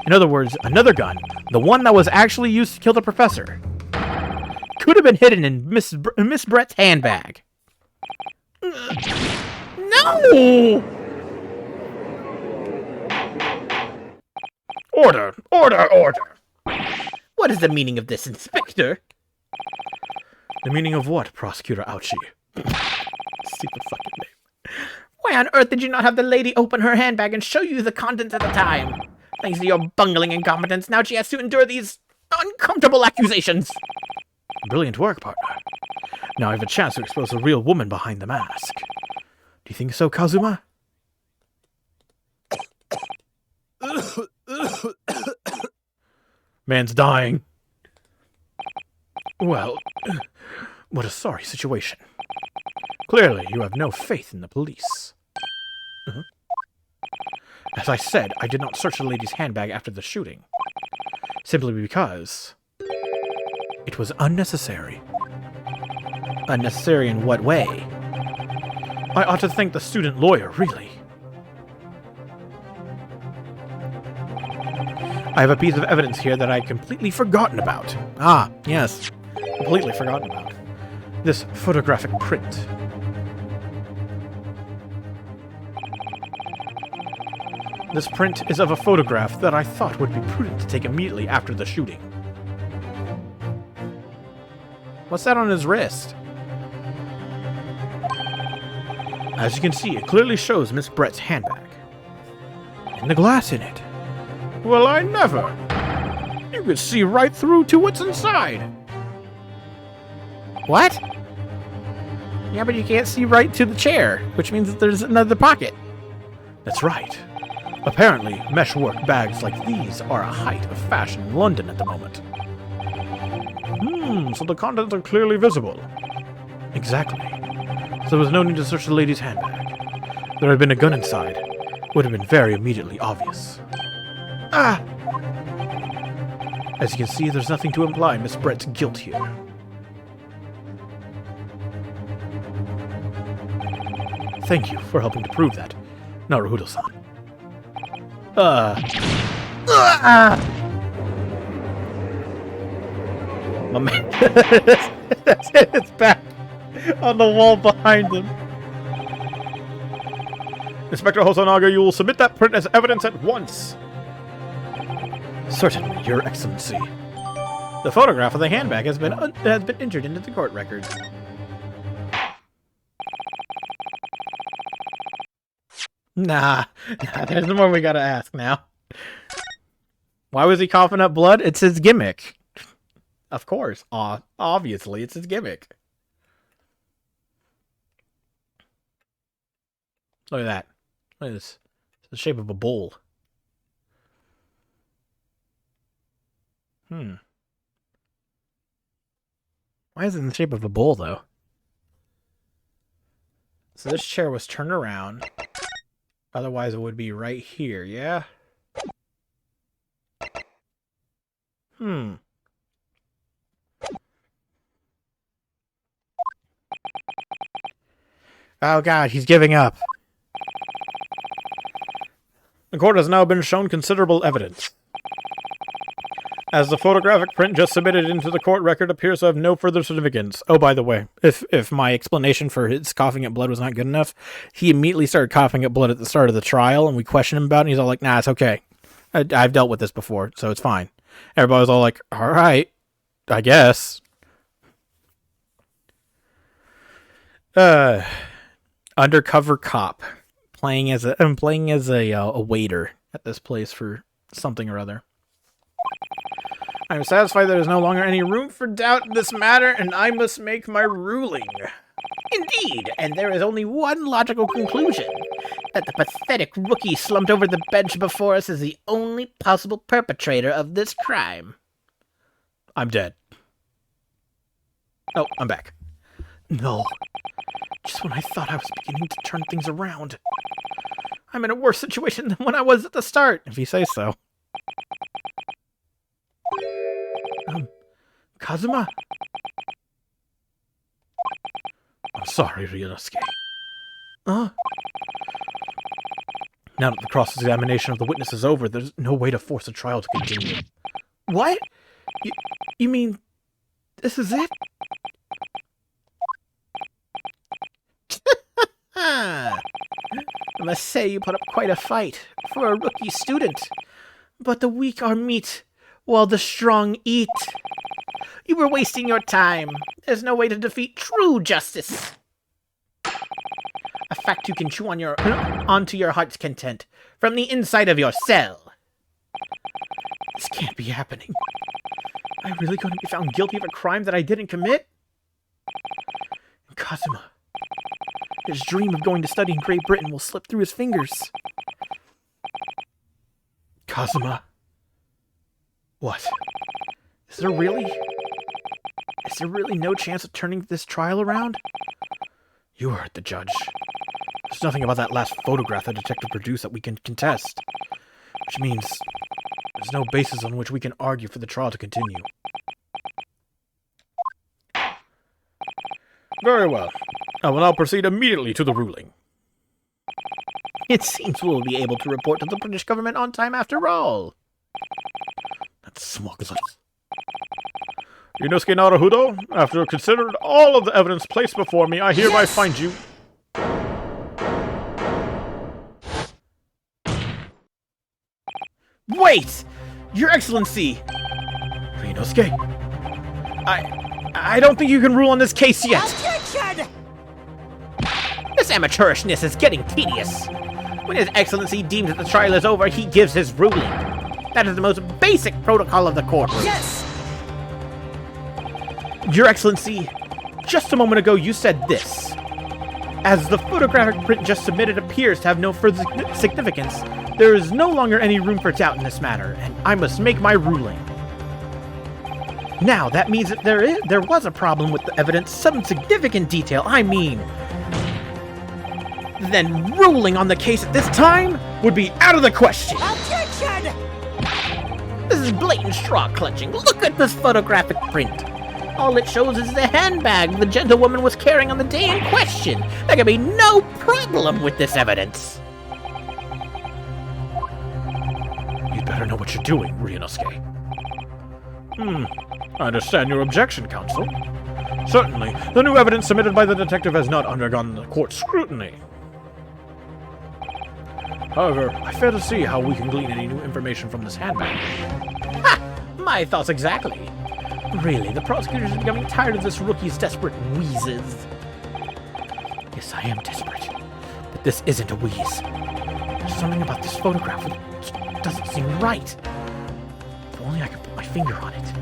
In other words, another gun, the one that was actually used to kill the professor, could have been hidden in Miss Brett's handbag. No! Order! Order! Order! What is the meaning of this, Inspector? The meaning of what, Prosecutor Ouchie? Stupid fucking name. Why on earth did you not have the lady open her handbag and show you the contents at the time? Thanks to your bungling incompetence, now she has to endure these uncomfortable accusations. Brilliant work, partner. Now I have a chance to expose the real woman behind the mask. Do you think so, Kazuma? Man's dying. Well, what a sorry situation. Clearly, you have no faith in the police. As I said, I did not search the lady's handbag after the shooting. Simply because... it was unnecessary. Unnecessary in what way? I ought to thank the student lawyer, really. I have a piece of evidence here that I'd completely forgotten about. Ah, yes. Completely forgotten about. This photographic print. This print is of a photograph that I thought would be prudent to take immediately after the shooting. What's that on his wrist? As you can see, it clearly shows Miss Brett's handbag. And the glass in it. Well, I never. You could see right through to what's inside. What? Yeah, but you can't see right to the chair, which means that there's another pocket. That's right. Apparently, meshwork bags like these are a height of fashion in London at the moment. So the contents are clearly visible. Exactly. So there was no need to search the lady's handbag. There had been a gun inside. Would have been very immediately obvious. Ah! As you can see, there's nothing to imply Miss Brett's guilt here. Thank you for helping to prove that, Naruhodo-san. My man. That's it. It's back on the wall behind him. Inspector Hosonaga, you will submit that print as evidence at once. Certainly, Your Excellency. The photograph of the handbag has been entered into the court record. Nah, there's more we gotta ask now. Why was he coughing up blood? It's his gimmick. Of course. Obviously, it's his gimmick. Look at that. Look at this. It's the shape of a bowl. Why is it in the shape of a bowl, though? So this chair was turned around. Otherwise, it would be right here, yeah? Oh god, he's giving up. The court has now been shown considerable evidence. As the photographic print just submitted into the court record appears to have no further significance. Oh, by the way, if my explanation for his coughing up blood was not good enough, he immediately started coughing up blood at the start of the trial, and we questioned him about it, and he's all like, nah, it's okay. I've dealt with this before, so it's fine. Everybody was all like, all right, I guess. Undercover cop playing as a waiter at this place for something or other. I am satisfied there is no longer any room for doubt in this matter, and I must make my ruling. Indeed, and there is only one logical conclusion. That the pathetic rookie slumped over the bench before us is the only possible perpetrator of this crime. I'm dead. Oh, I'm back. No. Just when I thought I was beginning to turn things around. I'm in a worse situation than when I was at the start, if you say so. Kazuma? I'm sorry, Ryunosuke. Now that the cross-examination of the witness is over, there's no way to force a trial to continue. What? You mean this is it? I must say you put up quite a fight for a rookie student. But the weak are meat, while the strong eat. You were wasting your time. There's no way to defeat true justice. A fact you can chew onto your heart's content from the inside of your cell. This can't be happening. Am I really going to be found guilty of a crime that I didn't commit? Kazuma, his dream of going to study in Great Britain will slip through his fingers. Kazuma. What? Is there really no chance of turning this trial around? You heard the judge. There's nothing about that last photograph the detective produced that we can contest. Which means there's no basis on which we can argue for the trial to continue. Very well. I will now proceed immediately to the ruling. It seems we'll be able to report to the British government on time after all. That's smugglers. Ryunosuke Naruhodo, after considered all of the evidence placed before me, I hereby find you... Wait! Your Excellency! Ryunosuke? I don't think you can rule on this case yet! Objection! This amateurishness is getting tedious. When His Excellency deems that the trial is over, he gives his ruling. That is the most basic protocol of the courtroom. Yes! Your Excellency, just a moment ago you said this. As the photographic print just submitted appears to have no further significance, there is no longer any room for doubt in this matter, and I must make my ruling. Now, that means that there was a problem with the evidence, some significant detail, I mean. Then ruling on the case at this time would be out of the question. Objection! This is blatant straw clutching. Look at this photographic print. All it shows is the handbag the gentlewoman was carrying on the day in question. There can be no problem with this evidence. You'd better know what you're doing, Ryunosuke. I understand your objection, counsel. Certainly, the new evidence submitted by the detective has not undergone the court's scrutiny. However, I fail to see how we can glean any new information from this handbag. Ha! My thoughts exactly. Really, the prosecutors are becoming tired of this rookie's desperate wheezes. Yes, I am desperate. But this isn't a wheeze. There's something about this photograph that doesn't seem right. If only I could put my finger on it.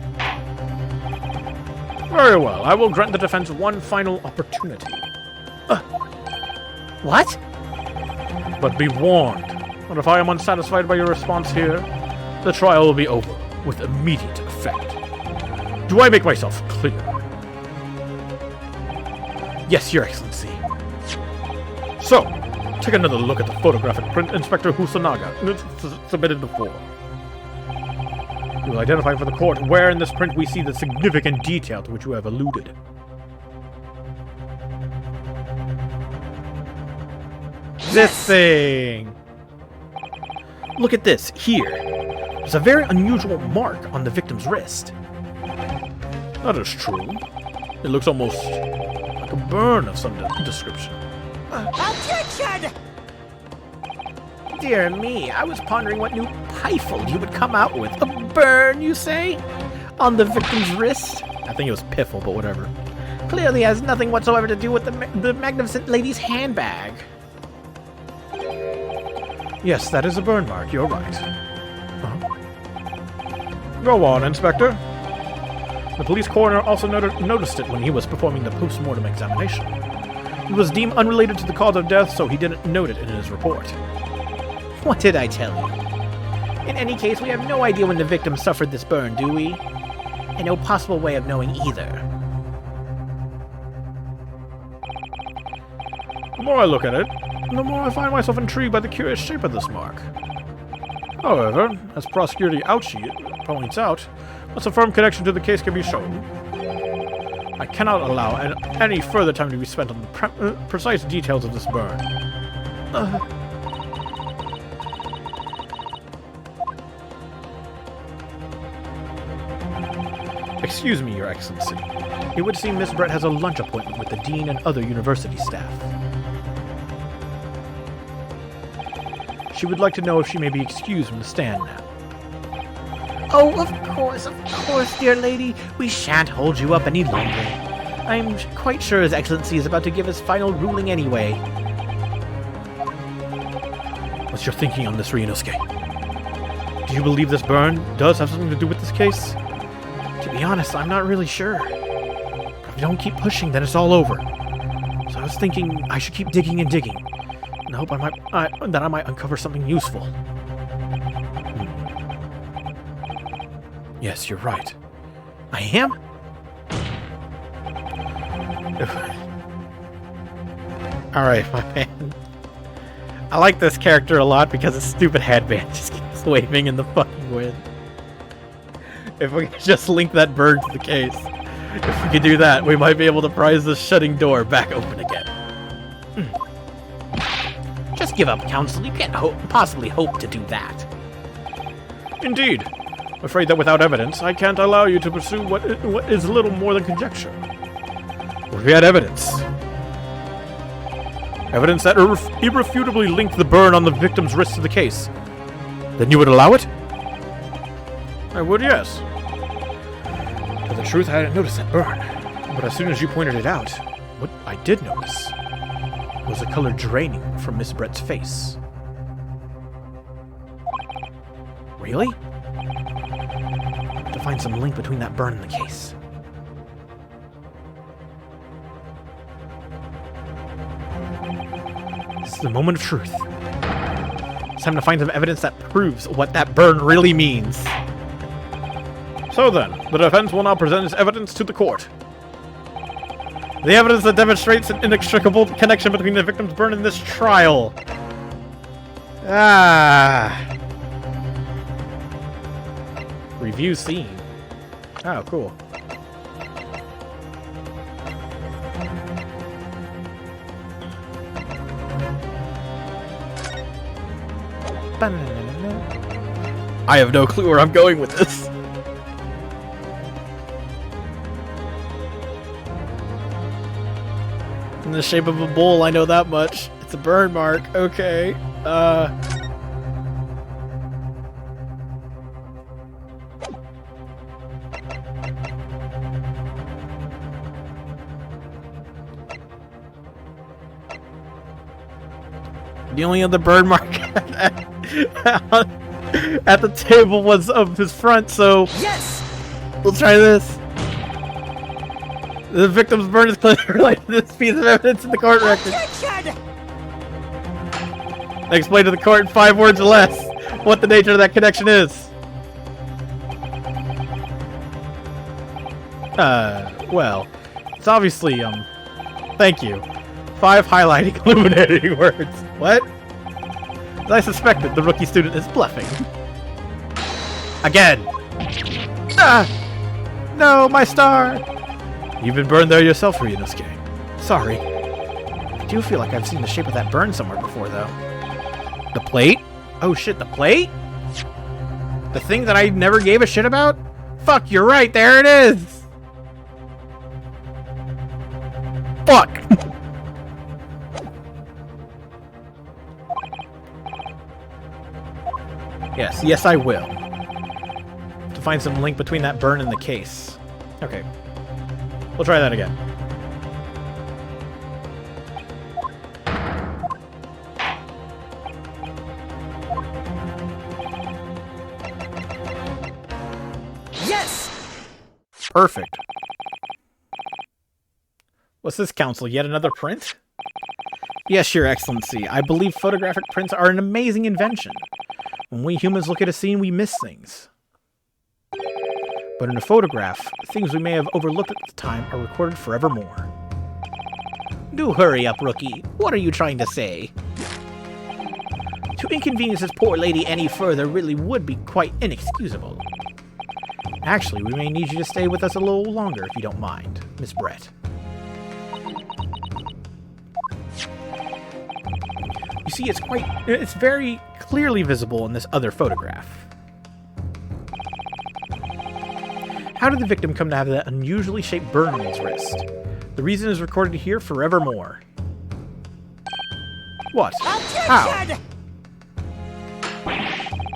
Very well. I will grant the defense one final opportunity. What? But be warned that if I am unsatisfied by your response here, the trial will be over with immediate effect. Do I make myself clear? Yes, Your Excellency. So, take another look at the photographic print Inspector Husanaga submitted before. You will identify for the court where in this print we see the significant detail to which you have alluded. This thing! Look at this, here. There's a very unusual mark on the victim's wrist. That is true. It looks almost like a burn of some description. Objection! Dear me, I was pondering what new piffle you would come out with. A burn, you say? On the victim's wrist? I think it was piffle, but whatever. Clearly has nothing whatsoever to do with the magnificent lady's handbag. Yes, that is a burn mark, you're right. Go on, Inspector. The police coroner also noticed it when he was performing the post-mortem examination. It was deemed unrelated to the cause of death, so he didn't note it in his report. What did I tell you? In any case, we have no idea when the victim suffered this burn, do we? And no possible way of knowing either. The more I look at it, the more I find myself intrigued by the curious shape of this mark. However, as Prosecutor Ouchie points out, once a firm connection to the case can be shown, I cannot allow any further time to be spent on the precise details of this burn. Excuse me, Your Excellency. It would seem Miss Brett has a lunch appointment with the Dean and other university staff. She would like to know if she may be excused from the stand now. Oh, of course, dear lady. We shan't hold you up any longer. I'm quite sure His Excellency is about to give his final ruling anyway. What's your thinking on this, Ryunosuke? Do you believe this burn does have something to do with this case? To be honest, I'm not really sure. If I don't keep pushing, then it's all over. So I was thinking I should keep digging and digging, and hope that I might uncover something useful. Yes, you're right. I am? Alright, my man. I like this character a lot because his stupid headband just keeps waving in the fucking wind. If we could just link that bird to the case. If we could do that, we might be able to prise this shutting door back open again. Just give up, Counsel. You can't possibly hope to do that. Indeed. I'm afraid that without evidence, I can't allow you to pursue what is little more than conjecture. If we had evidence. Evidence that irrefutably linked the burn on the victim's wrist to the case. Then you would allow it? I would, yes. To tell the truth, I hadn't noticed that burn. But as soon as you pointed it out, what I did notice was the color draining from Miss Brett's face. Really? To find some link between that burn and the case. This is the moment of truth. It's time to find some evidence that proves what that burn really means. So then, the defense will now present its evidence to the court. The evidence that demonstrates an inextricable connection between the victim's burn and this trial. Review scene. Oh, cool. I have no clue where I'm going with this. In the shape of a bull, I know that much. It's a burn mark. Okay. The only other burn mark at the table was of his front, so Yes! we'll try this. The victim's burn is clearly related to this piece of evidence in the court record. Objection! Explain to the court in 5 words or less what the nature of that connection is. Well, it's obviously, thank you. 5 highlighting, illuminating words. What? As I suspected, the rookie student is bluffing. Again. No, my star. You've been burned there yourself, Ryunosuke. Sorry. I do feel like I've seen the shape of that burn somewhere before, though. The plate? Oh shit, the plate? The thing that I never gave a shit about? Fuck, you're right, there it is! Fuck! Yes, I will. To find some link between that burn and the case. Okay. We'll try that again. Perfect. What's this, Council? Yet another print? Yes, Your Excellency. I believe photographic prints are an amazing invention. When we humans look at a scene, we miss things. But in a photograph, things we may have overlooked at the time are recorded forevermore. Do hurry up, Rookie. What are you trying to say? To inconvenience this poor lady any further really would be quite inexcusable. Actually, we may need you to stay with us a little longer, if you don't mind, Miss Brett. You see, it's very clearly visible in this other photograph. How did the victim come to have that unusually shaped burn on his wrist? The reason is recorded here forevermore. What? How? Objection!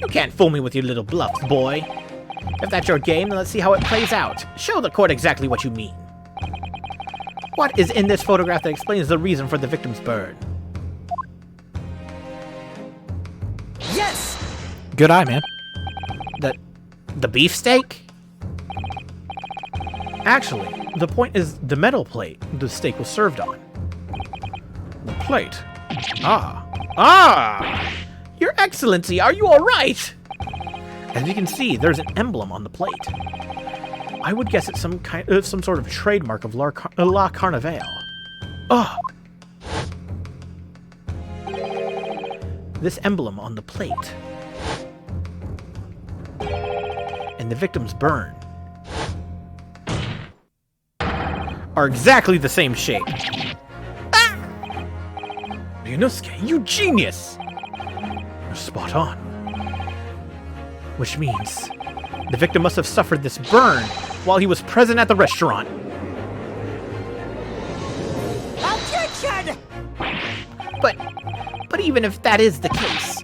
You can't fool me with your little bluffs, boy. If that's your game, then let's see how it plays out. Show the court exactly what you mean. What is in this photograph that explains the reason for the victim's burn? Yes! Good eye, man. The beefsteak? Actually, the point is the metal plate the steak was served on. The plate? Ah! Your Excellency, are you alright? As you can see, there's an emblem on the plate. I would guess it's some sort of trademark of La Carnivale. Ugh! This emblem on the plate and the victim's burn are exactly the same shape. Ah! Ryunosuke, you genius! You're spot on. Which means the victim must have suffered this burn while he was present at the restaurant. Objection! But even if that is the case,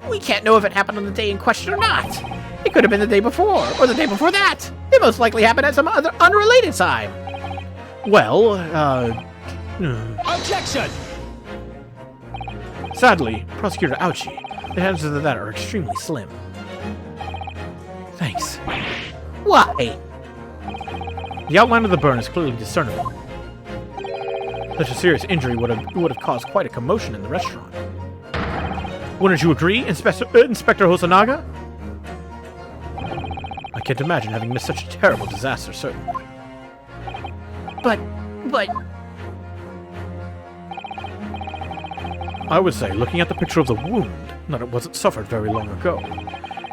we can't know if it happened on the day in question or not. It could have been the day before, or the day before that. It most likely happened at some other unrelated time. Well, Objection! sadly, Prosecutor Ouchie, the answers to that are extremely slim. Thanks. Why? The outline of the burn is clearly discernible. Such a serious injury would have caused quite a commotion in the restaurant. Wouldn't you agree, Inspector Hosonaga? I can't imagine having missed such a terrible disaster, certainly. But... I would say, looking at the picture of the wound, that it wasn't suffered very long ago.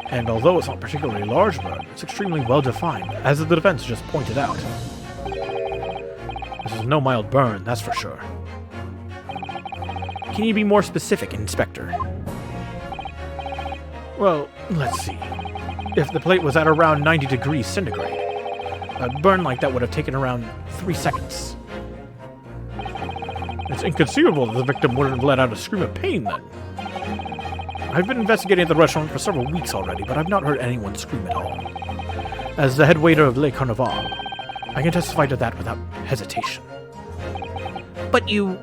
And although it's not a particularly large burn, it's extremely well defined, as the defense just pointed out. This is no mild burn, that's for sure. Can you be more specific, Inspector? Well, let's see. If the plate was at around 90 degrees centigrade, a burn like that would have taken around 3 seconds. It's inconceivable that the victim wouldn't have let out a scream of pain then. I've been investigating the restaurant for several weeks already, but I've not heard anyone scream at all. As the head waiter of Le Carnival, I can testify to that without hesitation. But you're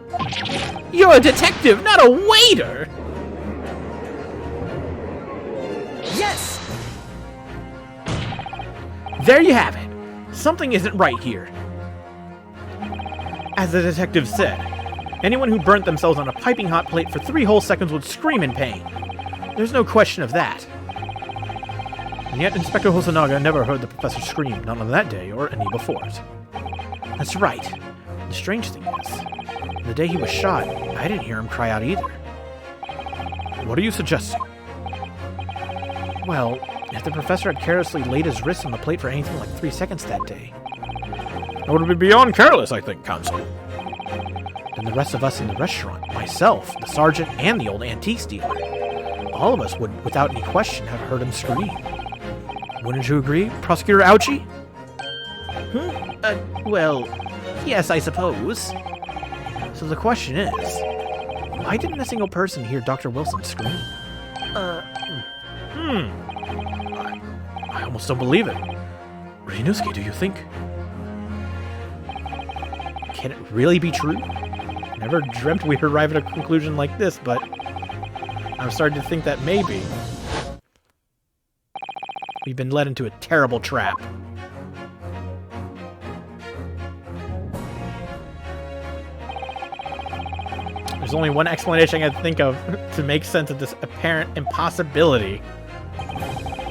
a detective, not a waiter! Yes! There you have it. Something isn't right here. As the detective said, anyone who burnt themselves on a piping hot plate for 3 whole seconds would scream in pain. There's no question of that. And yet Inspector Hosonaga never heard the professor scream, not on that day or any before it. That's right. The strange thing is, the day he was shot, I didn't hear him cry out either. What are you suggesting? Well, if the professor had carelessly laid his wrist on the plate for anything like 3 seconds that day, that would be beyond careless, I think, Counsel. Then the rest of us in the restaurant, myself, the sergeant, and the old antiques dealer, all of us would, without any question, have heard him scream. Wouldn't you agree, Prosecutor Ouchie? Well, yes, I suppose. So the question is, why didn't a single person hear Dr. Wilson scream? I almost don't believe it. Ryunosuke, do you think? Can it really be true? Never dreamt we'd arrive at a conclusion like this, but I'm starting to think that maybe we've been led into a terrible trap. There's only one explanation I can think of to make sense of this apparent impossibility.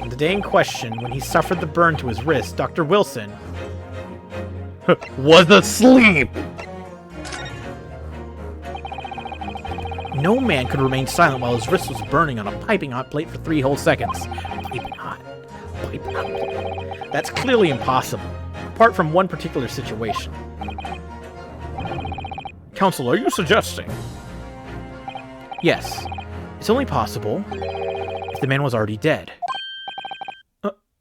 On the day in question, when he suffered the burn to his wrist, Dr. Wilson was asleep! No man could remain silent while his wrist was burning on a piping hot plate for 3 whole seconds. Piping hot. Piping hot. That's clearly impossible, apart from one particular situation. Counsel, are you suggesting? Yes, it's only possible if the man was already dead.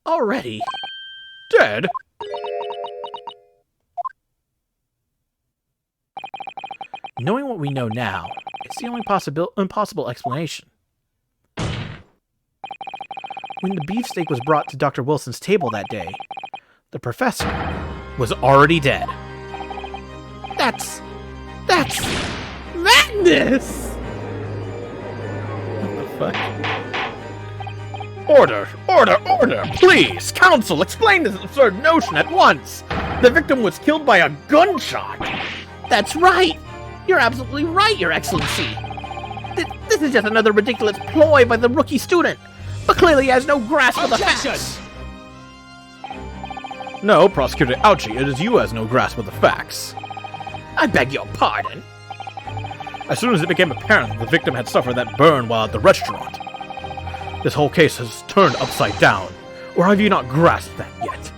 Already? Dead? Knowing what we know now, it's the only impossible explanation. When the beefsteak was brought to Dr. Wilson's table that day, the professor was already dead. That's madness! What the fuck? Order! Order! Order! Please! Counsel, explain this absurd notion at once! The victim was killed by a gunshot! That's right! You're absolutely right, Your Excellency! This is just another ridiculous ploy by the rookie student, but clearly he has no grasp of the facts! No, Prosecutor Ouchie, it is you who has no grasp of the facts. I beg your pardon. As soon as it became apparent that the victim had suffered that burn while at the restaurant, this whole case has turned upside down. Or have you not grasped that yet?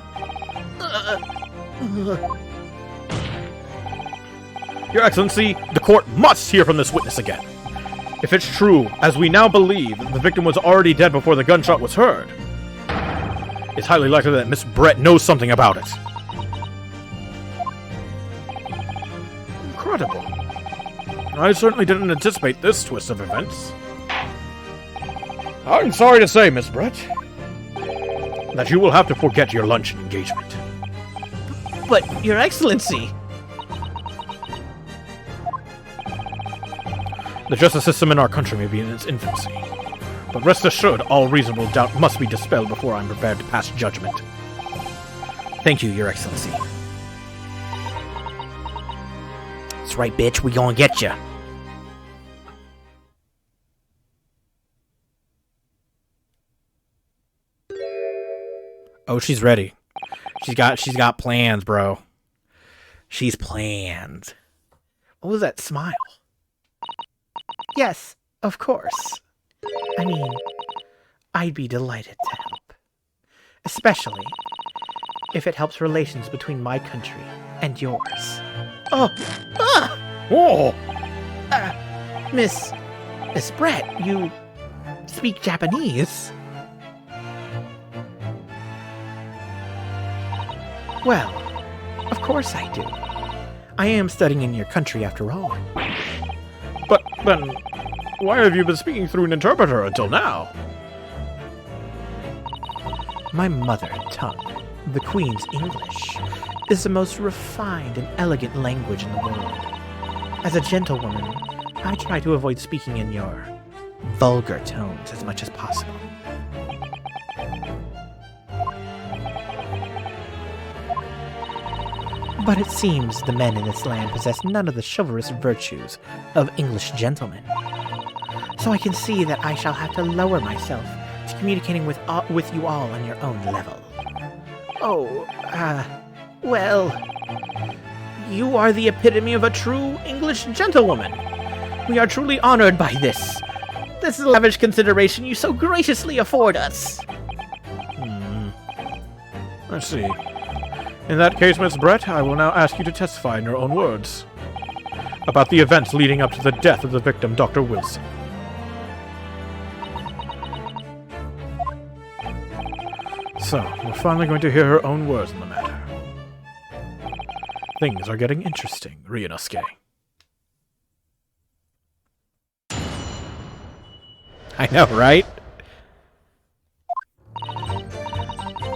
Your Excellency, the court must hear from this witness again. If it's true, as we now believe, that the victim was already dead before the gunshot was heard, it's highly likely that Miss Brett knows something about it. Incredible. I certainly didn't anticipate this twist of events. I'm sorry to say, Miss Brett, that you will have to forget your luncheon engagement. But, Your Excellency... The justice system in our country may be in its infancy, but rest assured all reasonable doubt must be dispelled before I'm prepared to pass judgment. Thank you, Your Excellency. That's right, bitch, we gonna get ya. Oh, she's ready. She's got plans, bro. She's planned. What was that smile? Yes, of course. I mean, I'd be delighted to help. Especially if it helps relations between my country and yours. Oh! Ah! Oh! Miss Brett, you speak Japanese? Well, of course I do. I am studying in your country after all. But then, why have you been speaking through an interpreter until now? My mother tongue, the Queen's English, is the most refined and elegant language in the world. As a gentlewoman, I try to avoid speaking in your vulgar tones as much as possible. But it seems the men in this land possess none of the chivalrous virtues of English gentlemen. So I can see that I shall have to lower myself to communicating with you all on your own level. Oh, well... You are the epitome of a true English gentlewoman. We are truly honored by this. This lavish consideration you so graciously afford us. I see. In that case, Miss Brett, I will now ask you to testify in your own words about the events leading up to the death of the victim, Dr. Wilson. So, we're finally going to hear her own words on the matter. Things are getting interesting, Ryunosuke. I know, right?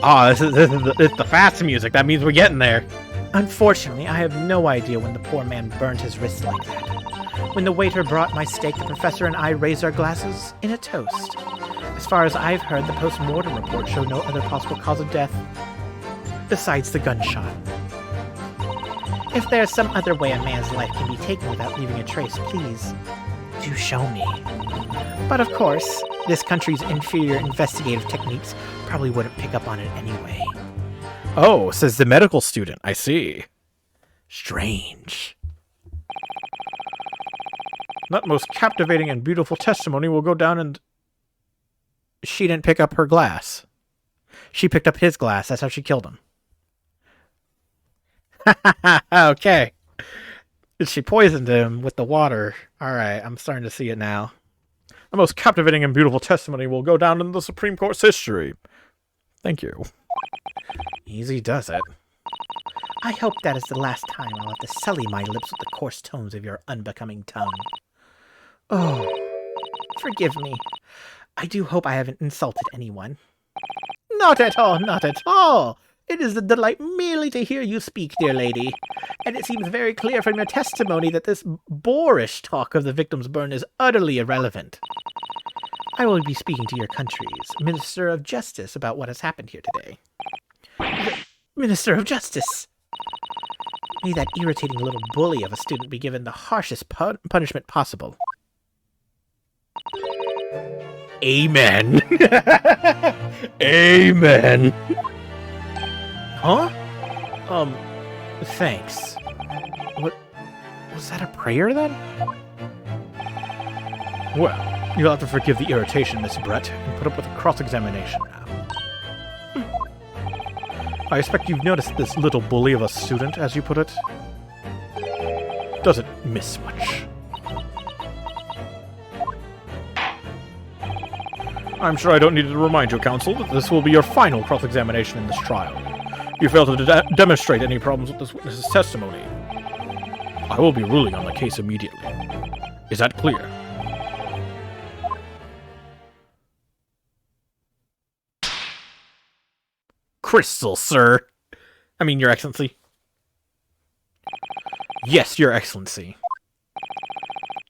Oh, this is the fast music. That means we're getting there. Unfortunately, I have no idea when the poor man burned his wrist like that. When the waiter brought my steak, the professor and I raised our glasses in a toast. As far as I've heard, the post-mortem report showed no other possible cause of death besides the gunshot. If there's some other way a man's life can be taken without leaving a trace, please do show me. But of course, this country's inferior investigative techniques probably wouldn't pick up on it anyway. Oh, says the medical student. I see. Strange. That most captivating and beautiful testimony will go down and... She didn't pick up her glass. She picked up his glass. That's how she killed him. Okay. She poisoned him with the water. Alright, I'm starting to see it now. The most captivating and beautiful testimony will go down in the Supreme Court's history. Thank you. Easy does it. I hope that is the last time I'll have to sully my lips with the coarse tones of your unbecoming tongue. Oh, forgive me. I do hope I haven't insulted anyone. Not at all, not at all. It is a delight merely to hear you speak, dear lady. And it seems very clear from your testimony that this boorish talk of the victim's burn is utterly irrelevant. I will be speaking to your country's Minister of Justice about what has happened here today. The Minister of Justice! May that irritating little bully of a student be given the harshest punishment possible. Amen. Amen. Huh? Thanks. What? Was that a prayer, then? Well, you'll have to forgive the irritation, Miss Brett, and put up with a cross-examination now. I expect you've noticed this little bully of a student, as you put it. Doesn't miss much. I'm sure I don't need to remind you, counsel, that this will be your final cross-examination in this trial. You failed to demonstrate any problems with this witness's testimony. I will be ruling on the case immediately. Is that clear? Crystal, sir. I mean, Your Excellency. Yes, Your Excellency.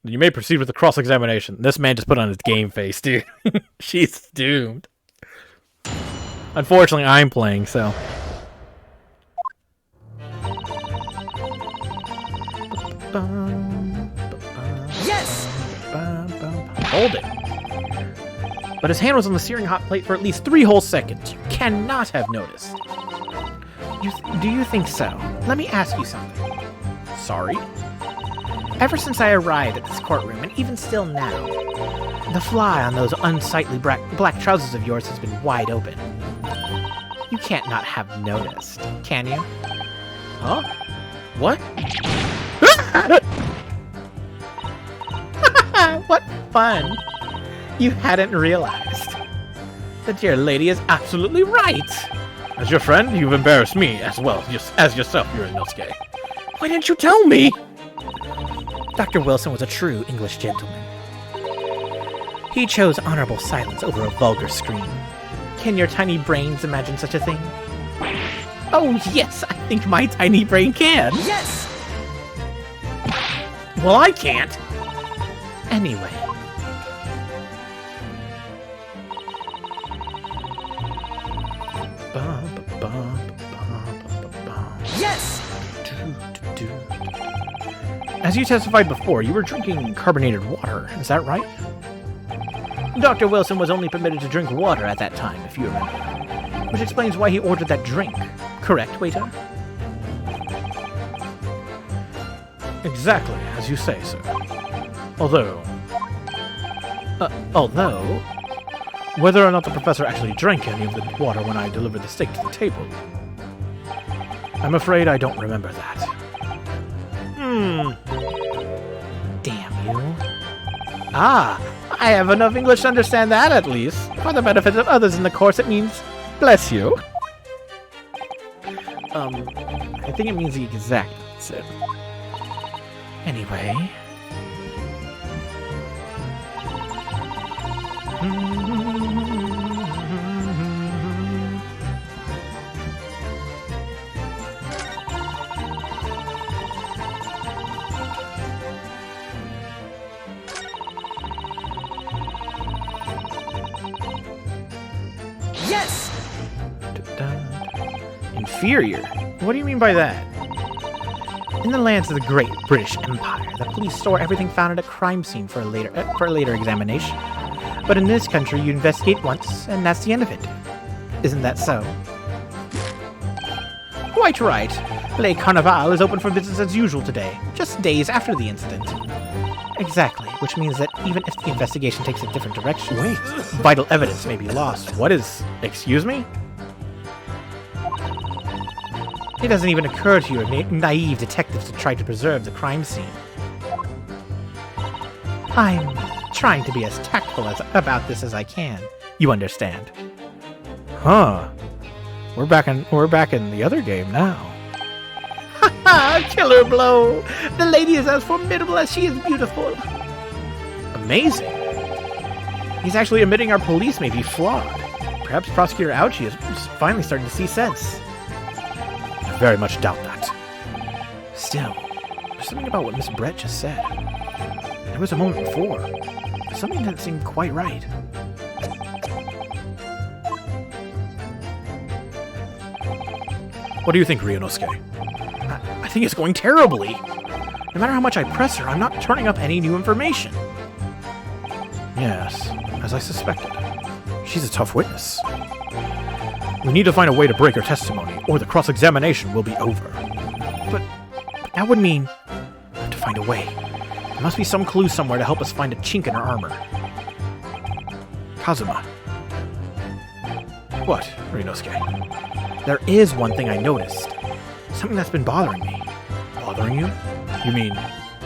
You may proceed with the cross-examination. This man just put on his game face, dude. She's doomed. Unfortunately, I'm playing, so... Yes! Hold it. But his hand was on the searing hot plate for at least 3 whole seconds. You cannot have noticed. Do you think so? Let me ask you something. Sorry? Ever since I arrived at this courtroom, and even still now, the fly on those unsightly black trousers of yours has been wide open. You can't not have noticed, can you? Huh? What? What fun! You hadn't realized. The dear lady is absolutely right! As your friend, you've embarrassed me as well as yourself, Uranosuke. Why didn't you tell me? Dr. Wilson was a true English gentleman. He chose honorable silence over a vulgar scream. Can your tiny brains imagine such a thing? Oh yes, I think my tiny brain can! Yes! Well, I can't! Anyway. Yes! As you testified before, you were drinking carbonated water. Is that right? Dr. Wilson was only permitted to drink water at that time, if you remember. Which explains why he ordered that drink. Correct, waiter? Exactly, as you say, sir. Although, whether or not the professor actually drank any of the water when I delivered the steak to the table, I'm afraid I don't remember that. Damn you. Ah, I have enough English to understand that at least. For the benefit of others in the course, it means, bless you. I think it means the exact opposite. Anyway. Yes! Inferior? What do you mean by that? In the lands of the Great British Empire, the police store everything found at a crime scene for a later examination. But in this country, you investigate once, and that's the end of it. Isn't that so? Quite right. Le Carnaval is open for business as usual today, just days after the incident. Exactly, which means that even if the investigation takes a different direction, vital evidence may be lost. What is... Excuse me? It doesn't even occur to your naive detectives to try to preserve the crime scene. I'm trying to be as tactful about this as I can. You understand? Huh. We're back in the other game now. Ha! Killer blow! The lady is as formidable as she is beautiful. Amazing. He's actually admitting our police may be flawed. Perhaps Prosecutor Ouchie is finally starting to see sense. I very much doubt that. Still, there's something about what Miss Brett just said. There was a moment before. Something didn't seem quite right. What do you think, Ryunosuke? I think it's going terribly. No matter how much I press her, I'm not turning up any new information. Yes, as I suspected. She's a tough witness. We need to find a way to break her testimony, or the cross-examination will be over. But that would mean we have to find a way. There must be some clue somewhere to help us find a chink in her armor. Kazuma. What, Ryunosuke? There is one thing I noticed. Something that's been bothering me. Bothering you? You mean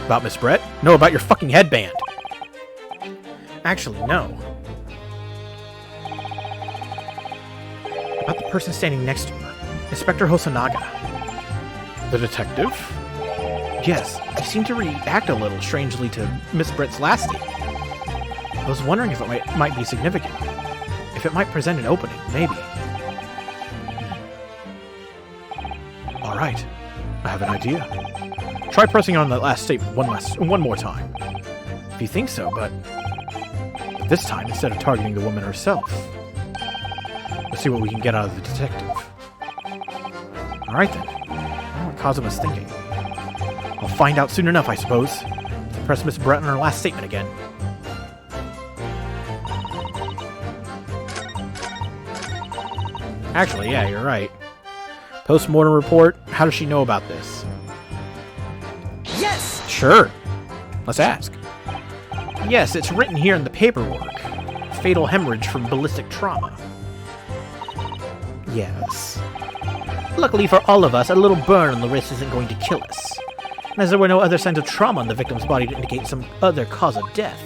about Miss Brett? No, about your fucking headband. Actually, no. About the person standing next to her. Inspector Hosonaga. The detective? Yes, he seemed to react a little strangely to Miss Brett's last statement. I was wondering if it might be significant. If it might present an opening, maybe. Alright, I have an idea. Try pressing on that last statement one more time. If you think so, but this time instead of targeting the woman herself. Let's see what we can get out of the detective. Alright then. I don't know what Kazuma's thinking. I'll find out soon enough, I suppose. To press Miss Brett on her last statement again. Actually, yeah, you're right. Post-mortem report. How does she know about this? Yes! Sure. Let's ask. Yes, it's written here in the paperwork. Fatal hemorrhage from ballistic trauma. Yes. Luckily for all of us, a little burn on the wrist isn't going to kill us. And as there were no other signs of trauma on the victim's body to indicate some other cause of death.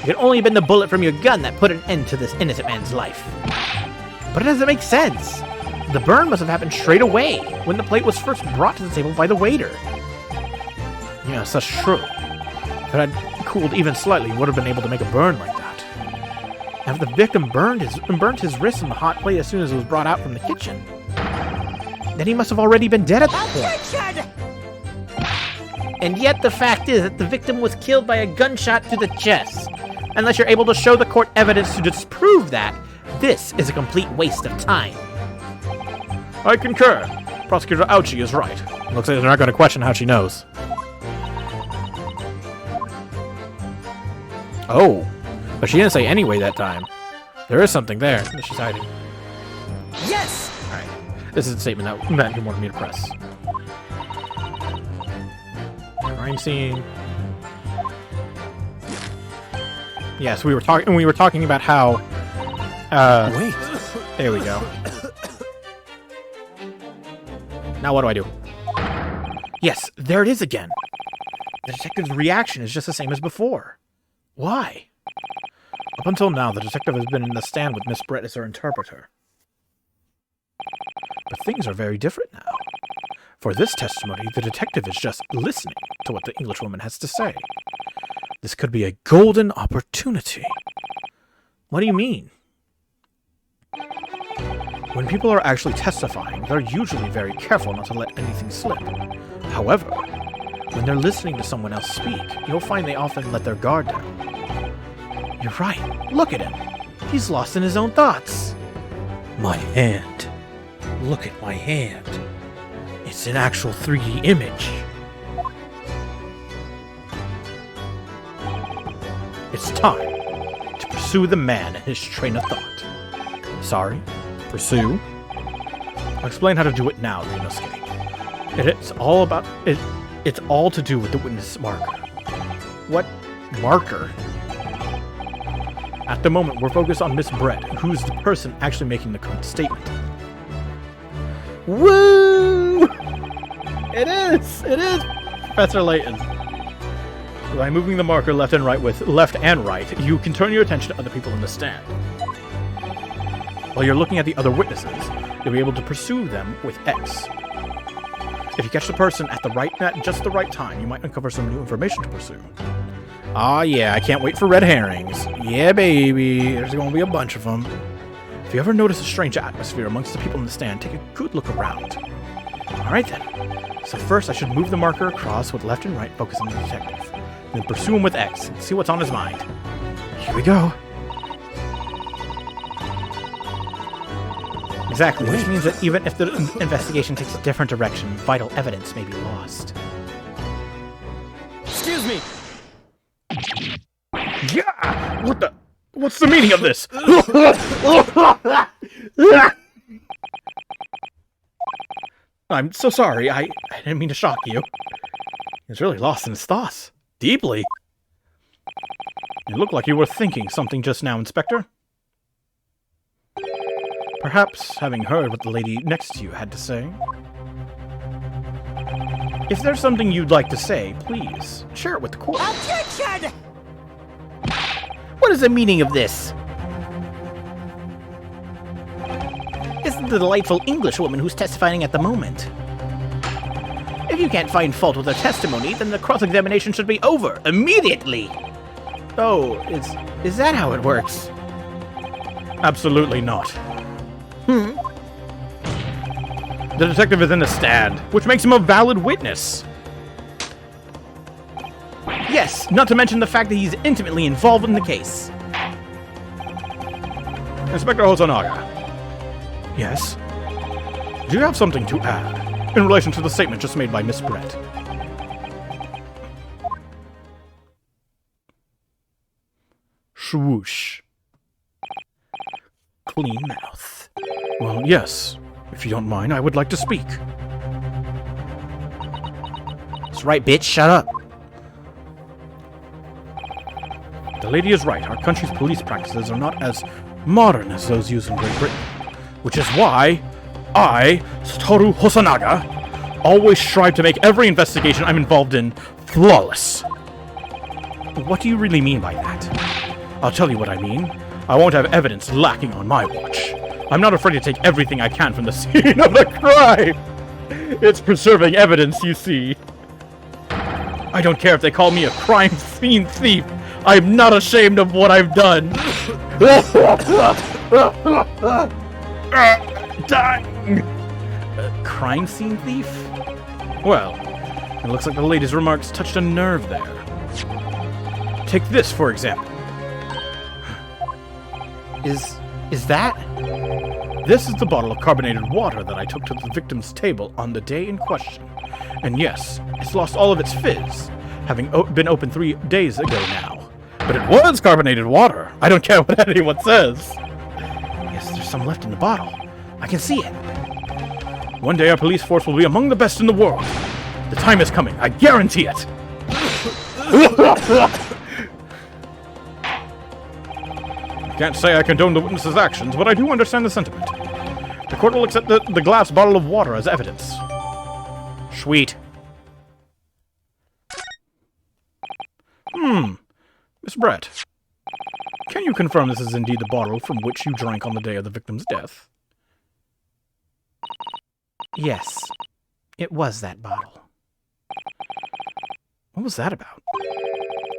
It could only have been the bullet from your gun that put an end to this innocent man's life. But it doesn't make sense. The burn must have happened straight away, when the plate was first brought to the table by the waiter. Yes, that's true. If it had cooled even slightly, he would have been able to make a burn like that. Now, if the victim burnt his wrist in the hot plate as soon as it was brought out from the kitchen, then he must have already been dead at that point. And yet the fact is that the victim was killed by a gunshot to the chest. Unless you're able to show the court evidence to disprove that, this is a complete waste of time. I concur. Prosecutor Ouchie is right. Looks like they're not going to question how she knows. Oh, but she didn't say anyway that time. There is something there that she's hiding. Yes! Alright, this is the statement that he wanted me to press. Crime scene. Yes, we were talking about how... Wait. There we go. Now what do I do? Yes, there it is again. The detective's reaction is just the same as before. Why? Up until now, the detective has been in the stand with Miss Brett as her interpreter. But things are very different now. For this testimony, the detective is just listening to what the Englishwoman has to say. This could be a golden opportunity. What do you mean? When people are actually testifying, they're usually very careful not to let anything slip. However, when they're listening to someone else speak, you'll find they often let their guard down. You're right. Look at him. He's lost in his own thoughts. My hand. Look at my hand. It's an actual 3D image. It's time to pursue the man and his train of thought. Sorry? Pursue? I'll explain how to do it now, Ryunosuke. It's all about... It's all to do with the witness marker. What marker? At the moment, we're focused on Miss Brett, who's the person actually making the correct statement. Woo! It is! It is! Professor Layton. By moving the marker left and right with left and right, you can turn your attention to other people in the stand. While you're looking at the other witnesses, you'll be able to pursue them with X. If you catch the person at just the right time, you might uncover some new information to pursue. Ah, yeah, I can't wait for red herrings. Yeah, baby, there's gonna be a bunch of them. If you ever notice a strange atmosphere amongst the people in the stand, take a good look around. Alright then. So first, I should move the marker across with left and right, focus on the detective. Then pursue him with X, and see what's on his mind. Here we go. Exactly, which means that even if the investigation takes a different direction, vital evidence may be lost. Excuse me. Yeah! What's the meaning of this? I'm so sorry, I didn't mean to shock you. He's really lost in his thoughts. Deeply. It looked like you were thinking something just now, Inspector. Perhaps having heard what the lady next to you had to say. If there's something you'd like to say, please share it with the court. Objection! What is the meaning of this? Isn't the delightful English woman who's testifying at the moment? If you can't find fault with her testimony, then the cross-examination should be over immediately. Oh, is that how it works? Absolutely not. The detective is in the stand, which makes him a valid witness. Yes, not to mention the fact that he's intimately involved in the case. Inspector Hosonaga. Yes? Do you have something to add in relation to the statement just made by Miss Brett? Swoosh. Clean mouth. Well, yes. If you don't mind, I would like to speak. That's right, bitch. Shut up. The lady is right. Our country's police practices are not as modern as those used in Great Britain. Which is why I, Satoru Hosonaga, always strive to make every investigation I'm involved in flawless. What do you really mean by that? I'll tell you what I mean. I won't have evidence lacking on my watch. I'm not afraid to take everything I can from the scene of the crime. It's preserving evidence, you see. I don't care if they call me a crime scene thief. I'm not ashamed of what I've done. Dying. Crime scene thief? Well, it looks like the lady's remarks touched a nerve there. Take this, for example. Is that? This is the bottle of carbonated water that I took to the victim's table on the day in question. And yes, it's lost all of its fizz, having been open 3 days ago now. But it was carbonated water. I don't care what anyone says. Yes, there's some left in the bottle. I can see it. One day our police force will be among the best in the world. The time is coming. I guarantee it. Can't say I condone the witness's actions, but I do understand the sentiment. The court will accept the glass bottle of water as evidence. Sweet. Miss Brett, can you confirm this is indeed the bottle from which you drank on the day of the victim's death? Yes. It was that bottle. What was that about?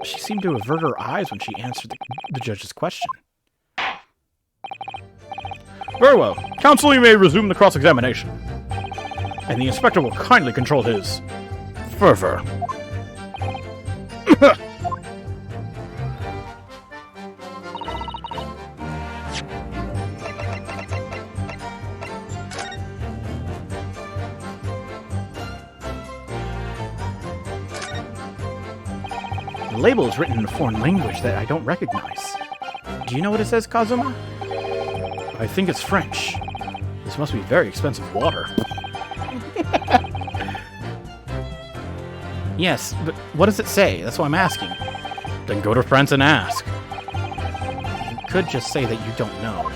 She seemed to avert her eyes when she answered the judge's question. Very well. Counsel, you may resume the cross-examination. And the inspector will kindly control his fervor. The label is written in a foreign language that I don't recognize. Do you know what it says, Kazuma? I think it's French. This must be very expensive water. Yes, but what does it say? That's what I'm asking. Then go to France and ask. You could just say that you don't know.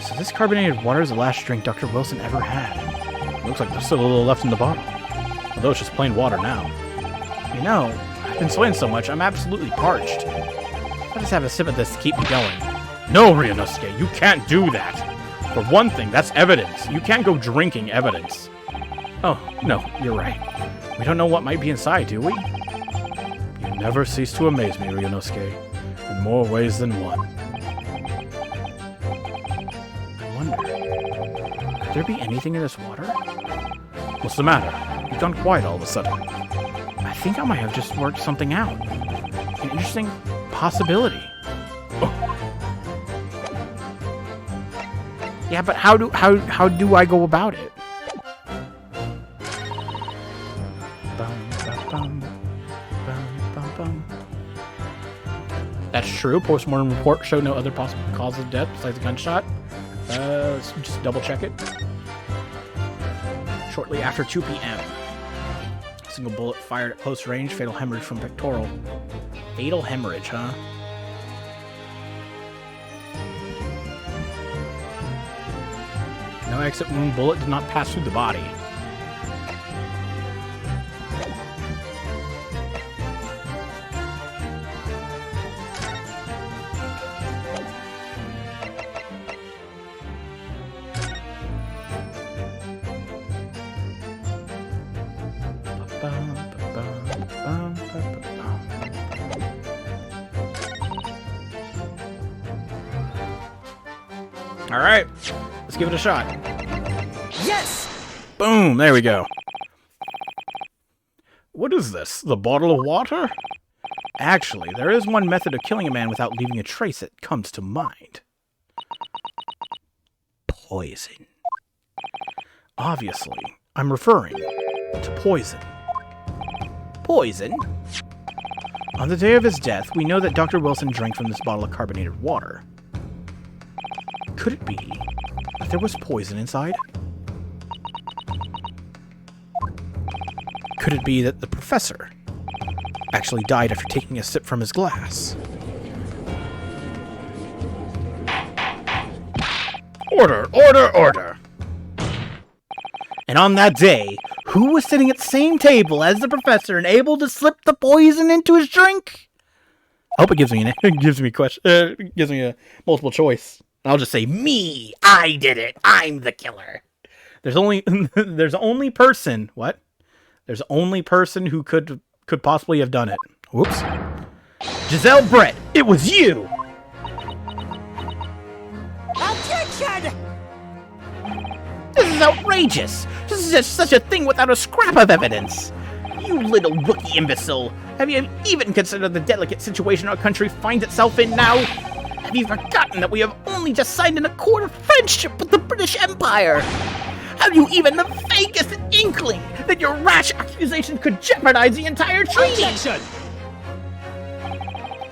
So this carbonated water is the last drink Dr. Wilson ever had. Looks like there's still a little left in the bottle. Although it's just plain water now. You know, I've been sweating so much, I'm absolutely parched. I'll just have a sip of this to keep me going. No, Ryunosuke, you can't do that. For one thing, that's evidence. You can't go drinking evidence. Oh, no, you're right. We don't know what might be inside, do we? You never cease to amaze me, Ryunosuke, in more ways than one. I wonder, could there be anything in this water? What's the matter? You've gone quiet all of a sudden. I think I might have just worked something out. An interesting possibility. Yeah, but how do I go about it? That's true. Postmortem report showed no other possible cause of death besides a gunshot. Let's just double check it. Shortly after 2 p.m. A single bullet fired at close range, fatal hemorrhage from pectoral. Fatal hemorrhage, huh? No exit wound. Bullet did not pass through the body. All right, let's give it a shot. Yes! Boom, there we go. What is this? The bottle of water? Actually, there is one method of killing a man without leaving a trace that comes to mind. Poison. Obviously, I'm referring to poison. Poison? On the day of his death, we know that Dr. Wilson drank from this bottle of carbonated water. Could it be that there was poison inside? Could it be that the professor actually died after taking a sip from his glass? Order, order, order! And on that day, who was sitting at the same table as the professor and able to slip the poison into his drink? I hope it gives me a multiple choice. I'll just say, me! I did it! I'm the killer! There's only person... What? There's only person who could possibly have done it. Whoops. Giselle Brett, it was you! Objection! This is outrageous! This is just such a thing without a scrap of evidence! You little rookie imbecile! Have you even considered the delicate situation our country finds itself in now? Have you forgotten that we have only just signed an accord of friendship with the British Empire? Have you even the vaguest inkling that your rash accusation could jeopardize the entire treaty? Objection!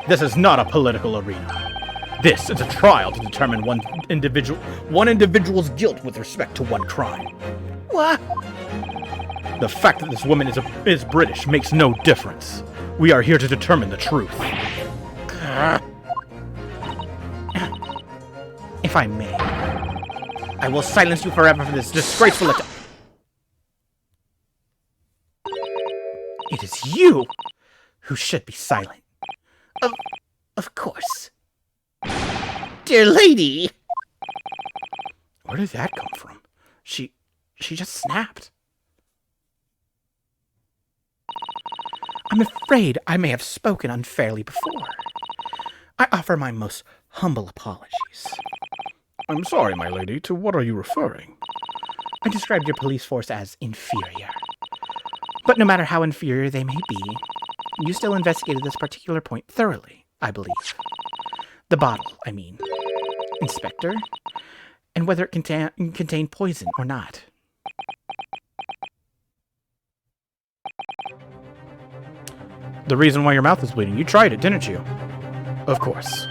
This is not a political arena. This is a trial to determine one individual's guilt with respect to one crime. What? The fact that this woman is British makes no difference. We are here to determine the truth. If I may, I will silence you forever for this disgraceful attack. It is you who should be silent. Of course. Dear lady! Where did that come from? She just snapped. I'm afraid I may have spoken unfairly before. I offer my most humble apologies. I'm sorry, my lady. To what are you referring? I described your police force as inferior. But no matter how inferior they may be, you still investigated this particular point thoroughly, I believe. The bottle, I mean. Inspector. And whether it contained poison or not. The reason why your mouth is bleeding. You tried it, didn't you? Of course.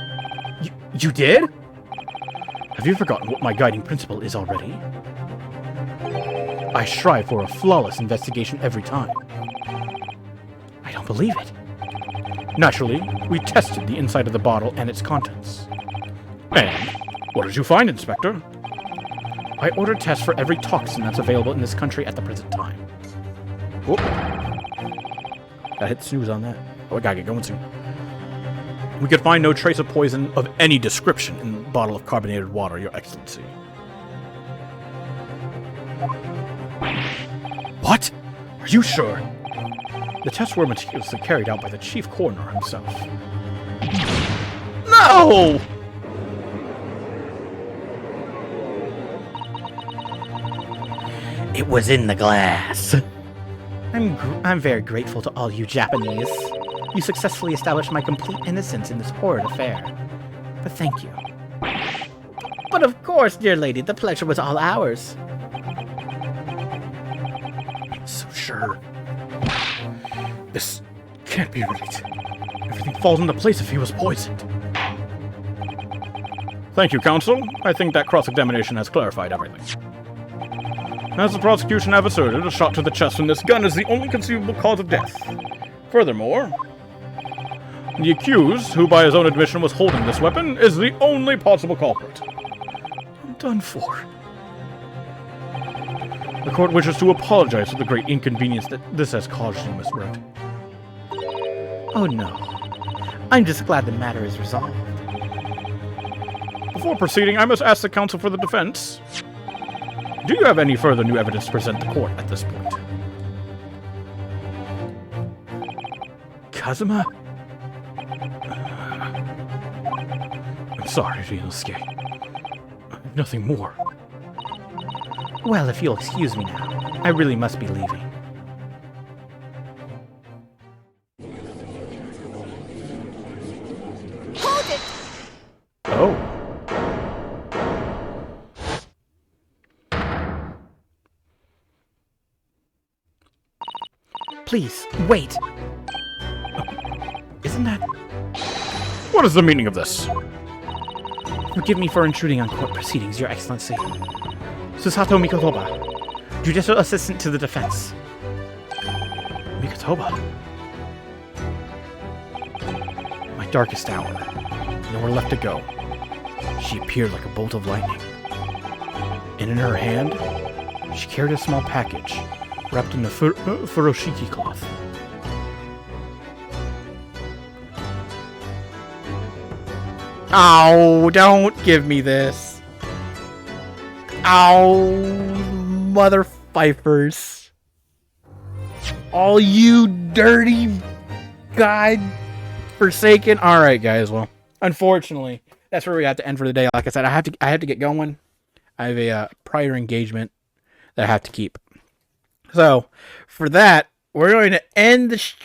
You did? Have you forgotten what my guiding principle is already? I strive for a flawless investigation every time. I don't believe it. Naturally, we tested the inside of the bottle and its contents. And what did you find, Inspector? I ordered tests for every toxin that's available in this country at the present time. Whoop. I hit snooze on that. Oh, I gotta get going soon. We could find no trace of poison of any description in the bottle of carbonated water, Your Excellency. What? Are you sure? The tests were meticulously carried out by the chief coroner himself. No! It was in the glass. I'm very grateful to all you Japanese. You successfully established my complete innocence in this horrid affair. But thank you. But of course, dear lady, the pleasure was all ours. So sure. This can't be right. Everything falls into place if he was poisoned. Thank you, counsel. I think that cross-examination has clarified everything. As the prosecution have asserted, a shot to the chest from this gun is the only conceivable cause of death. Furthermore, the accused, who by his own admission was holding this weapon, is the only possible culprit. I'm done for. The court wishes to apologize for the great inconvenience that this has caused you, Miss Brett. Oh no. I'm just glad the matter is resolved. Before proceeding, I must ask the counsel for the defense. Do you have any further new evidence to present the court at this point? Kazuma? I'm sorry, Ryunosuke. Nothing more. Well, if you'll excuse me now, I really must be leaving. Hold it! Oh. Please, wait. Isn't that... What is the meaning of this? Forgive me for intruding on court proceedings, Your Excellency. Susato Mikotoba, Judicial Assistant to the Defense. Mikotoba. My darkest hour. Nowhere left to go. She appeared like a bolt of lightning. And in her hand, she carried a small package wrapped in a furoshiki cloth. Oh, don't give me this. Ow, mother fifers. All you dirty, God forsaken. All right, guys. Well, unfortunately, that's where we have to end for the day. Like I said, I have to get going. I have a prior engagement that I have to keep. So, for that, we're going to end the